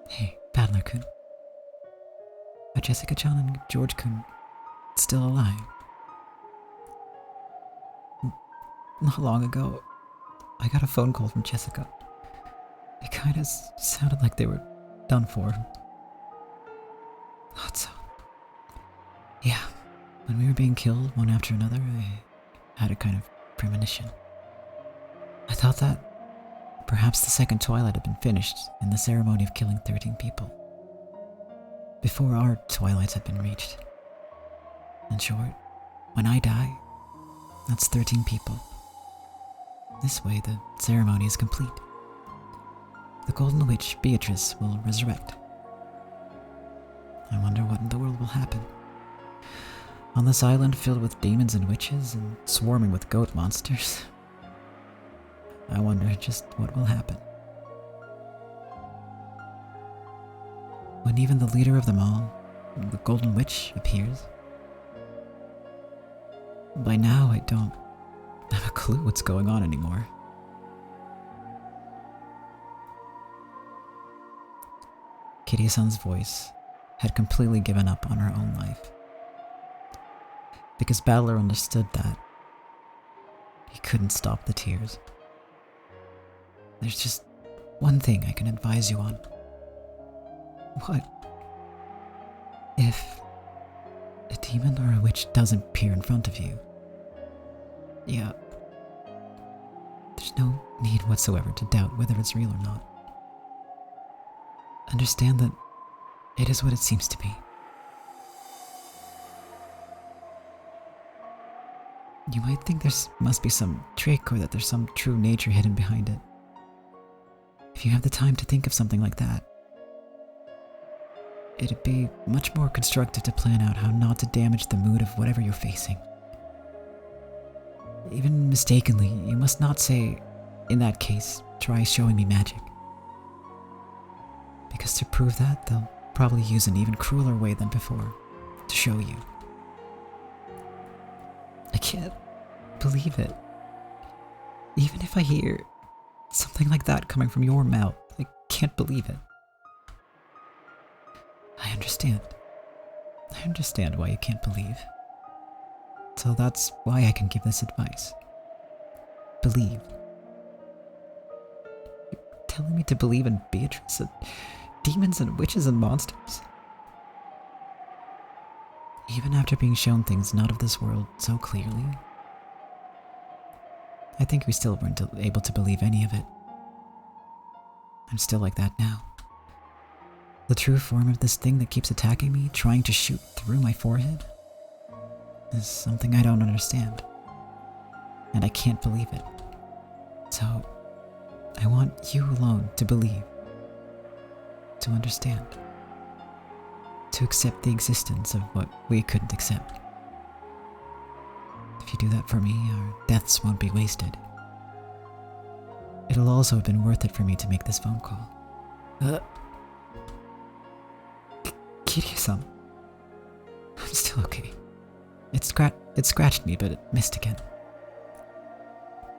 Hey, Paddler-kun. Are Jessica-chan and George-kun still alive? Not long ago, I got a phone call from Jessica. It kinda sounded like they were done for. Thought so. Yeah, when we were being killed one after another, I had a kind of premonition. I thought that perhaps the second twilight had been finished in the ceremony of killing 13 people, before our twilights had been reached. In short, when I die, that's 13 people. This way, the ceremony is complete. The Golden Witch, Beatrice, will resurrect. I wonder what in the world will happen. On this island filled with demons and witches and swarming with goat monsters, I wonder just what will happen. When even the leader of them all, the Golden Witch, appears, by now I don't have a clue what's going on anymore. Kirie-san's voice had completely given up on her own life. Because Battler understood that he couldn't stop the tears. There's just one thing I can advise you on. What if a demon or a witch does appear in front of you? Yeah, there's no need whatsoever to doubt whether it's real or not. Understand that it is what it seems to be. You might think there must be some trick or that there's some true nature hidden behind it. If you have the time to think of something like that, it'd be much more constructive to plan out how not to damage the mood of whatever you're facing. Even mistakenly, you must not say, in that case, try showing me magic. Because to prove that, they'll probably use an even crueler way than before to show you. I can't believe it. Even if I hear something like that coming from your mouth, I can't believe it. I understand. I understand why you can't believe. So that's why I can give this advice. Believe. You're telling me to believe in Beatrice and demons and witches and monsters? Even after being shown things not of this world so clearly? I think we still weren't able to believe any of it. I'm still like that now. The true form of this thing that keeps attacking me, trying to shoot through my forehead, is something I don't understand. And I can't believe it. So, I want you alone to believe. To understand. To accept the existence of what we couldn't accept. If you do that for me, our deaths won't be wasted. It'll also have been worth it for me to make this phone call. Kirie-san. I'm still okay. It scratched me, but it missed again.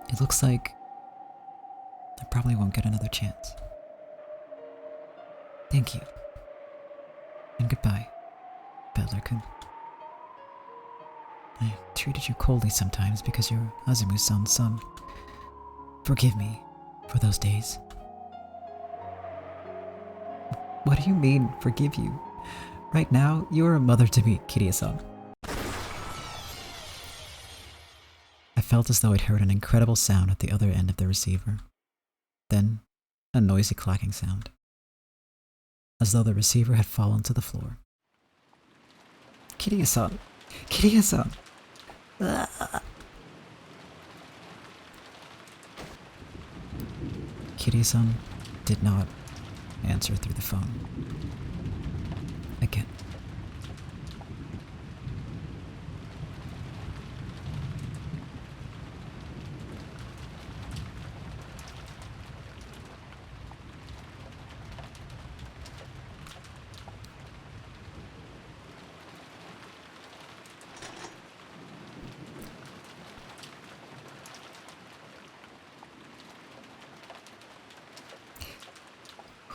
It looks like I probably won't get another chance. Thank you. And goodbye, Battler-kun. I treated you coldly sometimes because you're Azumu-san's son. Forgive me for those days. What do you mean, forgive you? Right now, you're a mother to me, Kirie-san. I felt as though I'd heard an incredible sound at the other end of the receiver. Then, a noisy clacking sound, as though the receiver had fallen to the floor. Kiryu-san! Kiryu-san! Kiryu-san did not answer through the phone. Again.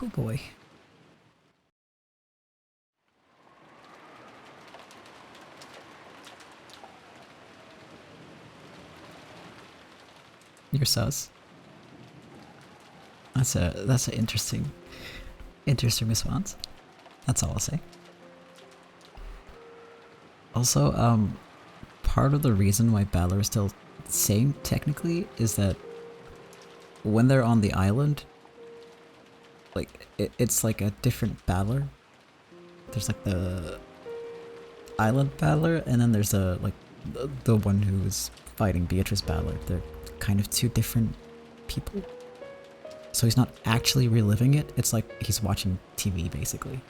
Oh boy. You're sus. That's an interesting response. That's all I'll say. Also, part of the reason why Balor is still sane technically is that when they're on the island, like it's like a different Balor. There's like the island Balor, and then there's the one who is fighting Beatrice Balor. They're kind of two different people. So he's not actually reliving it. It's like he's watching TV basically.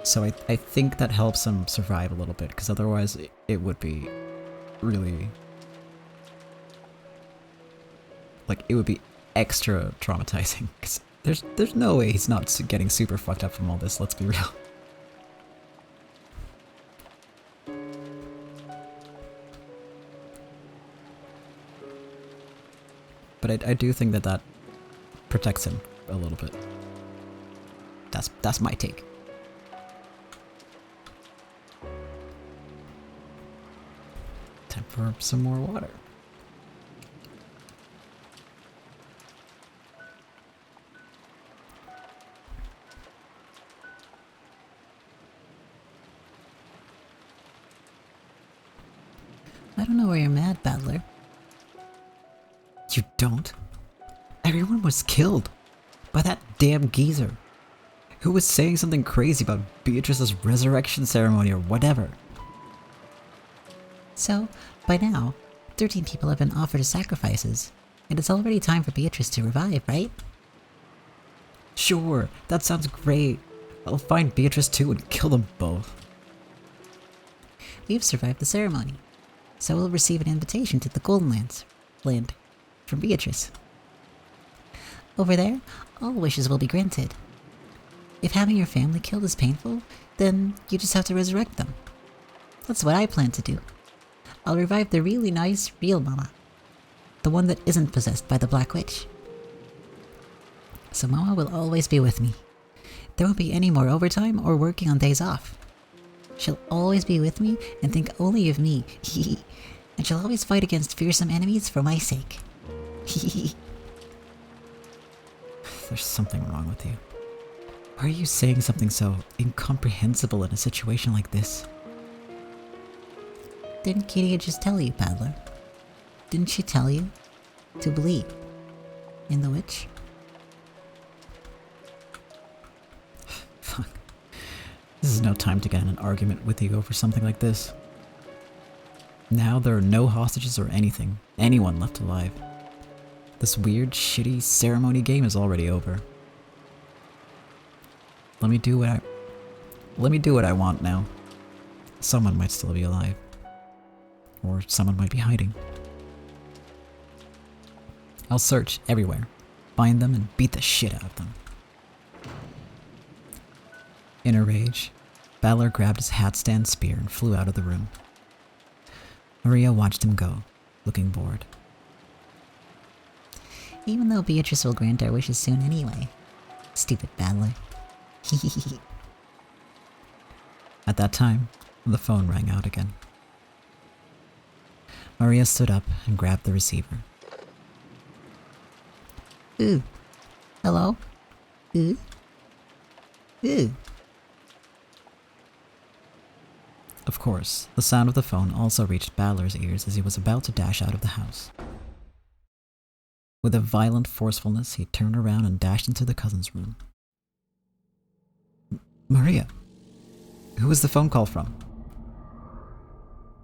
So I think that helps him survive a little bit, because otherwise it would be really like it would be extra traumatizing, because there's no way he's not getting super fucked up from all this, let's be real. But I do think that protects him a little bit. That's my take. Time for some more water. I don't know why you're mad, Battler. You don't? Everyone was killed by that damn geezer who was saying something crazy about Beatrice's resurrection ceremony or whatever. So, by now, 13 people have been offered as sacrifices, and it's already time for Beatrice to revive, right? Sure, that sounds great. I'll find Beatrice too and kill them both. We've survived the ceremony, so we'll receive an invitation to the Golden Land from Beatrice. Over there, all wishes will be granted. If having your family killed is painful, then you just have to resurrect them. That's what I plan to do. I'll revive the really nice, real Mama. The one that isn't possessed by the Black Witch. So Mama will always be with me. There won't be any more overtime or working on days off. She'll always be with me and think only of me. And she'll always fight against fearsome enemies for my sake. There's something wrong with you. Why are you saying something so incomprehensible in a situation like this? Didn't Kitty just tell you, Paddler? Didn't she tell you to believe in the witch? Fuck. This is no time to get in an argument with you over something like this. Now there are no hostages or anyone left alive. This weird, shitty ceremony game is already over. Let me do what I want now. Someone might still be alive. Or someone might be hiding. I'll search everywhere, find them, and beat the shit out of them. In a rage, Balor grabbed his hat-stand spear and flew out of the room. Maria watched him go, looking bored. Even though Beatrice will grant our wishes soon anyway. Stupid Balor. At that time, the phone rang out again. Maria stood up and grabbed the receiver. Ooh. Hello? Ooh. Ooh. Of course, the sound of the phone also reached Balor's ears as he was about to dash out of the house. With a violent forcefulness, he turned around and dashed into the cousin's room. Maria! Who was the phone call from?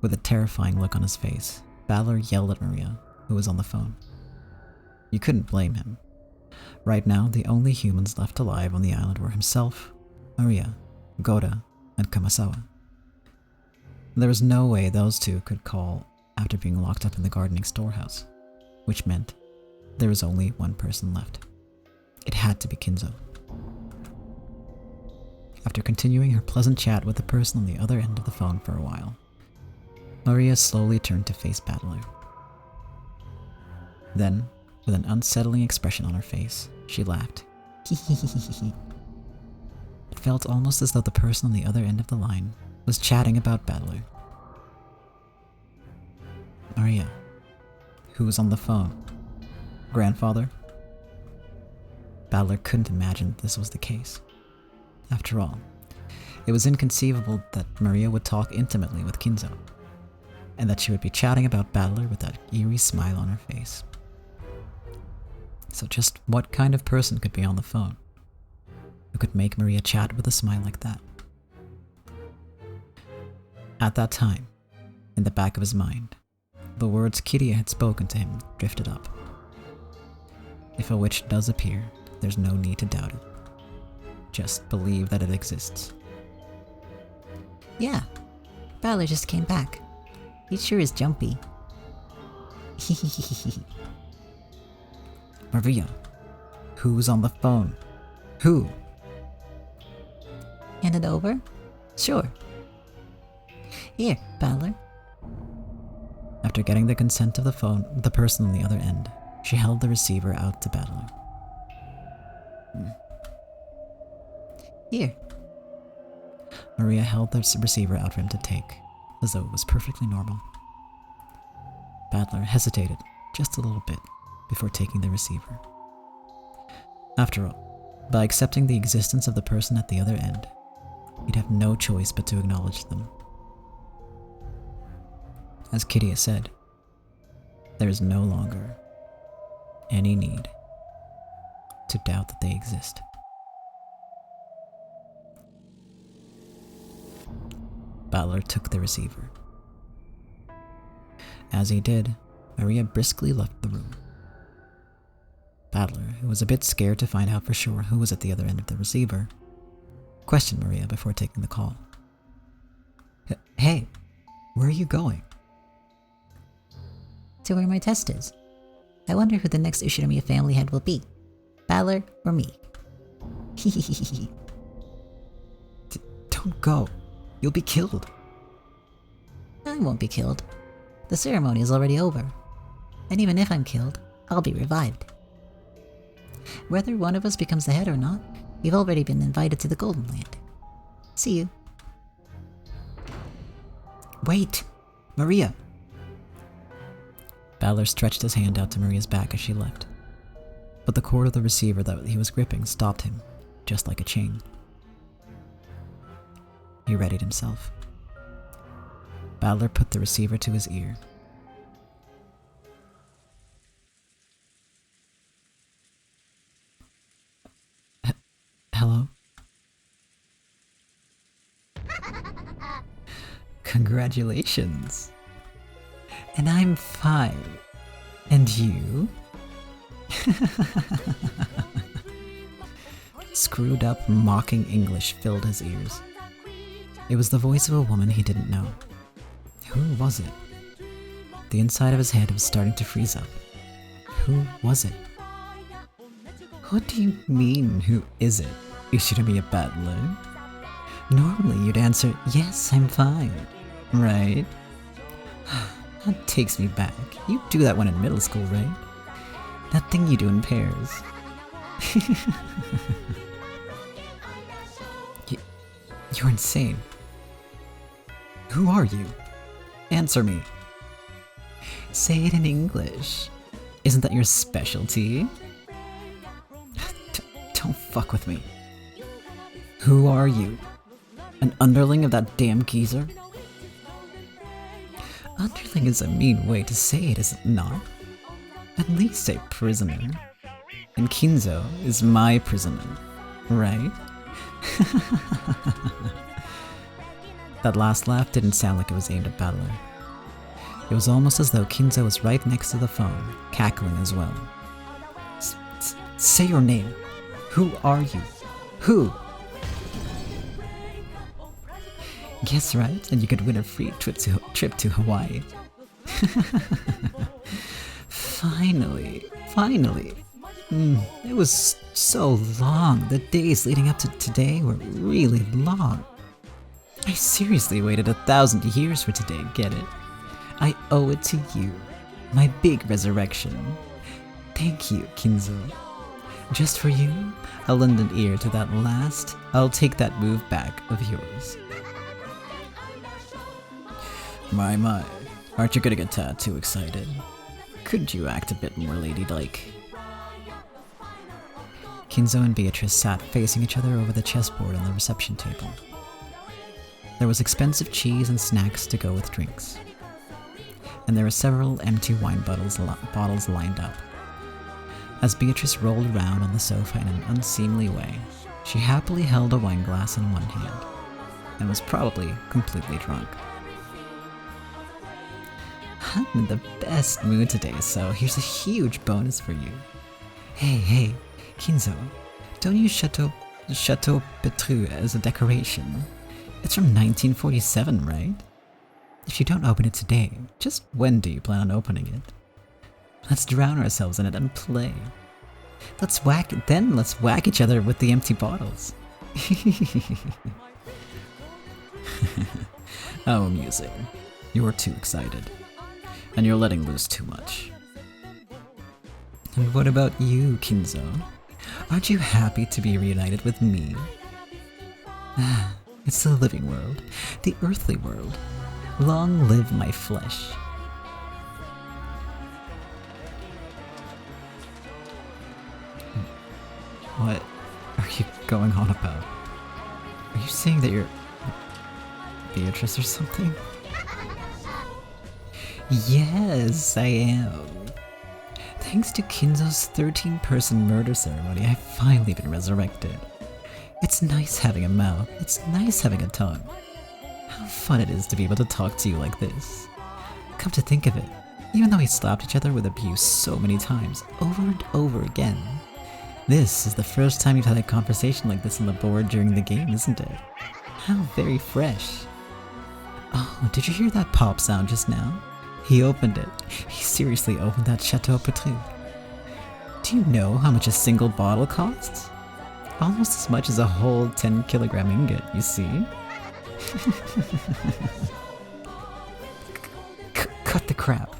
With a terrifying look on his face, Balor yelled at Maria, who was on the phone. You couldn't blame him. Right now, the only humans left alive on the island were himself, Maria, Goda, and Kamasawa. There was no way those two could call after being locked up in the gardening storehouse, which meant there was only one person left. It had to be Kinzo. After continuing her pleasant chat with the person on the other end of the phone for a while, Maria slowly turned to face Battler. Then, with an unsettling expression on her face, she laughed. It felt almost as though the person on the other end of the line was chatting about Battler. Maria, who was on the phone? Grandfather? Battler couldn't imagine this was the case. After all, it was inconceivable that Maria would talk intimately with Kinzo, and that she would be chatting about Battler with that eerie smile on her face. So just what kind of person could be on the phone who could make Maria chat with a smile like that? At that time, in the back of his mind, the words Kiria had spoken to him drifted up. If a witch does appear, there's no need to doubt it. Just believe that it exists. Yeah, Balor just came back. He sure is jumpy. Maria, who's on the phone? Who? Hand it over? Sure. Here, Balor. After getting the consent of the person on the other end, she held the receiver out to Battler. Here. Maria held the receiver out for him to take, as though it was perfectly normal. Battler hesitated just a little bit before taking the receiver. After all, by accepting the existence of the person at the other end, he'd have no choice but to acknowledge them. As Kiria said, there is no longer any need to doubt that they exist. Battler took the receiver. As he did, Maria briskly left the room. Battler, who was a bit scared to find out for sure who was at the other end of the receiver, questioned Maria before taking the call. Hey, where are you going? To where my test is. I wonder who the next Ushinomiya family head will be. Balor or me. Don't go. You'll be killed. I won't be killed. The ceremony is already over. And even if I'm killed, I'll be revived. Whether one of us becomes the head or not, we've already been invited to the Golden Land. See you. Wait! Maria! Battler stretched his hand out to Maria's back as she left, but the cord of the receiver that he was gripping stopped him, just like a chain. He readied himself. Battler put the receiver to his ear. Hello? Congratulations. And I'm fine. And you? Screwed up, mocking English filled his ears. It was the voice of a woman he didn't know. Who was it? The inside of his head was starting to freeze up. Who was it? What do you mean, who is it? You shouldn't be a battler. Normally you'd answer, yes, I'm fine. Right? That takes me back. You do that when in middle school, right? That thing you do in pairs. You're insane. Who are you? Answer me. Say it in English. Isn't that your specialty? Don't fuck with me. Who are you? An underling of that damn geezer? Underling is a mean way to say it, is it not? At least a prisoner. And Kinzo is my prisoner, right? That last laugh didn't sound like it was aimed at Battler. It was almost as though Kinzo was right next to the phone, cackling as well. Say your name. Who are you? Who? Guess right, and you could win a free trip to Hawaii. Finally. It was so long. The days leading up to today were really long. I seriously waited 1,000 years for today, get it? I owe it to you. My big resurrection. Thank you, Kinzo. Just for you, I'll lend an ear to that last, I'll take that move back of yours. My, aren't you gonna get tad too excited? Couldn't you act a bit more ladylike? Kinzo and Beatrice sat facing each other over the chessboard on the reception table. There was expensive cheese and snacks to go with drinks. And there were several empty wine bottles lined up. As Beatrice rolled around on the sofa in an unseemly way, she happily held a wine glass in one hand, and was probably completely drunk. I'm in the best mood today, so here's a huge bonus for you. Hey, Kinzo, don't use Chateau Petrus as a decoration. It's from 1947, right? If you don't open it today, just when do you plan on opening it? Let's drown ourselves in it and play. Let's whack each other with the empty bottles. How amusing. You're too excited. And you're letting loose too much. And what about you, Kinzo? Aren't you happy to be reunited with me? It's the living world, the earthly world. Long live my flesh. What are you going on about? Are you saying that you're Beatrice or something? Yes, I am. Thanks to Kinzo's 13-person murder ceremony, I've finally been resurrected. It's nice having a mouth. It's nice having a tongue. How fun it is to be able to talk to you like this. Come to think of it, even though we slapped each other with abuse so many times, over and over again, this is the first time you've had a conversation like this on the board during the game, isn't it? How very fresh. Oh, did you hear that pop sound just now? He opened it. He seriously opened that Chateau Petrus. Do you know how much a single bottle costs? Almost as much as a whole 10-kilogram ingot, you see? Cut the crap.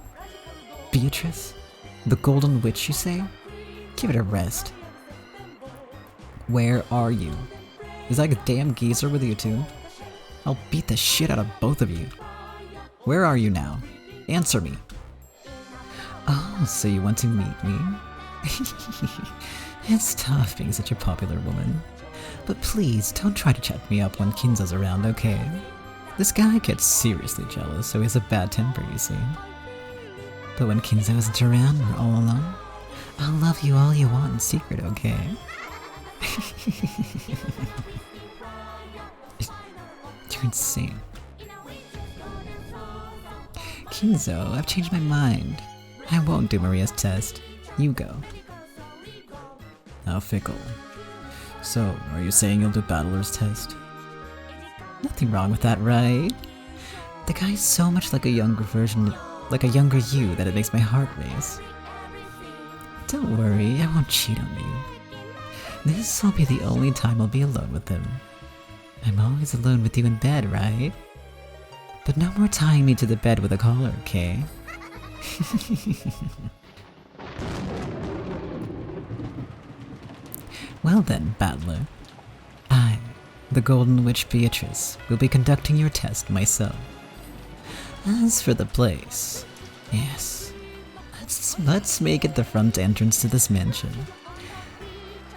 Beatrice? The Golden Witch, you say? Give it a rest. Where are you? Is that a damn geezer with you too? I'll beat the shit out of both of you. Where are you now? Answer me. Oh, so you want to meet me? It's tough being such a popular woman. But please, don't try to chat me up when Kinzo's around, okay? This guy gets seriously jealous, so he has a bad temper, you see. But when Kinzo isn't around, we're all alone. I'll love you all you want in secret, okay? You're insane. Kinzo, I've changed my mind. I won't do Maria's test. You go. How fickle. So, are you saying you'll do Battler's test? Nothing wrong with that, right? The guy's so much like a younger version, like a younger you, that it makes my heart race. Don't worry, I won't cheat on you. This will be the only time I'll be alone with him. I'm always alone with you in bed, right? But no more tying me to the bed with a collar, okay? Well then, Battler. I, the Golden Witch Beatrice, will be conducting your test myself. As for the place, yes, let's make it the front entrance to this mansion.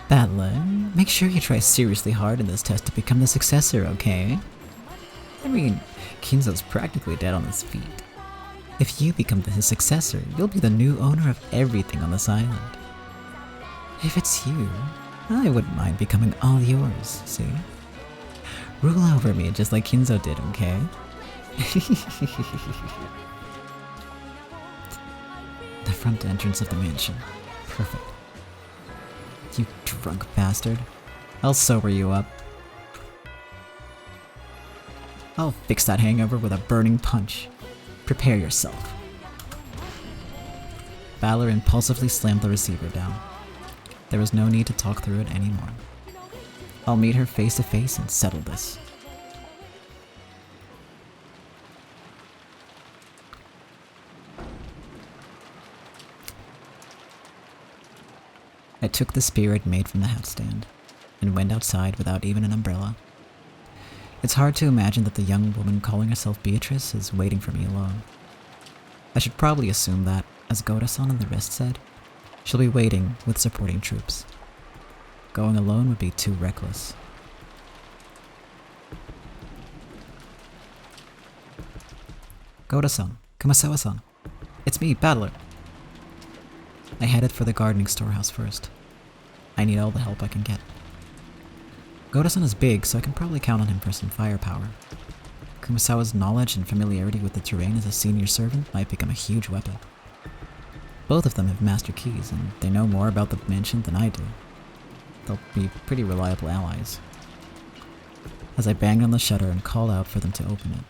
Battler, make sure you try seriously hard in this test to become the successor, okay? I mean, Kinzo's practically dead on his feet. If you become his successor, you'll be the new owner of everything on this island. If it's you, I wouldn't mind becoming all yours, see? Rule over me just like Kinzo did, okay? The front entrance of the mansion. Perfect. You drunk bastard. I'll sober you up. I'll fix that hangover with a burning punch. Prepare yourself. Valor impulsively slammed the receiver down. There was no need to talk through it anymore. I'll meet her face to face and settle this. I took the spear I'd made from the hat stand and went outside without even an umbrella. It's hard to imagine that the young woman calling herself Beatrice is waiting for me alone. I should probably assume that, as Goda-san and the rest said, she'll be waiting with supporting troops. Going alone would be too reckless. Goda-san, Kumasawa-san. It's me, Battler. I headed for the gardening storehouse first. I need all the help I can get. Goda-san is big, so I can probably count on him for some firepower. Kumasawa's knowledge and familiarity with the terrain as a senior servant might become a huge weapon. Both of them have master keys, and they know more about the mansion than I do. They'll be pretty reliable allies. As I banged on the shutter and called out for them to open it,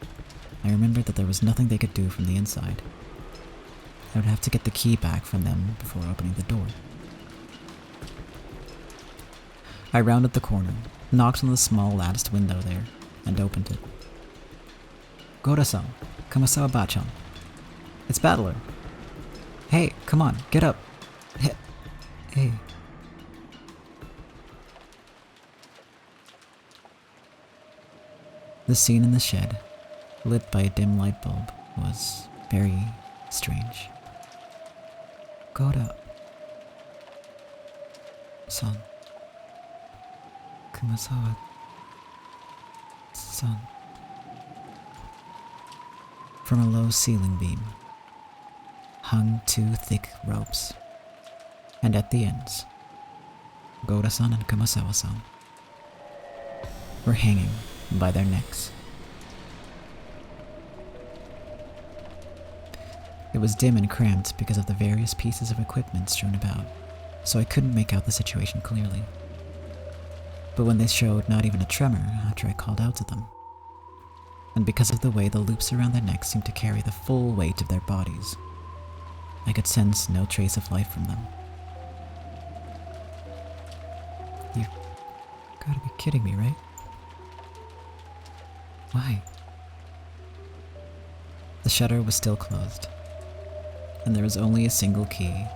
I remembered that there was nothing they could do from the inside. I would have to get the key back from them before opening the door. I rounded the corner, knocked on the small latticed window there, and opened it. Goda-san, Kumasawa-bachan. It's Battler. Hey, come on, get up. Hey. The scene in the shed, lit by a dim light bulb, was very strange. Goda-san. Kumasawa-san. From a low ceiling beam hung 2 thick ropes, and at the ends, Goda-san and Kumasawa-san were hanging by their necks. It was dim and cramped because of the various pieces of equipment strewn about, so I couldn't make out the situation clearly. But when they showed not even a tremor after I called out to them, and because of the way the loops around their necks seemed to carry the full weight of their bodies, I could sense no trace of life from them. You gotta be kidding me, right? Why? The shutter was still closed, and there was only a single key,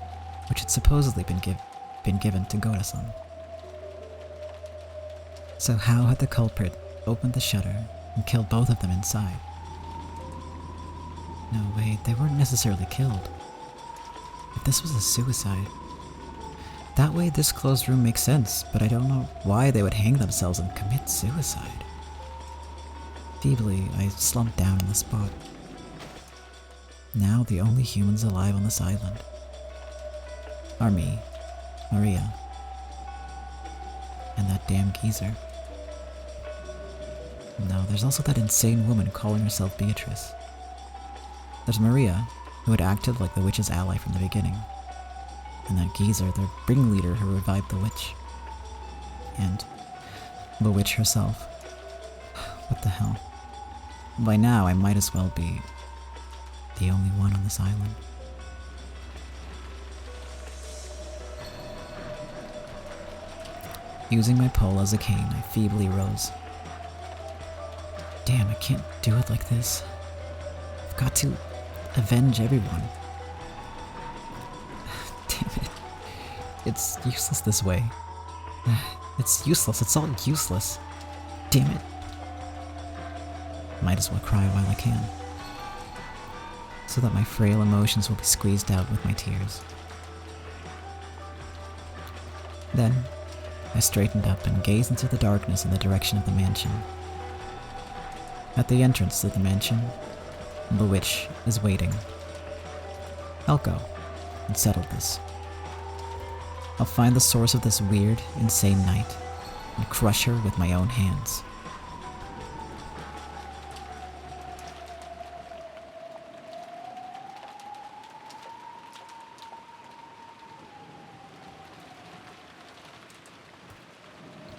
which had supposedly been given to Goda-san. So how had the culprit opened the shutter and killed both of them inside? No, wait, they weren't necessarily killed. If this was a suicide, that way this closed room makes sense, but I don't know why they would hang themselves and commit suicide. Feebly, I slumped down on the spot. Now the only humans alive on this island are me, Maria, and that damn geezer. No, there's also that insane woman calling herself Beatrice. There's Maria, who had acted like the witch's ally from the beginning, and that geezer, the ringleader who revived the witch, and the witch herself. What the hell? By now, I might as well be the only one on this island. Using my pole as a cane, I feebly rose. Damn, I can't do it like this. I've got to avenge everyone. Damn it. It's useless this way. It's useless, it's all useless. Damn it. Might as well cry while I can, so that my frail emotions will be squeezed out with my tears. Then, I straightened up and gazed into the darkness in the direction of the mansion. At the entrance to the mansion, the witch is waiting, I'll go and settle this. I'll find the source of this weird, insane night and crush her with my own hands.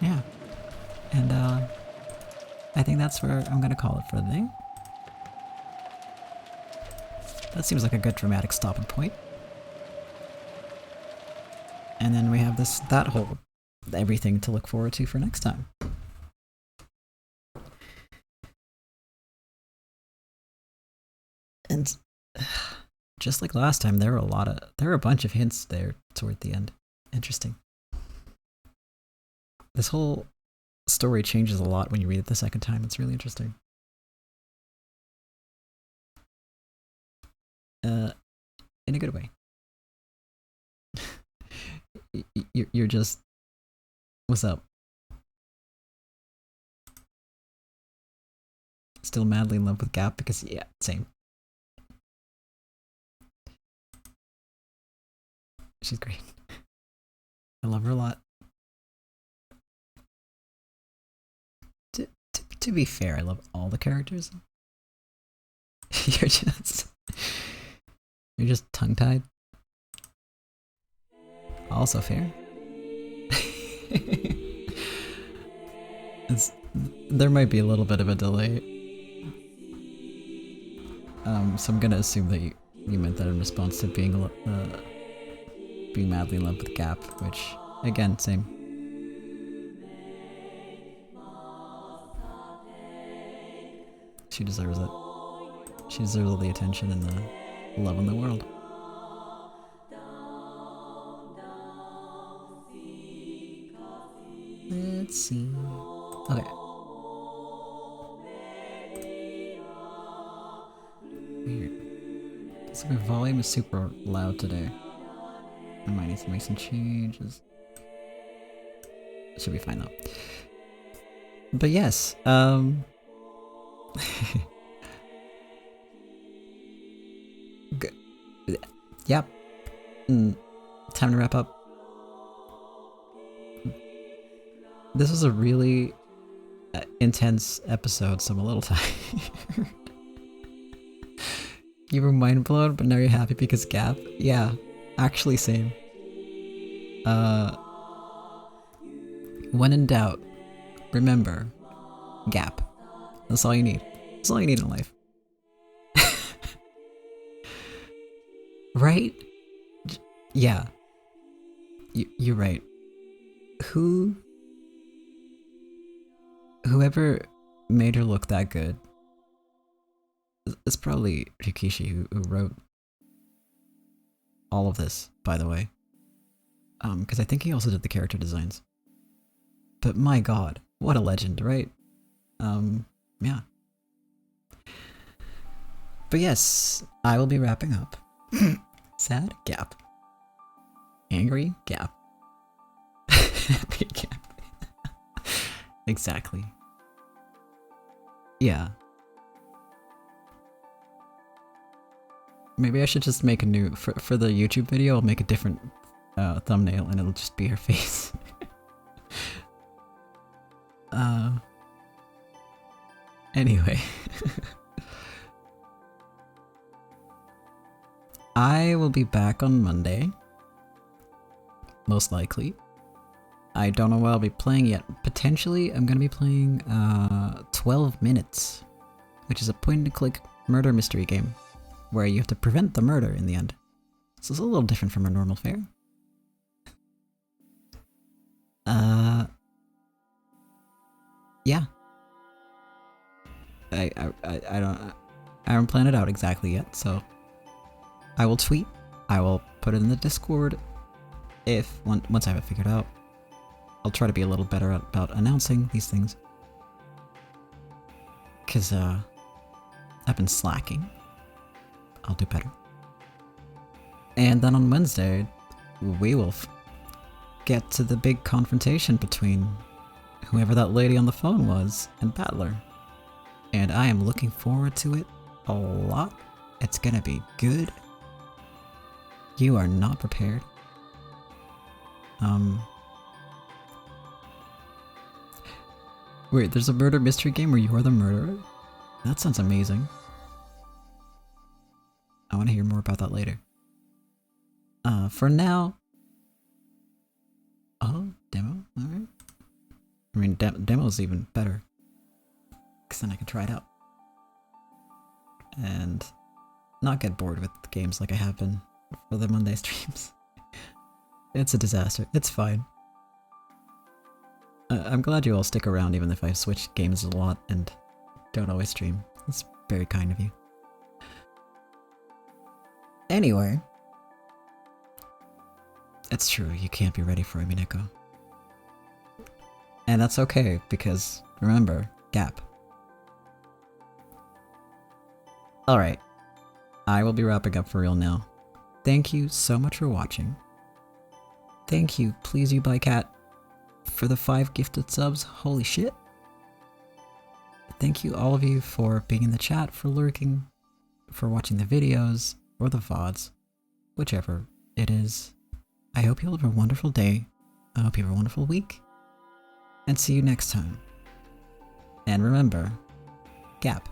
Yeah. And, I think that's where I'm gonna call it for the day. That seems like a good dramatic stopping point. And then we have that whole everything to look forward to for next time. And just like last time, there were a bunch of hints there toward the end. Interesting. This whole story changes a lot when you read it the second time. It's really interesting. In a good way. You're just... What's up? Still madly in love with Gaap because, yeah, same. She's great. I love her a lot. To be fair, I love all the characters. You're just tongue-tied. Also fair. There might be a little bit of a delay. So I'm gonna assume that you meant that in response to being madly in love with Gaap, which, again, same. She deserves it. She deserves all the attention and the love in the world. Let's see. Okay. Weird. So my volume is super loud today. I might need to make some changes. Should be fine though. But yes, yep. Time to wrap up. This was a really intense episode, so I'm a little tired. You were mind blown, but now you're happy because Gaap? Yeah, actually same. When in doubt, remember, Gaap. That's all you need. That's all you need in life. Right? Yeah. You're right. Whoever made her look that good, it's probably Rikishi who wrote all of this, by the way. Because I think he also did the character designs. But my god, what a legend, right? Yeah. But yes, I will be wrapping up. Sad Gaap. Angry Gaap. Happy Gaap. Exactly. Yeah. Maybe I should just make a new, for the YouTube video, I'll make a different thumbnail and it'll just be her face. Anyway. I will be back on Monday. Most likely. I don't know what I'll be playing yet. Potentially, I'm gonna be playing 12 Minutes, which is a point-and-click murder mystery game, where you have to prevent the murder in the end. So it's a little different from a normal fare. Yeah. I haven't planned it out exactly yet, so I will tweet. I will put it in the Discord once I have it figured out. I'll try to be a little better about announcing these things. Cause I've been slacking. I'll do better. And then on Wednesday, we will get to the big confrontation between whoever that lady on the phone was and Battler. And I am looking forward to it a lot. It's gonna be good. You are not prepared. Wait, there's a murder mystery game where you are the murderer? That sounds amazing. I want to hear more about that later. For now... Oh, demo? Alright. I mean, demo's even better. Because then I can try it out. And not get bored with games like I have been for the Monday streams. It's a disaster. It's fine. I'm glad you all stick around even if I switch games a lot and don't always stream. That's very kind of you. Anyway. It's true, you can't be ready for Umineko. And that's okay, because remember, Gaap. Alright. I will be wrapping up for real now. Thank you so much for watching. Thank you, Please You by Cat, for the 5 gifted subs. Holy shit. Thank you all of you for being in the chat, for lurking, for watching the videos, or the VODs, whichever it is. I hope you all have a wonderful day, I hope you have a wonderful week, and see you next time. And remember, Gaap.